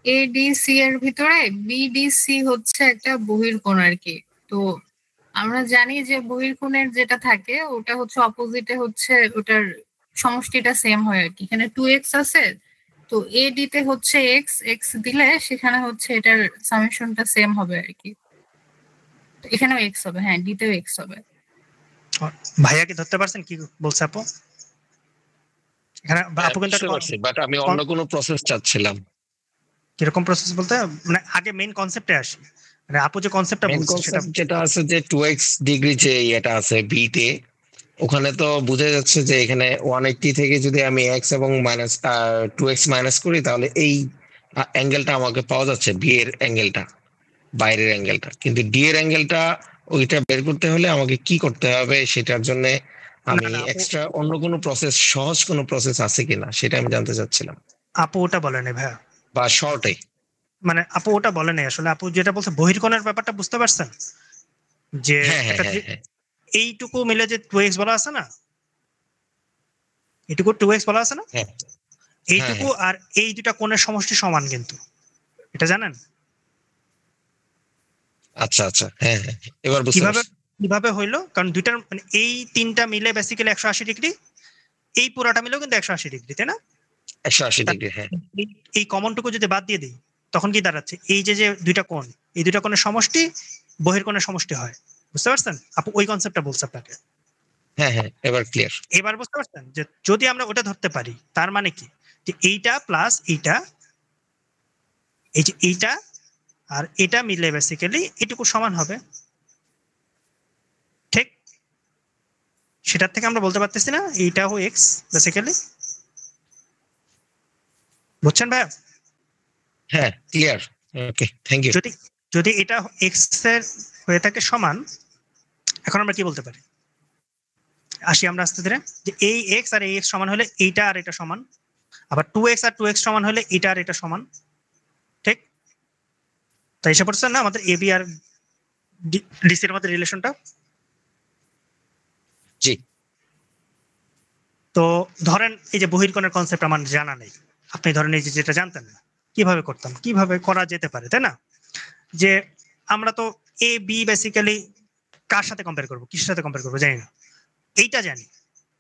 এডিসি এর ভিতরে বিডিসি হচ্ছে একটা বহির্কোণ আর কি। তো আমরা জানি যে বহির্কোণের যেটা থাকে ওটা হচ্ছে অপোজিটে হচ্ছে ওটার সমষ্টিটা সেম হয় আর কি। এখানে 2x আছে, তো এডি তে হচ্ছে এক্স এক্স দিলে সেখানে হচ্ছে এটার সামেশনটা সেম হবে আর কি। এখানেও এক্স হবে, হ্যাঁ ডি তেও এক্স হবে। ভাইয়া কি ধরতে পারছেন কি বলছে আপু? এখানে আপু কিন্তু বাট আমি অন্য কোনো প্রসেস চাচ্ছিলাম। কিরকম প্রসেস বলতে মানে আগে মেইন কনসেপ্টে আসি, মানে আপু যে কনসেপ্টটা বলছে সেটা যেটা আছে যে 2x ডিগ্রি যে এটা আছে বি তে, ওখানে তো বোঝা যাচ্ছে যে এখানে 180 থেকে যদি আমি x এবং মাইনাস 2x মাইনাস করি তাহলে এই অ্যাঙ্গেলটা আমাকে পাওয়া যাচ্ছে, বি এর অ্যাঙ্গেলটা, বাইরের অ্যাঙ্গেলটা। কিন্তু ডি এর অ্যাঙ্গেলটা ওইটা বের করতে হলে আমাকে কি করতে হবে সেটার জন্য আমি এক্সট্রা অন্য কোনো প্রসেস, সহজ কোনো প্রসেস আছে কিনা সেটা আমি জানতে চাচ্ছিলাম। আপু ওটা বলেনি ভাইয়া, বা শর্টে মানে আপু ওটা বলেনি আসলে, আপু যেটা বলছে বহির্কোণের ব্যাপারটা বুঝতে পারছেন যে এইটুকু মিলে যে 2x বলা আছে না, এইটুকু 2x বলা আছে না, এইটুকু আর এই দুটা কোণের সমষ্টি সমান কিন্তু, এটা জানেন? আচ্ছা আচ্ছা, হ্যাঁ হ্যাঁ, এবার বুঝতে কিভাবে পারছি। কিভাবে হইলো? কারণ দুইটার মানে এই তিনটা মিলে বেসিক্যালি 180 ডিগ্রি, এই পুরাটা মিলেও কিন্তু 180 ডিগ্রি, তাই না? 180 ডিগ্রি, হ্যাঁ। এই কমনটুকু যদি বাদ দিয়ে দিই তখন কি দাঁড়াচ্ছে? এই যে যে দুইটা কোণ, এই দুইটা কোণের সমষ্টি বহির্কোণের সমষ্টি হয়। বুঝতে পারছেন? আপু ওই কনসেপ্টটা বলছে আপনাকে। হ্যাঁ হ্যাঁ, এবার ক্লিয়ার। এবার বুঝতে পারছেন যে যদি আমরা ওটা ধরতে পারি তার মানে কি, যে এইটা প্লাস এইটা, এই যে এইটা আর এটা মিলে বেসিক্যালি এটুকু সমান হবে, ঠিক? সেটার থেকে আমরা বলতে পারতেছি না এইটাও এক্স বেসিক্যালি? বুঝছেন ভাই? হ্যাঁ, ক্লিয়ার। Okay, thank you. যদি যদি এটা এক্স এর হয়ে থাকে সমান, এখন আমরা কি বলতে পারি? আসি আমরা আস্তে ধীরে, যে এই এক্স আর এই এক্স সমান হলে এইটা আর এটা সমান, আবার 2x আর 2x সমান হলে এটা আর এটা সমান, ঠিক? তাই এসে পড়ছে না আমাদের এবি আর ডিসি এর মধ্যে রিলেশনটা? জি। তো ধরেন এই যে বহির্কোণের কনসেপ্ট আমার জানা নেই, আপনি ধরেন এই যে যেটা জানতেন না, কিভাবে করতাম, কিভাবে করা যেতে পারে, তাই না? যে আমরা তো এ বি বেসিক্যালি কার সাথে কম্পেয়ার করবো, কিসের সাথে কম্পেয়ার করবো জানি না, এইটা জানি,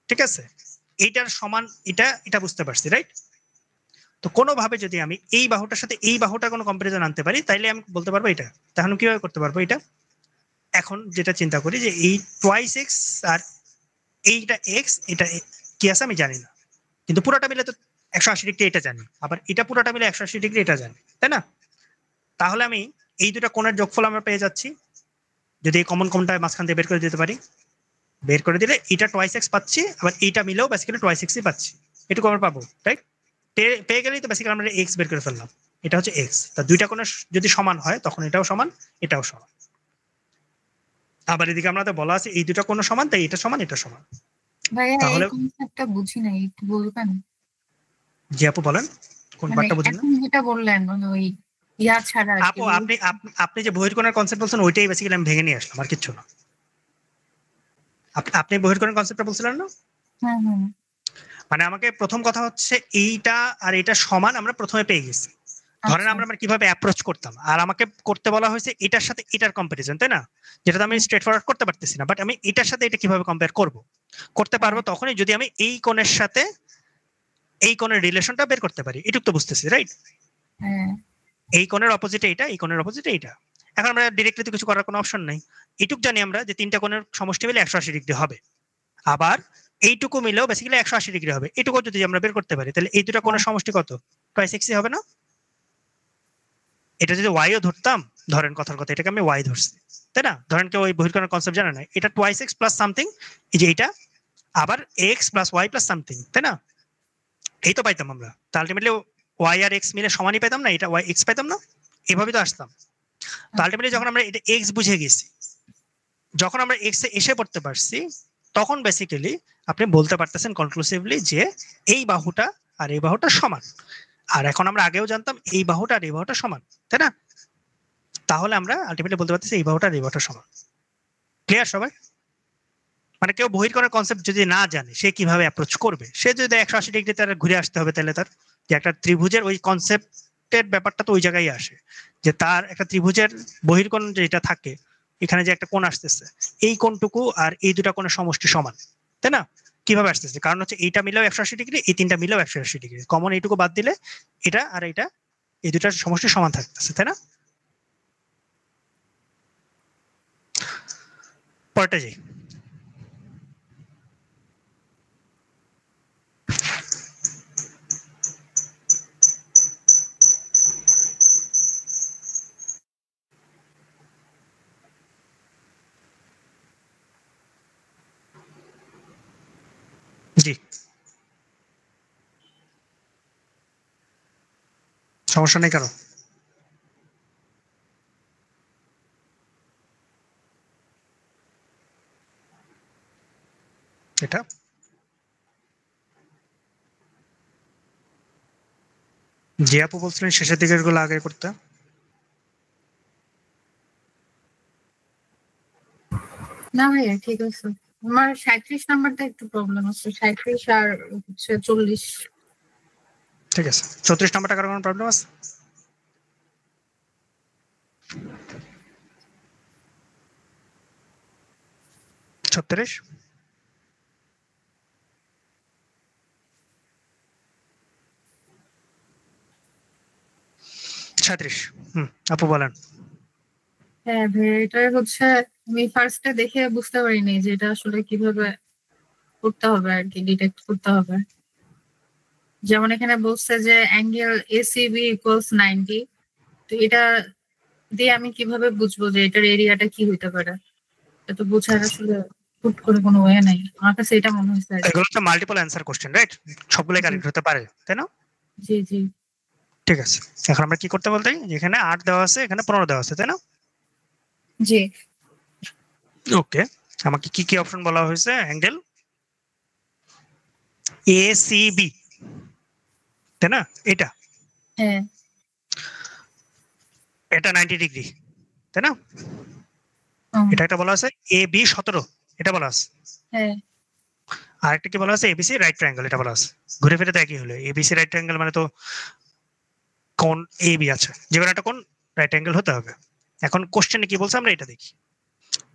ঠিক আছে? এইটার সমান এটা, এটা বুঝতে পারছি, রাইট? তো কোনোভাবে যদি আমি এই বাহুটার সাথে এই বাহুটার কোনো কম্পারিজন আনতে পারি তাইলে আমি বলতে পারবো এটা। তখন কিভাবে করতে পারবো এটা? এখন যেটা চিন্তা করি যে এই টোয়াইস এক্স আর এইটা এক্স, এটা কি আছে আমি জানি না, কিন্তু পুরোটা মিলে তো 180 ডিগ্রি এটা জানি, আবার এটা পুরোটা মিলে 180 ডিগ্রি এটা জানি, তাই না? তাহলে আমি এই দুটো কোণের যোগফল আমরা পেয়ে যাচ্ছি যদি এই কমন কোণটা মাঝখান দিয়ে বের করে দিতে পারি। বের করে দিলে এটা টোয়াইস এক্স পাচ্ছি, আবার এইটা মিলেও বেসিক্যালি টোয়াইস এক্সই পাচ্ছি, এটুকু আমরা পাবো, রাইট? পেয়ে গেলেই তো বেসিক্যালি আমরা এক্স বের করে ফেললাম, এটা হচ্ছে এক্স। তা দুইটা কোণের যদি সমান হয় তখন এটাও সমান এটাও সমান। আবার এদিকে আমরা তো বলা আছে এই দুটো কোণ সমান, তাই এটা সমান এটা সমান। ভাইয়া এই তাহলে কনসেপ্টটা বুঝি না, একটু বলবেন? জি আপু বলেন, কোন মানে পার্টটা বুঝেন না? এখন যেটা বললেন মানে ওই ইয়া ছাড়া আর কি। আপু আপনি যে বহির্কোণের কনসেপ্ট বলছেন ওইটাই বেসিক্যালি আমি ভেঙে নিয়ে আসলাম, আর কিচ্ছু না। আপনি বহির্কোণের কনসেপ্টটা বলছিলেন না? হুম হুম। মানে আমাকে প্রথম কথা হচ্ছে এইটা আর এটা সমান আমরা প্রথমে পেয়ে গেছি। ধরেন আমরা কিভাবে অ্যাপ্রোচ করতাম, আর আমাকে করতে বলা হয়েছে এটার সাথে এটার কম্পারিজন, তাই না? যেটা আমি স্ট্রেট ফরওয়ার্ড করতে পারতেছি না, বাট আমি এটার সাথে এটা কিভাবে কম্পেয়ার করতে পারবো তখনই যদি আমি এই কোণের সাথে এই কোণের রিলেশনটা বের করতে পারি। এটুক তো বুঝতেছি, রাইট? হ্যাঁ। এই কোণের অপোজিটে এটা, এই কোণের অপোজিটে এটা। এখন আমরা ডিরেক্টলি তো কিছু করার কোনো অপশন নাই। এইটুক জানি আমরা যে তিনটা কোণের সমষ্টি মিলে 180 ডিগ্রি হবে, আবার এইটুকু মিলেও বেসিক্যালি 180 ডিগ্রি হবে। এটুকু যদি আমরা বের করতে পারি তাহলে এই দুটো কোণের সমষ্টি কত? টোয়াইস এক্স হবে না? এটা যদি ওয়াইও ধরতাম, ধরেন কথার কথা এটাকে আমি ওয়াই ধরছি, তাই না? ধরেন কেউ ওই বহির্কোণের কনসেপ্ট জানে না, এটা টোয়াইস এক্স প্লাস সামথিং, এই যে এটা আবার x plus y plus something, তাই না? এই তো পাইতাম আমরা। তো আলটিমেটলি ওয়াই আর এক্স মিলে সমানই পাইতাম না, এটা ওয়াই এক্স পাইতাম না, এভাবেই তো আসতাম। তো আলটিমেটলি যখন আমরা এটা এক্স বুঝে গেছি, যখন আমরা এক্স এ এসে পড়তে পারছি, তখন বেসিক্যালি আপনি বলতে পারতেছেন কনক্লুসিভলি যে এই বাহুটা আর এই বাহুটা সমান। আর এখন আমরা আগেও জানতাম এই বাহুটা আর এই বাহুটা সমান, তাই না? তাহলে আমরা আলটিমেটলি বলতে পারতেছি এই বাহুটা আর এই বাহুটা সমান। ক্লিয়ার সবাই? মানে কেউ বহির্কোণের কনসেপ্ট যদি না জানে সে কিভাবে অ্যাপ্রোচ করবে? সে যদি 180 ডিগ্রি তার ঘুরে আসতে হবে, তাহলে তার যে একটা ত্রিভুজের ওই কনসেপ্টের ব্যাপারটা তো ওই জায়গায় আসে, যে তার একটা ত্রিভুজের বহির্কোণ যেটা থাকে, এখানে যে একটা কোণ আসতেছে, এই কোণটুকু আর এই দুটা কোণের সমষ্টি সমান, তাই না? কিভাবে আসতেছে? কারণ হচ্ছে এইটা মিলেও 180 ডিগ্রি, এই তিনটা মিলেও 180 ডিগ্রি, কমন এইটুকু বাদ দিলে এটা আর এটা এই দুটার সমষ্টি সমান থাকতেছে, তাই না? পরেরটা যাই। জি, সমস্যা নেই কারো? এটা যে আপু বলছিলেন শেষের দিকের গুলো আগে করতে। না ভাইয়া ঠিক আছে, আমার 37 নাম্বারটা একটু প্রবলেম আছে, 37 আর হচ্ছে 40। ঠিক আছে 34 নাম্বারটা কারো কোনো প্রবলেম আছে? ছত্রিশ সাঁত্রিশ আপু বলেন। হ্যাঁ ভাই, এটা হচ্ছে আমি ফার্স্টে দেখে বুঝতে পারিনি যে এটা আসলে কিভাবে করতে হবে আর কি, ডিটেক্ট করতে হবে। যেমন এখানে বলছে যে অ্যাঙ্গেল এসিবি ইকুয়ালস 90, তো এটা দিয়ে আমি কিভাবে বুঝবো যে এটার এরিয়াটা কি হইতে পারে? এটা তো বোঝার আসলে হুট করে কোনো ওয়ে নাই, আমার কাছে এটা মনে হচ্ছে। এগুলো তো মাল্টিপল অ্যানসার কোশ্চেন, রাইট? সবগুলো কারেক্ট হতে পারে, তাই না? জি জি। ঠিক আছে, এখন আমরা কি করতে বলতে, যেখানে 8 দেওয়া আছে এখানে 15 দেওয়া আছে, তাই না? জি। ওকে, আমাকে কি কি অপশন বলা হয়েছে? অ্যাঙ্গেল এসিবি, তাই না? এটা হ্যাঁ এটা 90 ডিগ্রি, তাই না? এটা একটা বলা আছে এবি 17, এটা বলা আছে। হ্যাঁ। আরেকটা কি বলা আছে? এবিসি রাইট ট্রায়াঙ্গেল, এটা বলা আছে। ঘুরে ফিরে তো একই হলো, এবিসি রাইট ট্রায়াঙ্গেল মানে তো কোণ এবি আছে, যে কোনো একটা কোণ রাইট অ্যাঙ্গেল হতে হবে। এখন কোশ্চেনে কি বলছে আমরা এটা দেখি,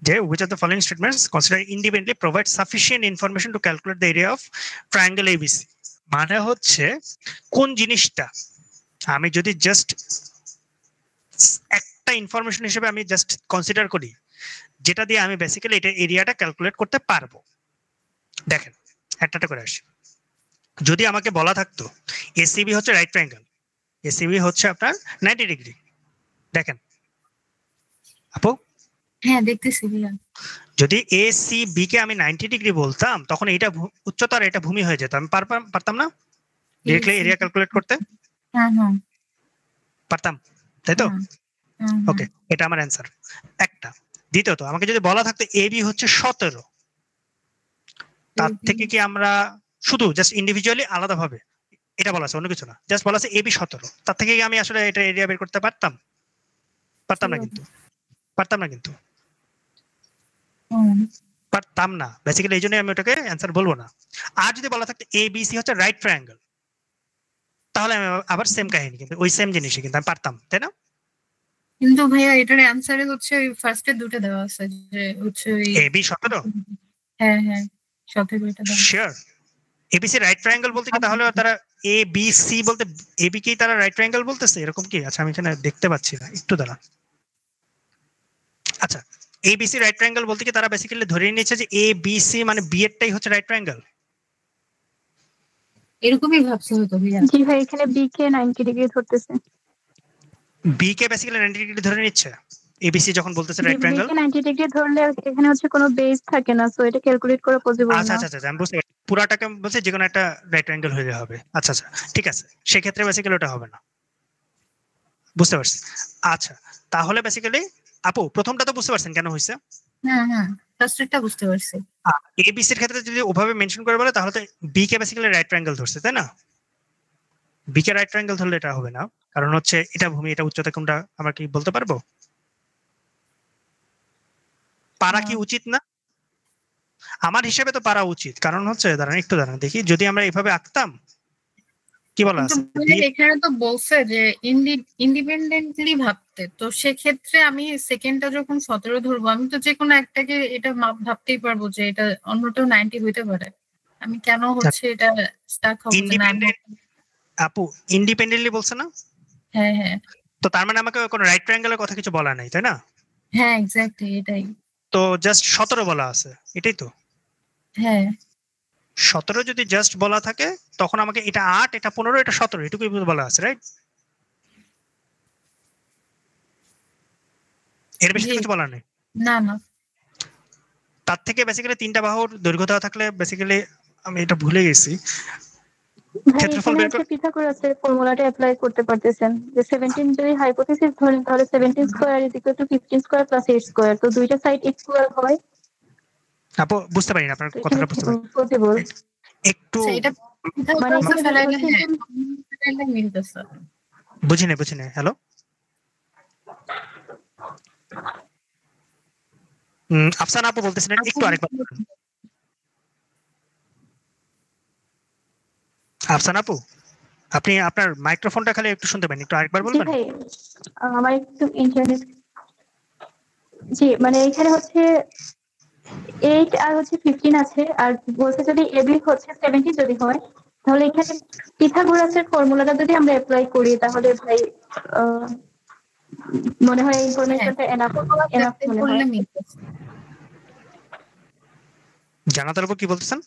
যে which of the following statements considered independently provide sufficient information to calculate the area of triangle ABC? মানে হচ্ছে কোন জিনিসটা আমি যদি জাস্ট একটা ইনফরমেশন হিসেবে আমি জাস্ট কনসিডার করি, যেটা দিয়ে আমি বেসিক্যালি এটা এরিয়াটা ক্যালকুলেট করতে পারবো। দেখেন একটা করে আসি, যদি আমাকে বলা থাকতো এসিবি হচ্ছে রাইট ট্রায়াঙ্গেল, এসিবি হচ্ছে আপনার 90 ডিগ্রি, দেখেন আপু, হ্যাঁ দেখতেছি। যদি এসিবি কে আমি 90 ডিগ্রি বলতাম তখন এটা উচ্চতা আর এটা ভূমি হয়ে যেত, আমি পারতাম না ডিরেক্টলি এরিয়া ক্যালকুলেট করতে? হ্যাঁ হ্যাঁ পারতাম, তাই তো? ওকে, এটা আমার অ্যান্সার একটা। দ্বিতীয়ত আমাকে যদি বলা থাকতো এবি হচ্ছে 17, তার থেকে কি আমরা শুধু জাস্ট ইন্ডিভিজুয়ালি আলাদা ভাবে, এটা বলা আছে অন্য কিছু না, জাস্ট বলা আছে এবি 17, তার থেকে কি আমি আসলে এটা এরিয়া বের করতে পারতাম? পারতাম না কিন্তু, পারতাম না বেসিক্যালি, এই জন্যই আমি ওটাকে অ্যান্সার বলবো না। আর যদি বলা থাকতো এবিসি হচ্ছে রাইট ট্রায়াঙ্গেল, তাহলে আমি আবার সেম কাহিনী, কিন্তু ওই সেম জিনিসই কিন্তু আমি পারতাম, তাই না? কিন্তু ভাইয়া এটার অ্যানসারে হচ্ছে ওই ফার্স্টে দুটো দেওয়া আছে, যে হচ্ছে ওই এবি 17। হ্যাঁ হ্যাঁ 17 এটা দেওয়া। শিওর এবিসি রাইট ট্রায়াঙ্গেল বলতে কি তাহলে তারা এ বি সি বলতে এবি কে তারা রাইট ট্রায়াঙ্গেল বলতেছে এরকম কি? আচ্ছা আমি এখানে দেখতে পাচ্ছি না, একটু দাঁড়া। আচ্ছা এবিসি রাইট ট্রায়াঙ্গেল বলতে কি তারা বেসিক্যালি ধরে নিয়েছে যে এ বি সি মানে বি এরটাই হচ্ছে রাইট ট্রায়াঙ্গেল? এরকমই ভাবছি হয়তো ভাইয়া। জি ভাই, এখানে বি কে 90 ডিগ্রি ধরতেছে। বি কে বেসিক্যালি 90 ডিগ্রি ধরে নিচ্ছে, এবিসি যখন বলতেছে রাইট ট্রায়াঙ্গেল। বি কে 90 ডিগ্রি ধরলে এখানে হচ্ছে কোনো বেস থাকে না, সো এটা ক্যালকুলেট করা পসিবল না। আচ্ছা আচ্ছা আচ্ছা, আমি বুঝতে পারছি, পুরাটাকে বলছে যে কোনো একটা রাইট ট্রায়াঙ্গেল হয়ে হবে। আচ্ছা আচ্ছা ঠিক আছে, সেক্ষেত্রে বেসিক্যালি ওটা হবে না, বুঝতে পারছি। আচ্ছা তাহলে বেসিক্যালি আপু প্রথমটা তো বুঝতে পারছেন কেন হয়েছে? হ্যাঁ হ্যাঁ ফার্স্টটা বুঝতে পারছি। এবিসির ক্ষেত্রে যদি ওভাবে মেনশন করে বলে তাহলে তো বি কে বেসিক্যালি রাইট ট্রায়াঙ্গেল ধরছে, তাই না? বি কে রাইট ট্রায়াঙ্গেল ধরলে এটা হবে না, কারণ হচ্ছে এটা ভূমি এটা উচ্চতা কোনটা আমরা কি বলতে পারবো? পারা কি উচিত না? আমার হিসেবে তো পারা উচিত, কারণ হচ্ছে দাঁড়ান দেখি, যদি আমরা এইভাবে আঁকতাম কি বলা আছে, এখানে তো বলছে যে ইন্ডিপেন্ডেন্টলি ভাবতে, তো সেক্ষেত্রে আমি সেকেন্ডটা যখন 17 ধরবো, আমি তো যে কোনো একটাকে এটা ভাবতেই পারবো যে এটা অন্যটাও 90 হইতে পারে। আমি কেন হচ্ছে এটা স্টাক হবো? আপু ইন্ডিপেন্ডেন্টলি বলছে না? হ্যাঁ হ্যাঁ, তো তার মানে আমাকে কোনো রাইট ট্রায়াঙ্গেলের কথা কিছু বলা নাই, তাই না? হ্যাঁ এক্স্যাক্টলি এটাই তো জাস্ট 17 বলা আছে, এটাই তো। হ্যাঁ 17 যদি জাস্ট বলা থাকে তখন আমাকে এটা 8 এটা 15 এটা 17 এটুকুই বলা আছে, রাইট? এর বেশি কিছু বলা নেই। না না, তার থেকে বেসিক্যালি তিনটা বাহুর দৈর্ঘ্য দেওয়া থাকলে বেসিক্যালি আমি এটা ভুলে গেছি, ক্ষেত্রফল বের করে পিথাগোরাসের ফর্মুলাটা অ্যাপ্লাই করতে পারতেছেন, যে 17 যদি হাইপোথিসিস ধরেন তাহলে 17 square is equal to 15 square plus 8 square, তো দুইটা সাইড ইকুয়াল হয়। আপু বুঝতে পারি না আপনার কথাটা, বুঝতে পারি একটু মানে বুঝিনি। হ্যালো আফসানা আপু বলতেছিলেন, একটু আরেকবার আফসানা আপু। আপনি আপনার মাইক্রোফোনটা খালি একটু শুনতে পারেন, একটু আরেকবার জি বলবেন? ভাই, আমার একটু ইন্টারনেট, জি মানে এখানে হচ্ছে 8 আর হচ্ছে 15 আছে, আর বলছে যদি এবি হচ্ছে 70 যদি হয়, তাহলে এখানে পিথাগোরাসের ফর্মুলাটা যদি আমরা অ্যাপ্লাই করি তাহলে ভাই মনে হয় ইনফরমেশনটা এনাফ মনে হয়। জানাতার উপর কি বলতেছেন?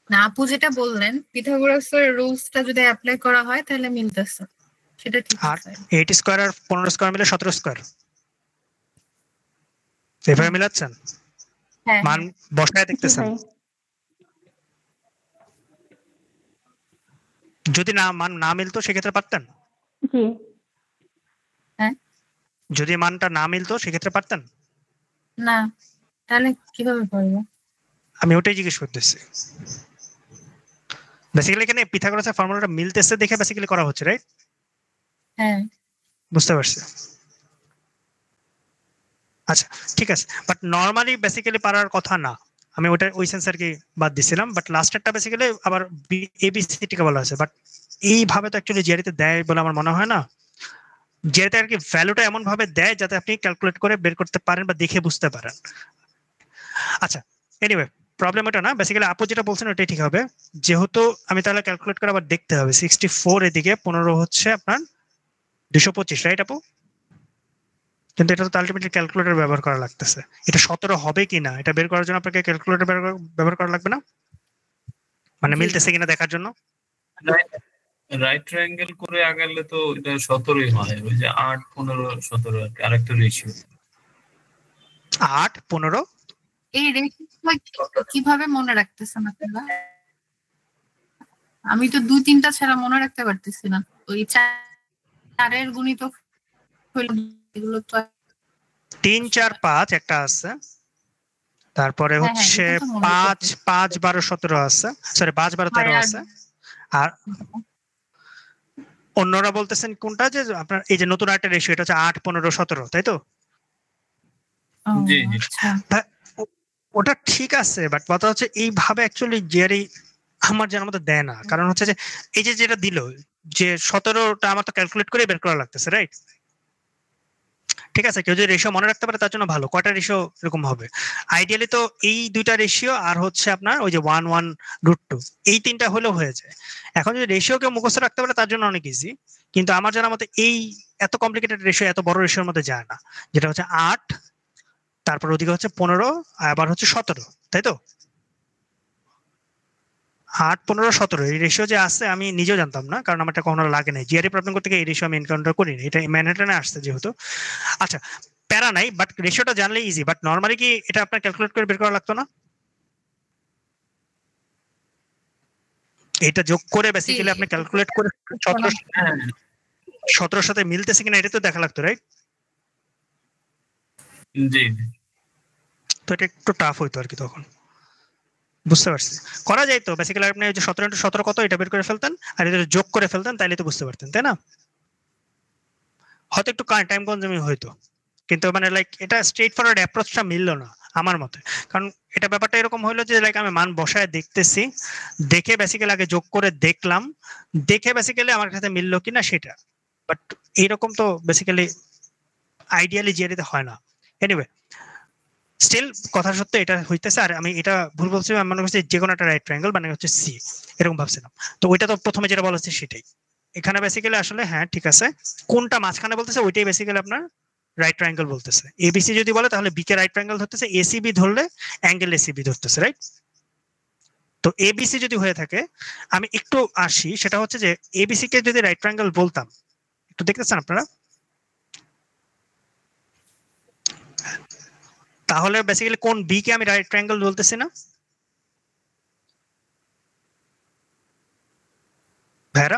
না আপু যেটা বললেন পিথাগোরাসের রুলসটা যদি অ্যাপ্লাই করা হয় তাহলে মিলতেছে, সেটা ঠিক আর আছে। 8 স্কয়ার আর 15 স্কয়ার মিলে 17 স্কয়ার, এভাবে মিলাচ্ছেন, হ্যাঁ মান বসায় দেখতেছেন। যদি না মান না মিলতো সেক্ষেত্রে পারতেন? জি। হ্যাঁ, যদি মানটা না মিলতো সেক্ষেত্রে পারতেন না, তাহলে কিভাবে পারবো? আমি ওটাই জিজ্ঞেস করতেছি। বেসিক্যালি এখানে পিথাগোরাসের ফর্মুলাটা মিলতেছে দেখে বেসিক্যালি করা হচ্ছে, রাইট? হ্যাঁ, বুঝতে পারছি। আচ্ছা ঠিক আছে, বাট নরমালি বেসিক্যালি পারার কথা না, আমি ওটা ওই সেন্সার কি বাদ দিছিলাম, বাট লাস্টেরটা বেসিক্যালি আবার এবিসিটি কে বলা আছে, বাট এইভাবে তো অ্যাকচুয়ালি জিআরই তে দেয় বলে আমার মনে হয় না। জিআরই আর কি ভ্যালুটা এমন ভাবে দেয় যাতে আপনি ক্যালকুলেট করে বের করতে পারেন বা দেখে বুঝতে পারেন। আচ্ছা এনিওয়ে প্রবলেম এটা না, বেসিক্যালি আপু যেটা বলছেন ওটাই ঠিক হবে। যেহেতু আমি তাহলে ক্যালকুলেট করে আবার দেখতে হবে 64 এদিকে 15 হচ্ছে আপনার 225, রাইট আপু? কিন্তু এটা তো আলটিমেটলি ক্যালকুলেটর ব্যবহার করা লাগতেছে। এটা 17 হবে কিনা এটা বের করার জন্য আপনাকে ক্যালকুলেটর ব্যবহার করা লাগবে না, মানে মিলতেছে কিনা দেখার জন্য। রাইট ট্রায়াঙ্গেল করে আগালে তো এটা 17ই হয়, ওই যে 8 15 17 আর কি, আরেকটা রেশিও 8 15। এই রেশিও কিভাবে মনে রাখতেছেন আপনারা? আমি তো 2-3টা ছাড়া মনে রাখতে পারতেছি না। ওই 4-এর গুণিতক এগুলো তো 3 4 5 একটা আছে, তারপরে হচ্ছে 5 5 12 17 আছে, সরি 5 12 13 আছে। আর অন্যরা বলতেছেন কোনটা, যে আপনার এই যে নতুন একটা রেশিও এটা হচ্ছে 8 15 17, তাই তো? জি জি ওটা ঠিক আছে, বাট কথা হচ্ছে এইভাবে অ্যাকচুয়ালি জিআরই আমার জানার মতো দেয় না। কারণ হচ্ছে যে এই যে যেটা দিল যে 17টা আমার তো ক্যালকুলেট করে বের করা লাগতেছে, রাইট? ঠিক আছে, কেউ যদি রেশিও মনে রাখতে পারে তার জন্য ভালো। কয়টা রেশিও এরকম হবে? আইডিয়ালি তো এই দুইটা রেশিও আর হচ্ছে আপনার ওই যে 1 1 √2 এই তিনটা হলেও হয়ে যায়। এখন যদি রেশিও কেউ মুখস্থ রাখতে পারে তার জন্য অনেক ইজি, কিন্তু আমার জানার মতে এই এত কমপ্লিকেটেড রেশিও এত বড় রেশিওর মধ্যে যায় না, যেটা হচ্ছে 8 তারপর ওদিকে হচ্ছে 15 আবার হচ্ছে 17, তাই তো? 8 15 17 এই রেশিও যে আছে আমি নিজেও জানতাম না, কারণ আমার এটা কখনো লাগে নাই। জিআরই প্রবলেম করতে গিয়ে এই রেশিও আমি এনকাউন্টার করিনি, এটা ম্যানহাটনে আসছে যেহেতু। আচ্ছা প্যারা নাই, বাট রেশিওটা জানলে ইজি। বাট নরমালি কি এটা আপনার ক্যালকুলেট করে বের করা লাগতো না? এটা যোগ করে বেসিক্যালি আপনি ক্যালকুলেট করে 17 সাথে মিলতেছে কিনা এটা তো দেখা লাগতো, রাইট? জি তো এটা একটু টাফ হইতো আর কি তখন। বুঝতে পারছি, করা যায় তো বেসিক্যালি আপনি ওই যে 17 × 17 কত এটা বের করে ফেলতেন আর এটা যোগ করে ফেলতেন, তাইলে তো বুঝতে পারতেন, তাই না? হয়তো একটু টাইম কনজিউমিং হইতো, কিন্তু মানে লাইক এটা স্ট্রেট ফরওয়ার্ড অ্যাপ্রোচটা মিললো না আমার মতে। কারণ এটা ব্যাপারটা এরকম হলো যে লাইক আমি মান বসায় দেখতেছি, দেখে বেসিক্যালি আগে যোগ করে দেখলাম, দেখে বেসিক্যালি আমার কাছে মিললো কিনা সেটা। বাট এইরকম তো বেসিক্যালি আইডিয়ালি জিআরইতে হয় না। এনিওয়ে স্টিল কথা সত্য এটা হইতেছে। আর আমি এটা ভুল বলছি, আমি মনে করছি যে কোনো একটা রাইট ট্রায়াঙ্গেল মানে হচ্ছে সি এরকম ভাবছিলাম। তো ওইটা তো প্রথমে যেটা বলা হচ্ছে সেটাই এখানে বেসিক্যালি আসলে হ্যাঁ ঠিক আছে, কোনটা মাঝখানে বলতেছে ওইটাই বেসিক্যালি আপনার রাইট ট্রায়াঙ্গেল বলতেছে। এবিসি যদি বলে তাহলে বি কে রাইট ট্রায়াঙ্গেল ধরতেছে, এসিবি ধরলে অ্যাঙ্গেল এসিবি ধরতেছে, রাইট? তো এবিসি যদি হয়ে থাকে, আমি একটু আসি, সেটা হচ্ছে যে এবিসি কে যদি রাইট ট্রায়াঙ্গেল বলতাম, একটু দেখতেছেন আপনারা, তাহলে বেসিক্যালি কোন বি কে আমি রাইট ট্রায়াঙ্গেল বলতেছি না ভাইরা?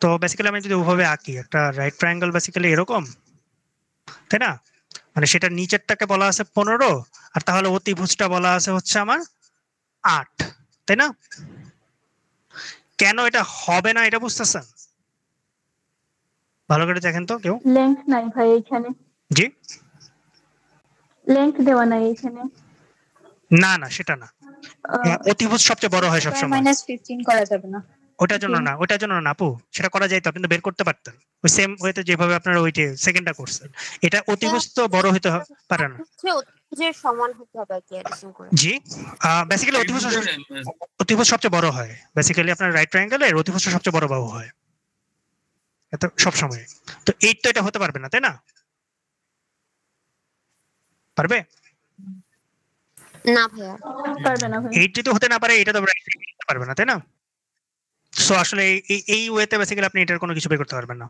তো বেসিক্যালি আমি যদি ওভাবে আঁকি একটা রাইট ট্রায়াঙ্গেল বেসিক্যালি এরকম, তাই না? মানে সেটা নিচেরটাকে বলা আছে 15 আর তাহলে অতিভুজটা বলা আছে হচ্ছে আমার 8, তাই না? কেন এটা হবে না এটা বুঝতেছেন? ভালো করে দেখেন তো কেউ। লেংথ নাই ভাই এখানে। জি লেংথ দেওয়া নাই এখানে। না না সেটা না, অতিভুজ সবচেয়ে বড় হয় সবসময়। -15 করা যাবে না। ওটার জন্য না আপু, সেটা করা যায় তো, আপনি তো বের করতে পারতেন ওই সেম ওয়েতে যেভাবে আপনারা ওইটা সেকেন্ডটা করছেন। এটা অতিভুজ তো বড় হতে পারে না। অতিভুজের সমান হতে হবে কি এডিশন করে। জি, বেসিক্যালি অতিভুজ সবচেয়ে বড় হয়। বেসিক্যালি আপনার রাইট ট্রায়াঙ্গেলের অতিভুজ সবচেয়ে বড় বাহু হয় এটা সব সময়। তো 8 তো এটা হতে পারবে না, তাই না? পারবে না ভাইয়া, পারবে না ভাই। 8 যদি হতে না পারে, এটা তো পারবে না, তাই না? সো আসলে এই ওয়েতে বেসিক্যালি আপনি এটার কোনো কিছু বের করতে পারবেন না।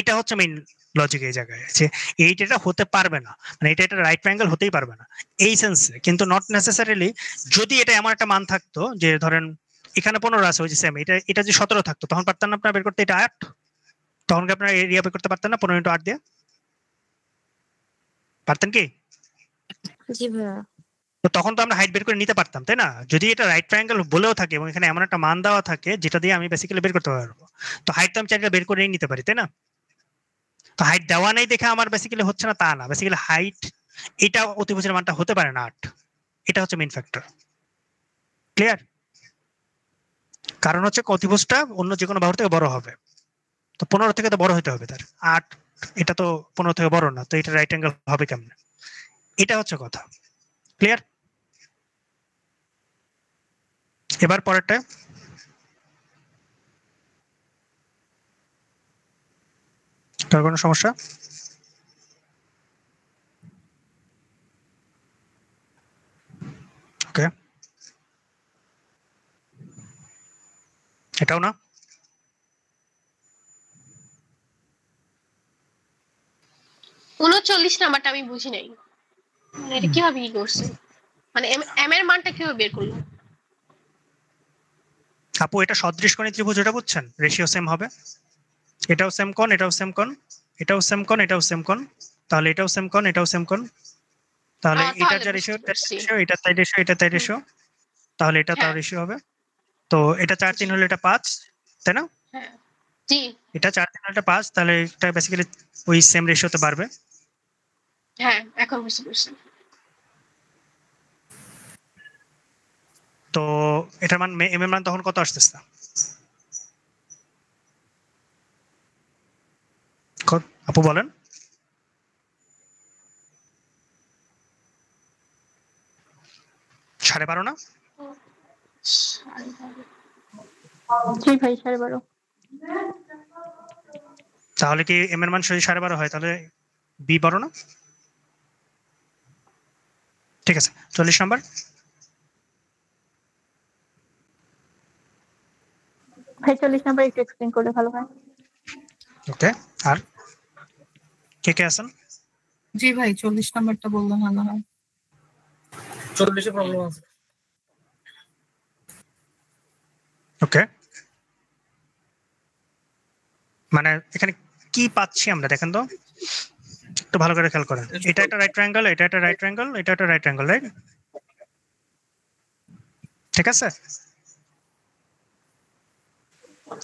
এটা হচ্ছে মেইন লজিক এই জায়গায়, যে এটা হতে পারবে না, মানে এটা রাইট ট্রায়াঙ্গেল হতেই পারবে না এই সেন্সে। কিন্তু নট নেসেসারিলি যদি এটা এমন একটা মান থাকতো যে ধরেন এখানে 15 আছে, ওই যে সেম এটা যদি 17 থাকতো, তখন পারতেন না আপনারা বের করতে এটা 8, তখন কি আপনারা এরিয়া বের করতে পারতেন না 15 × 8 দিয়ে? পারতেন কি? জি ভাইয়া। তো তখন তো আমরা হাইট বের করে নিতে পারতাম, তাই না? যদি এটা রাইট ট্রায়াঙ্গেল বলেও থাকে এবং এখানে এমন একটা মান দেওয়া থাকে যেটা দিয়ে আমি বেসিক্যালি বের করতে পারবো, তো হাইট তো আমি চাইলে বের করে নিতে পারি, তাই না? তো হাইট দেওয়া নেই দেখে আমার বেসিক্যালি হচ্ছে না তা না, বেসিক্যালি হাইট এটা অতিভুজের মানটা হতে পারে না 8, এটা হচ্ছে মেইন ফ্যাক্টর। ক্লিয়ার? কারণ হচ্ছে অতিভুজটা অন্য যে কোনো বাহুর থেকে বড় হবে, তো 15 থেকে তো বড় হতে হবে তার, 8 এটা তো 15 থেকে বড় না, তো এটা রাইট অ্যাঙ্গেল হবে কেমনে? এটা হচ্ছে কথা। ক্লিয়ার? এবার পরেরটা, তার কোনো সমস্যা? ওকে, এটাও না? 39 নাম্বারটা আমি বুঝি নাই, মানে এটা কিভাবে কি করছে, মানে এম এর মানটা কিভাবে বের করলো? আপু এটা সদৃশকোণী ত্রিভুজ, এটা বুঝছেন? রেশিও সেম হবে, এটাও সেম কোণ, এটাও সেম কোণ, এটাও সেম কোণ, এটাও সেম কোণ, তাহলে এটাও সেম কোণ, এটাও সেম কোণ, তাহলে এটার যা রেশিও এটা তাই রেশিও, এটা তাই রেশিও, তাহলে এটা তার রেশিও হবে। তো এটা 4 3 হলে এটা 5, তাই না? হ্যাঁ জি, এটা 4 3 হলে এটা 5, তাহলে এটা বেসিক্যালি ওই সেম রেশিওতে বাড়বে। হ্যাঁ এখন বুঝতে পারছি। তো এটার মান এম এর মান তখন কত আসতেছে? আপু বলেন। সাড়ে 12 না? জি ভাই 12.5। তাহলে কি এম এর মান যদি 12.5 হয়, তাহলে বি বড় না? ঠিক আছে, 40 নাম্বার। ভাই 40 নাম্বার একটু এক্সপ্লেইন করলে ভালো হয়। ওকে, আর কে আছেন? জি ভাই 40 নাম্বারটা বললে ভালো হয়। 40 এ প্রবলেম আছে। ওকে, মানে এখানে কি পাচ্ছি আমরা দেখেন তো, একটু ভালো করে খেয়াল করেন। এটা একটা রাইট ট্রায়াঙ্গেল, এটা একটা রাইট ট্রায়াঙ্গেল, এটা একটা রাইট ট্রায়াঙ্গেল, রাইট? ঠিক আছে?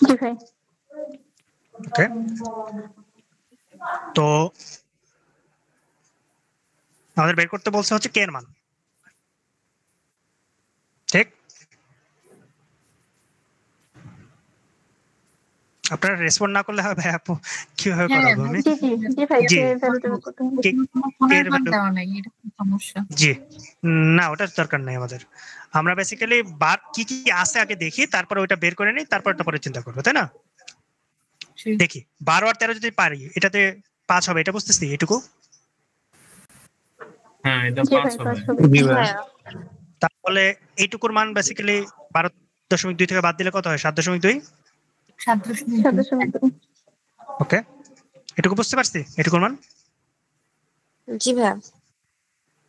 জি ভাই। ওকে, তো আমাদের বের করতে বলছে হচ্ছে কে এর মান, ঠিক? আপনারা রেসপন্ড না করলে হবে আপু, কিভাবে করাবো আমি? জি ভাই, জি, ফোনের মান দেওয়া নাই, এটা সমস্যা। জি না, ওটা দরকার নাই আমাদের। আমরা বেসিক্যালি বার কি কি আছে আগে দেখি, তারপরে ওইটা বের করে নিই, তারপর ওটা পরে চিন্তা করবো, তাই না? দেখি 12 আর 13 যদি পারি, এটাতে 5 হবে, এটা বুঝতেছি এটুকু। হ্যাঁ এটা 5 হবে। তাহলে এইটুকুর মান বেসিক্যালি 12.2 থেকে বাদ দিলে কত হয়? 7.2। 7.2। ওকে, এটুকু বুঝতে পারছি, এটুকুর মান। জি ভাইয়া।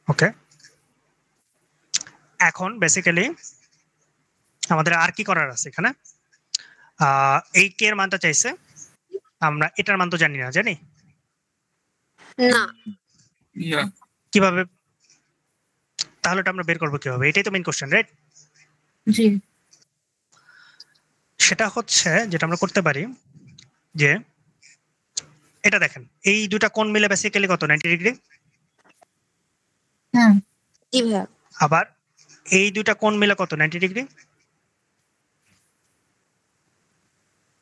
ওকে, এখন বেসিক্যালি আমাদের আর কি করার আছে এখানে? এই কে এর মানটা চাইছে, আমরা এটার মান তো জানি না, জানি না কিভাবে, তাহলে এটা আমরা বের করবো কিভাবে? এটাই তো মেইন কোশ্চেন, রাইট? জি, সেটা হচ্ছে যেটা আমরা করতে পারি যে এটা দেখেন, এই দুটা কোণ মিলে বেসিক্যালি কত? 90 ডিগ্রি। হ্যাঁ জি ভাইয়া। আবার এই দুইটা কোণ মিলে কত 90 ডিগ্রি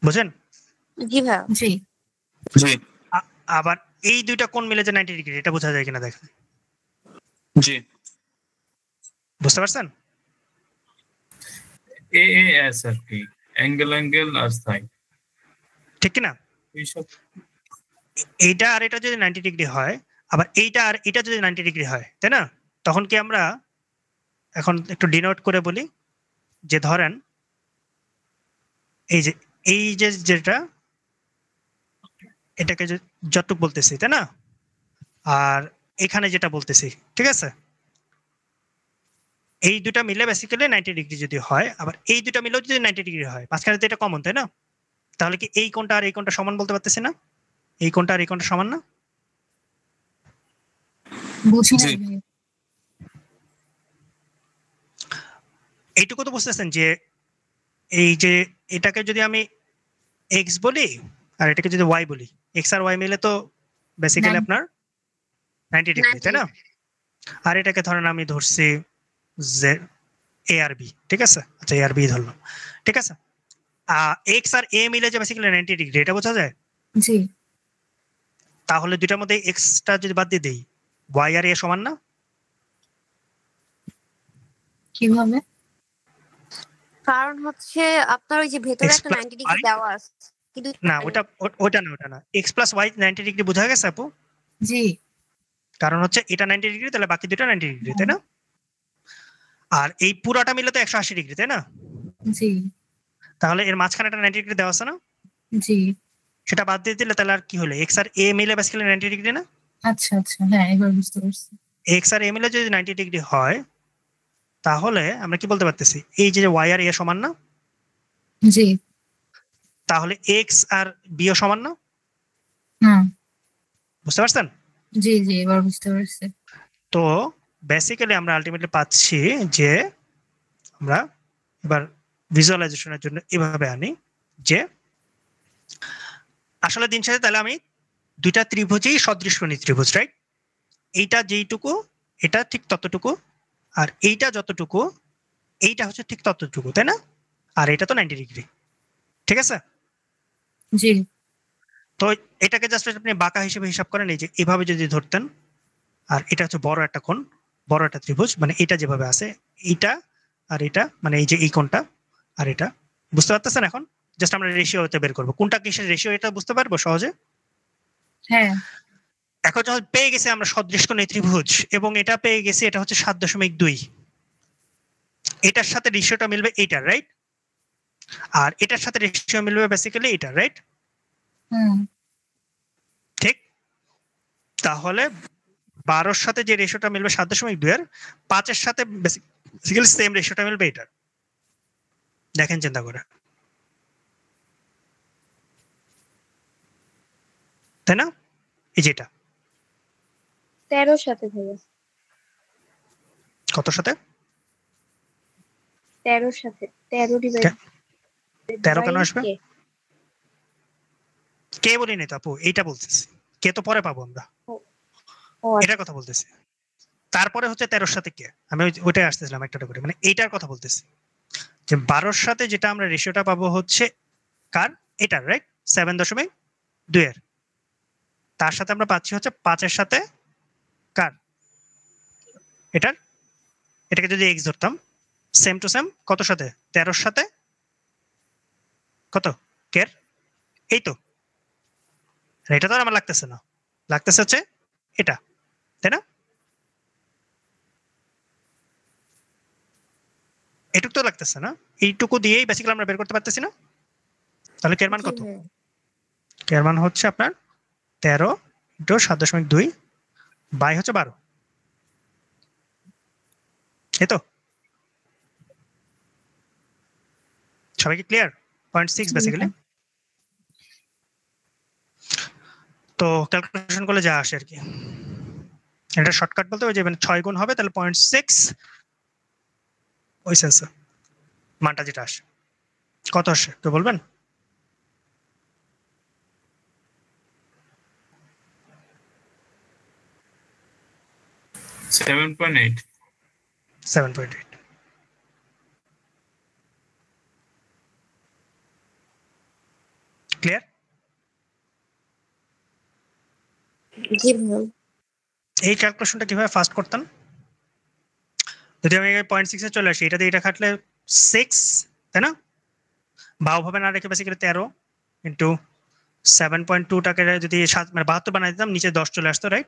বুঝেন? জি ভাইয়া। জি জি আবার এই দুইটা কোণ মিলে যে 90 ডিগ্রি, এটা বোঝা যায় কিনা দেখেন। জি বুঝতে পারছেন? AAS আর কি, অ্যাঙ্গেল আর সাইন, ঠিক কিনা? এইসব। এইটা আর এটা যদি 90 ডিগ্রি হয়, আবার এইটা আর এটা যদি 90 ডিগ্রি হয়, তাই না? তখন কি আমরা এখন একটু ডিনোট করে বলি যে ধরেন এই যে যেটা এটাকে যতটুক বলতেছি, তাই না? আর এখানে যেটা বলতেছি, ঠিক আছে? এই দুটা মিলে বেসিক্যালি 90 ডিগ্রি যদি হয়, আবার এই দুটা মিলেও যদি 90 ডিগ্রি হয়, মাঝখানে তো এটা কমন, তাই না? তাহলে কি এই কোণটা আর এই কোণটা সমান বলতে পারতেছি না? এই কোণটা আর এই কোণটা সমান না? বুঝি না জি। ভাইয়া। এইটুকু তো বুঝতেছেন যে এই যে এটাকে যদি আমি এক্স বলি আর এটাকে যদি ওয়াই বলি, এক্স আর ওয়াই মিলে তো বেসিক্যালি 90 আপনার 90 ডিগ্রি, তাই না? আর এটাকে ধরেন আমি ধরছি জেড এ আর বি, ঠিক আছে? আচ্ছা এ আর বি ধরলাম, ঠিক আছে? এক্স আর এ মিলে যে বেসিক্যালি 90 ডিগ্রি, এটা বোঝা যায়? জি তাহলে দুইটার মধ্যে এক্সটা যদি বাদ দিয়ে দেই, ওয়াই আর এ সমান না? কিভাবে? কারণ হচ্ছে আপনার ওই যে ভেতরে X একটা plus 90 ডিগ্রি y? দেওয়া আছে কিন্তু না ওটা না এক্স প্লাস ওয়াই 90 ডিগ্রি বোঝা গেছে আপু? জি কারণ হচ্ছে এটা 90 ডিগ্রি, তাহলে বাকি দুটো 90 ডিগ্রি, তাই না? আর এই পুরাটা মিলে তো 180 ডিগ্রি, তাই না? জি তাহলে এর মাঝখানে একটা 90 ডিগ্রি দেওয়া আছে না? জি সেটা বাদ দিয়ে দিলে তাহলে আর কি হলো? এক্স আর এ মিলে বেসিক্যালি 90 ডিগ্রি না? আচ্ছা আচ্ছা, হ্যাঁ এবার বুঝতে পারছি। এক্স আর এ মিলে যদি 90 ডিগ্রি হয়, তাহলে আমরা কি বলতে পারতেছি? এই যে ওয়াই আর এ সমান না? জি তাহলে এক্স আর বি ও সমান না? হুম বুঝতে পারছেন? জি জি এবার বুঝতে পারছি। তো বেসিক্যালি আমরা আলটিমেটলি পাচ্ছি যে আমরা এবার ভিজুয়ালাইজেশনের জন্য এভাবে আনি যে আসলে দিন শেষে তাহলে আমি দুইটা ত্রিভুজই সদৃশকোণী ত্রিভুজ, রাইট? এইটা যেইটুকু এটা ঠিক ততটুকু, আর এইটা যতটুকু এইটা হচ্ছে ঠিক ততটুকু, তাই না? আর এটা তো 90 ডিগ্রি, ঠিক আছে? জি তো এটাকে জাস্ট আপনি বাঁকা হিসেবে হিসাব করেন, এই যে এভাবে যদি ধরতেন, আর এটা হচ্ছে বড় একটা কোণ, বড় একটা ত্রিভুজ, মানে এটা যেভাবে আছে এইটা আর এটা, মানে এই যে এই কোণটা আর এটা, বুঝতে পারতেছেন? এখন জাস্ট আমরা রেশিওতে বের করবো কোনটা কিসের রেশিও, এটা বুঝতে পারবো সহজে। হ্যাঁ এখন যখন পেয়ে গেছি আমরা সদৃশকোণী ত্রিভুজ, এবং এটা পেয়ে গেছি এটা হচ্ছে 7.2, এটার সাথে রেশিওটা মিলবে এইটার, রাইট? আর এটার সাথে রেশিও মিলবে বেসিক্যালি এইটার, রাইট? হুম ঠিক। তাহলে 12-র সাথে যে রেশিওটা মিলবে 7.2 এর, 5-এর সাথে বেসিক্যালি সেম রেশিওটা মিলবে এটার। দেখেন চিন্তা করে, তাই না? এই যেটা 13 সাথে ভাইয়া, কত সাথে? 13 সাথে 13 ডিভাইড 13 কেন আসবে? কে বলিনি তো আপু, এইটা বলতেছি। কে তো পরে পাবো আমরা, এটার কথা বলতেছি। তারপরে হচ্ছে 13-র সাথে কে, আমি ওইটাই আসতেছিলাম একটা করে, মানে এইটার কথা বলতেছি যে 12-র সাথে যেটা আমরা রেশিওটা পাবো হচ্ছে কার, এটার, রাইট? 7.2 এর। তার সাথে আমরা পাচ্ছি হচ্ছে 5-এর সাথে কার, এটার। এটাকে যদি এক্স ধরতাম, সেম টু সেম কত সাথে? 13-র সাথে কত কের, এই তো। এটা তো আর আমার লাগতেছে না, লাগতেছে হচ্ছে এটা, তাই না? এটুকু তো লাগতেছে না, এইটুকু দিয়েই বেসিক্যালি আমরা বের করতে পারতেছি না। তাহলে কের মান কত? কের মান হচ্ছে আপনার 13 ইন্টু 7.2 বাই হচ্ছে 12, এই তো। সবাইকে ক্লিয়ার? 0.6 বেসিক্যালি। তো ক্যালকুলেশন করলে যা আসে আর কি, এটা শর্টকাট বলতে ওই যে 6 গুণ হবে, তাহলে 0.6 ওই সেন্সর মানটা যেটা আসে কত আসে তো বলবেন? $7.8। 7.8। ক্লিয়ার? জি ভাইয়া। এই ক্যালকুলেশনটা কিভাবে ফার্স্ট করতেন? যদি আমি 0.6 চলে আসি, এটা দিয়ে এটা কাটলে 6, তাই না? ভাবে না রেখে বেসিক্যালি 13 ইন্টু 7.2টাকে যদি 72 বানাই দিতাম, নিচে 10 চলে আসতো, রাইট?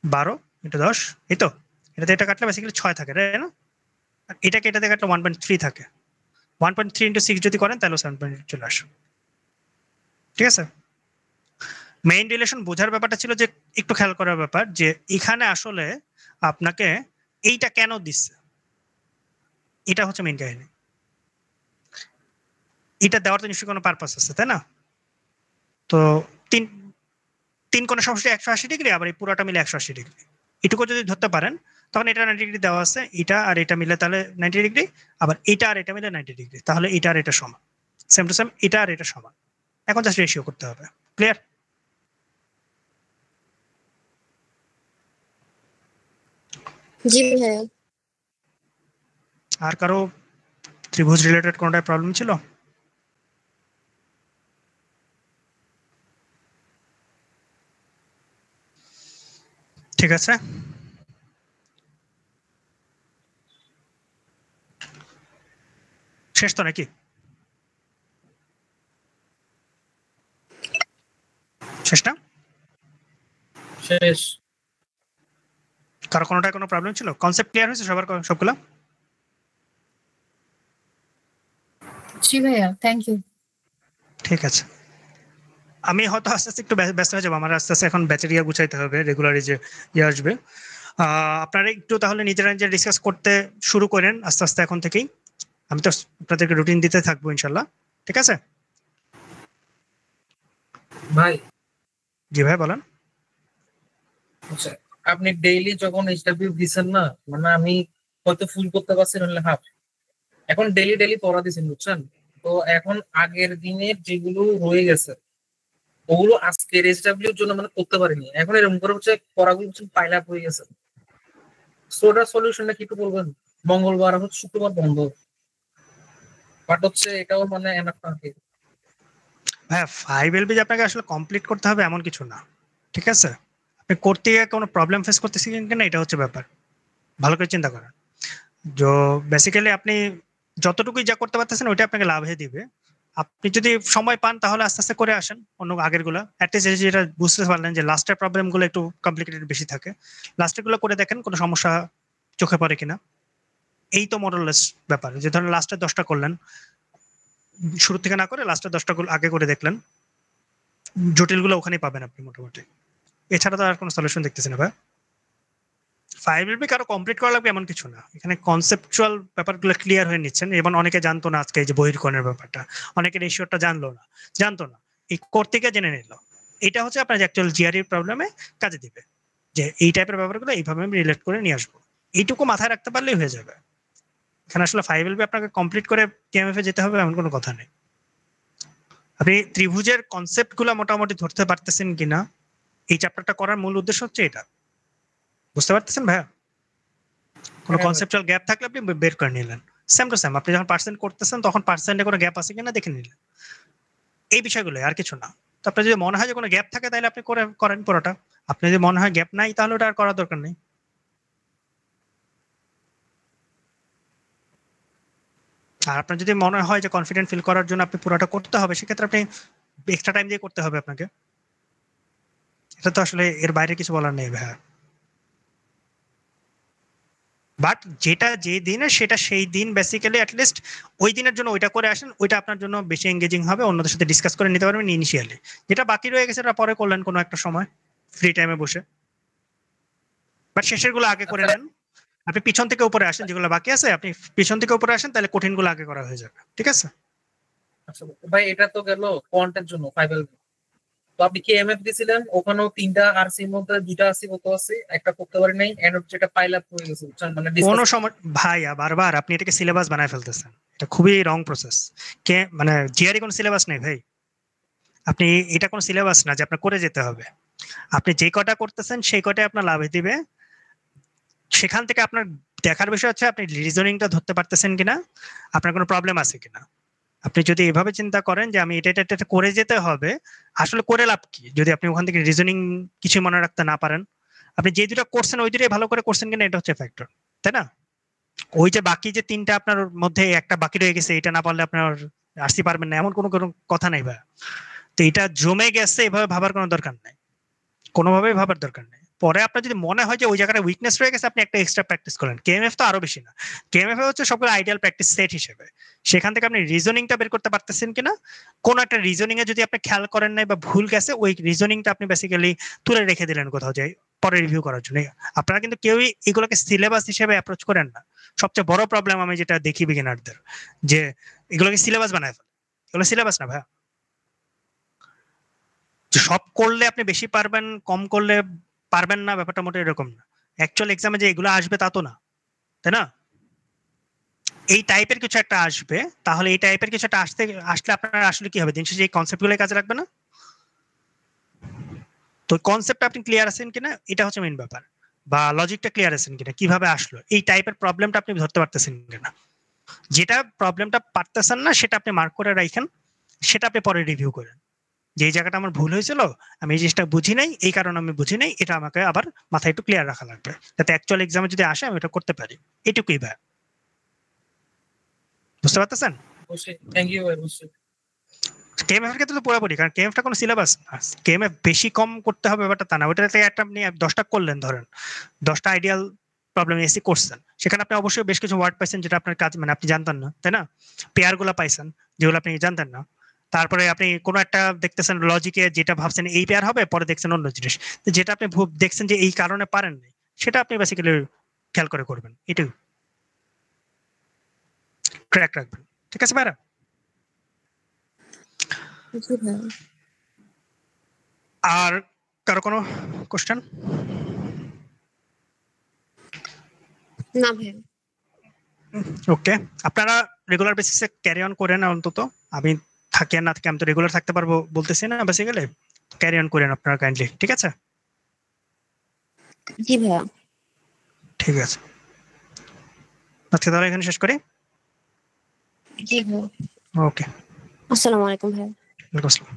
12 ইন্টু 10, এই তো। এটাতে এটা কাটলে বেসিক্যালি 6 থাকে, তাই না? এটাকে এটাতে কাটলে 1.3 থাকে। 1.3 ইন্টু 6 যদি করেন তাহলে 7.8 চলে আসে। ঠিক আছে? মেইন রিলেশন বোঝার ব্যাপারটা ছিল যে একটু খেয়াল করার ব্যাপার যে এখানে আসলে আপনাকে এইটা কেন দিচ্ছে, এটা হচ্ছে মেইন কাহিনী। এটা দেওয়ার তো নিশ্চয়ই কোনো পারপাস আছে, তাই না? তো তিন কোণের সমষ্টি 180 ডিগ্রি, আবার এই পুরোটা মিলে 180 ডিগ্রি, এটুকু যদি ধরতে পারেন তখন এটা 90 ডিগ্রি দেওয়া আছে, এটা আর এটা মিলে তাহলে 90 ডিগ্রি, আবার এটা আর এটা মিলে 90 ডিগ্রি, তাহলে এটা আর এটা সমান, সেম টু সেম এটা আর এটা সমান। এখন জাস্ট রেশিও করতে হবে। ক্লিয়ার? জি ভাইয়া। আর কারো ত্রিভুজ রিলেটেড কোনটায় প্রবলেম ছিল? ঠিক আছে, শেষ তো নাকি? শেষ না? শেষ। কারো কোনোটায় কোনো প্রবলেম ছিল? কনসেপ্ট ক্লিয়ার হয়েছে সবার সবগুলো? জি ভাইয়া, থ্যাংক ইউ। ঠিক আছে, আমি হয়তো আস্তে আস্তে একটু ব্যস্ত হয়ে যাবো, আমার আস্তে আস্তে এখন ব্যাচেরিয়া গুছাইতে হবে, রেগুলার যে ইয়ে আসবে। আপনারা একটু তাহলে নিজেরা নিজে ডিসকাস করতে শুরু করেন আস্তে আস্তে এখন থেকেই। আমি তো আপনাদেরকে রুটিন দিতে থাকবো ইনশাল্লাহ। ঠিক আছে ভাই? জি ভাই বলেন। আচ্ছা, আপনি ডেইলি যখন এইচডব্লিউ দিছেন না, মানে আমি হয়তো ফুল করতে পারছি নাহলে হাফ, এখন ডেইলি ডেইলি পড়া দিছেন, বুঝছেন? তো এখন আগের দিনের যেগুলো রয়ে গেছে ওগুলো আজকের এইচডব্লিউর জন্য মানে করতে পারিনি, এখন এরকম করে হচ্ছে পড়াগুলো হচ্ছে পাইল আপ হয়ে গেছে। সো ওটার সলিউশনটা কি একটু বলবেন? মঙ্গলবার হচ্ছে শুক্রবার বন্ধ, বাট হচ্ছে এটাও মানে এনাফ না। হ্যাঁ, 5 LB আপনাকে আসলে কমপ্লিট করতে হবে এমন কিছু না। ঠিক আছে, আপনি করতে গিয়ে কোনো প্রবলেম ফেস করতেছেন কিনা এটা হচ্ছে ব্যাপার, ভালো করে চিন্তা করেন। তো বেসিক্যালি আপনি যতটুকুই যা করতে পারতেছেন ওইটা আপনাকে লাভে দিবে। আপনি যদি সময় পান তাহলে আস্তে আস্তে করে আসেন অন্য আগের গুলা, অ্যাটলিস্ট যেটা বুঝতে পারলেন যে লাস্টের প্রবলেম গুলো একটু কমপ্লিকেটেড বেশি থাকে, লাস্টের গুলো করে দেখেন কোনো সমস্যা চোখে পড়ে কিনা। এই তো মোরাললেস ব্যাপার, যে ধরেন লাস্টের 10টা করলেন, শুরু থেকে না করে লাস্টের 10টা আগে করে দেখলেন, জটিলগুলো ওখানেই পাবেন আপনি মোটামুটি। এছাড়া তো আর কোনো সলিউশন দেখতেছি না ভাই। 5 LB কারো কমপ্লিট করা লাগবে এমন কিছু না, এখানে কনসেপচুয়াল ব্যাপারগুলো ক্লিয়ার হয়ে নিচ্ছেন। এবং অনেকে জানতো না আজকে এই যে বহির্কোণের ব্যাপারটা, অনেকে রেশিওটা জানতো না, এই করতে গিয়ে জেনে নিল। এটা হচ্ছে আপনার যে অ্যাকচুয়াল জিআরই প্রবলেমে কাজে দিবে, যে এই টাইপের ব্যাপারগুলো এইভাবে আমি রিলেট করে নিয়ে আসবো। এইটুকু মাথায় রাখতে পারলেই হয়ে যাবে। এখানে আসলে 5 LB আপনাকে কমপ্লিট করে টিএমএফ এ যেতে হবে এমন কোনো কথা নেই। আপনি ত্রিভুজের কনসেপ্ট গুলো মোটামুটি ধরতে পারতেছেন কিনা, এই চ্যাপ্টারটা করার মূল উদ্দেশ্য হচ্ছে এটা। বুঝতে পারতেছেন ভাইয়া? কোনো কনসেপচুয়াল গ্যাপ থাকলে আপনি বের করে নিলেন। সেম টু সেম আপনি যখন পার্সেন্ট করতেছেন তখন পার্সেন্টে কোনো গ্যাপ আছে কিনা দেখে নিলেন, এই বিষয়গুলো আর কিছু না। তো আপনার যদি মনে হয় যে কোনো গ্যাপ থাকে তাহলে আপনি করেন পুরোটা। আপনি যদি মনে হয় গ্যাপ নাই তাহলে ওটা আর করার দরকার নেই। আর আপনার যদি মনে হয় যে কনফিডেন্ট ফিল করার জন্য আপনি পুরোটা করতে হবে, সেক্ষেত্রে আপনি এক্সট্রা টাইম দিয়ে করতে হবে আপনাকে। এটা তো আসলে এর বাইরে কিছু বলার নেই ভাইয়া। বাট যেটা যে দিনে সেটা সেই দিন বেসিক্যালি অ্যাটলিস্ট ওই দিনের জন্য ওইটা করে আসেন, ওইটা আপনার জন্য বেশি এঙ্গেজিং হবে, অন্যদের সাথে ডিসকাস করে নিতে পারবেন ইনিশিয়ালি। যেটা বাকি রয়ে গেছে সেটা পরে করলেন কোনো একটা সময় ফ্রি টাইমে বসে, বাট শেষের গুলো আগে করে নেন। আপনি পিছন থেকে উপরে আসেন, যেগুলো বাকি আছে আপনি পিছন থেকে উপরে আসেন, তাহলে কঠিন গুলো আগে করা হয়ে যাবে। ঠিক আছে আচ্ছা ভাই, এটা তো গেল কোয়ান্টের জন্য 5 LB। তো আপনি কি এমএফ দিছিলেন, ওখানেও 3টা আরসির মধ্যে 2টা আরসি কত আছে, একটা করতে পারি নাই, এন্ড যেটা পাইল আপ হয়ে গেছে, মানে কোনো সময় ভাইয়া বারবার আপনি এটাকে সিলেবাস বানায় ফেলতেছেন, এটা খুবই রং প্রসেস। কে মানে জিআরই কোনো সিলেবাস নেই ভাই, আপনি এটা কোনো সিলেবাস না যে আপনার করে যেতে হবে। আপনি যে কটা করতেছেন সেই কটাই আপনার লাভে দিবে। সেখান থেকে আপনার দেখার বিষয় হচ্ছে আপনি রিজনিংটা ধরতে পারতেছেন কিনা, আপনার কোনো প্রবলেম আছে কিনা। আপনি যদি এভাবে চিন্তা করেন যে আমি এটা করে যেতে হবে, আসলে করে লাভ কি যদি আপনি ওখান থেকে রিজনিং কিছু মনে রাখতে না পারেন? আপনি যে দুটো করছেন ওই দুটোই ভালো করে করছেন কিনা এটা হচ্ছে ফ্যাক্টর, তাই না? ওই যে বাকি যে তিনটা আপনার মধ্যে একটা বাকি রয়ে গেছে, এটা না পারলে আপনার আসতে পারবেন না এমন কোনো কথা নাই ভাই। তো এটা জমে গেছে এভাবে ভাবার কোনো দরকার নাই, কোনোভাবেই ভাবার দরকার নেই। পরে আপনার যদি মনে হয় যে ওই জায়গাটা উইকনেস রয়ে গেছে, আপনি একটা এক্সট্রা প্র্যাকটিস করেন। কেএমএফ তো আরো বেশি না, কেএমএফ হচ্ছে সবগুলো আইডিয়াল প্র্যাকটিস সেট হিসেবে। সেখান থেকে আপনি রিজনিংটা বের করতে পারতেছেন কিনা, কোন একটা রিজনিং এ যদি আপনি খেয়াল করেন নাই বা ভুল গেছে, ওই রিজনিংটা আপনি বেসিক্যালি তুলে রেখে দিলেন কোথাও, যে পরে রিভিউ করার জন্য। আপনারা কিন্তু কেউই এগুলোকে সিলেবাস হিসেবে অ্যাপ্রোচ করেন না। সবচেয়ে বড় প্রবলেম আমি যেটা দেখি বিগিনারদের, যে এগুলোকে সিলেবাস বানায় ফেলে। এগুলো সিলেবাস না ভাই। সব করলে আপনি বেশি পারবেন, কম করলে পারবেন না, ব্যাপারটা মোটেই এরকম না। অ্যাকচুয়াল এক্সামে যে এগুলো আসবে তা তো না, তাই না? এই টাইপের কিছু একটা আসবে, তাহলে এই টাইপের কিছু একটা আসলে আপনার আসলে কি হবে, দিন শেষে এই কনসেপ্টগুলো কাজে লাগবে না। তো কনসেপ্ট আপনি ক্লিয়ার আছেন কিনা এটা হচ্ছে মেইন ব্যাপার, বা লজিকটা ক্লিয়ার আছেন কিনা, কিভাবে আসলো এই টাইপের প্রবলেমটা আপনি ধরতে পারতেছেন কিনা। যেটা প্রবলেমটা পারতেছেন না সেটা আপনি মার্ক করে রাখেন, সেটা আপনি পরে রিভিউ করেন, যে জায়গাটা আমার ভুল হয়েছিল, আমি এই জিনিসটা বুঝি নাই, এই কারণে আমি বুঝি নাই, এটা আমাকে আবার মাথায় একটু ক্লিয়ার রাখা লাগবে, যাতে অ্যাকচুয়াল এক্সামে যদি আসে আমি এটা করতে পারি। এটুকুই ভাই, বুঝতে পারতেছেন? থ্যাংক ইউ অবশ্যই। কেএমএফ এর ক্ষেত্রে তো পুরোপুরি, কারণ কেএমএফটা কোনো সিলেবাস না। কেএমএফ বেশি কম করতে হবে ব্যাপারটা তা না। ওইটা থেকে একটা আপনি 10টা করলেন, ধরেন 10টা আইডিয়াল প্রবলেম এসে করছেন, সেখানে আপনি অবশ্যই বেশ কিছু ওয়ার্ড পাইছেন যেটা আপনার কাজ মানে আপনি জানতেন না, তাই না? পেয়ার গুলা পাইছেন যেগুলো আপনি জানতেন না। তারপরে আপনি কোনো একটা দেখতেছেন লজিকে, যেটা ভাবছেন এই পেয়ার হবে, পরে দেখছেন অন্য জিনিস, যেটা আপনি দেখছেন যে এই কারণে পারেন নাই, সেটা আপনি বেসিক্যালি খেয়াল করে করবেন। এটাই ট্র্যাক রাখবেন, ঠিক আছে ভাইরা? আর কারো কোনো কোশ্চেন? না ভাই। ওকে, আপনারা রেগুলার বেসিসে ক্যারি অন করেন অন্তত। আমি থাকি আর না থাকি, আমি তো রেগুলার থাকতে পারবো বলতেছি না, বেসিক্যালি ক্যারি অন করেন আপনারা কাইন্ডলি, ঠিক আছে? জি ভাইয়া। ঠিক আছে, আজকে তাহলে এখানে শেষ করি। জি ভাইয়া। ওকে, আসসালামু আলাইকুম ভাইয়া। ওয়ালাইকুম আসসালাম।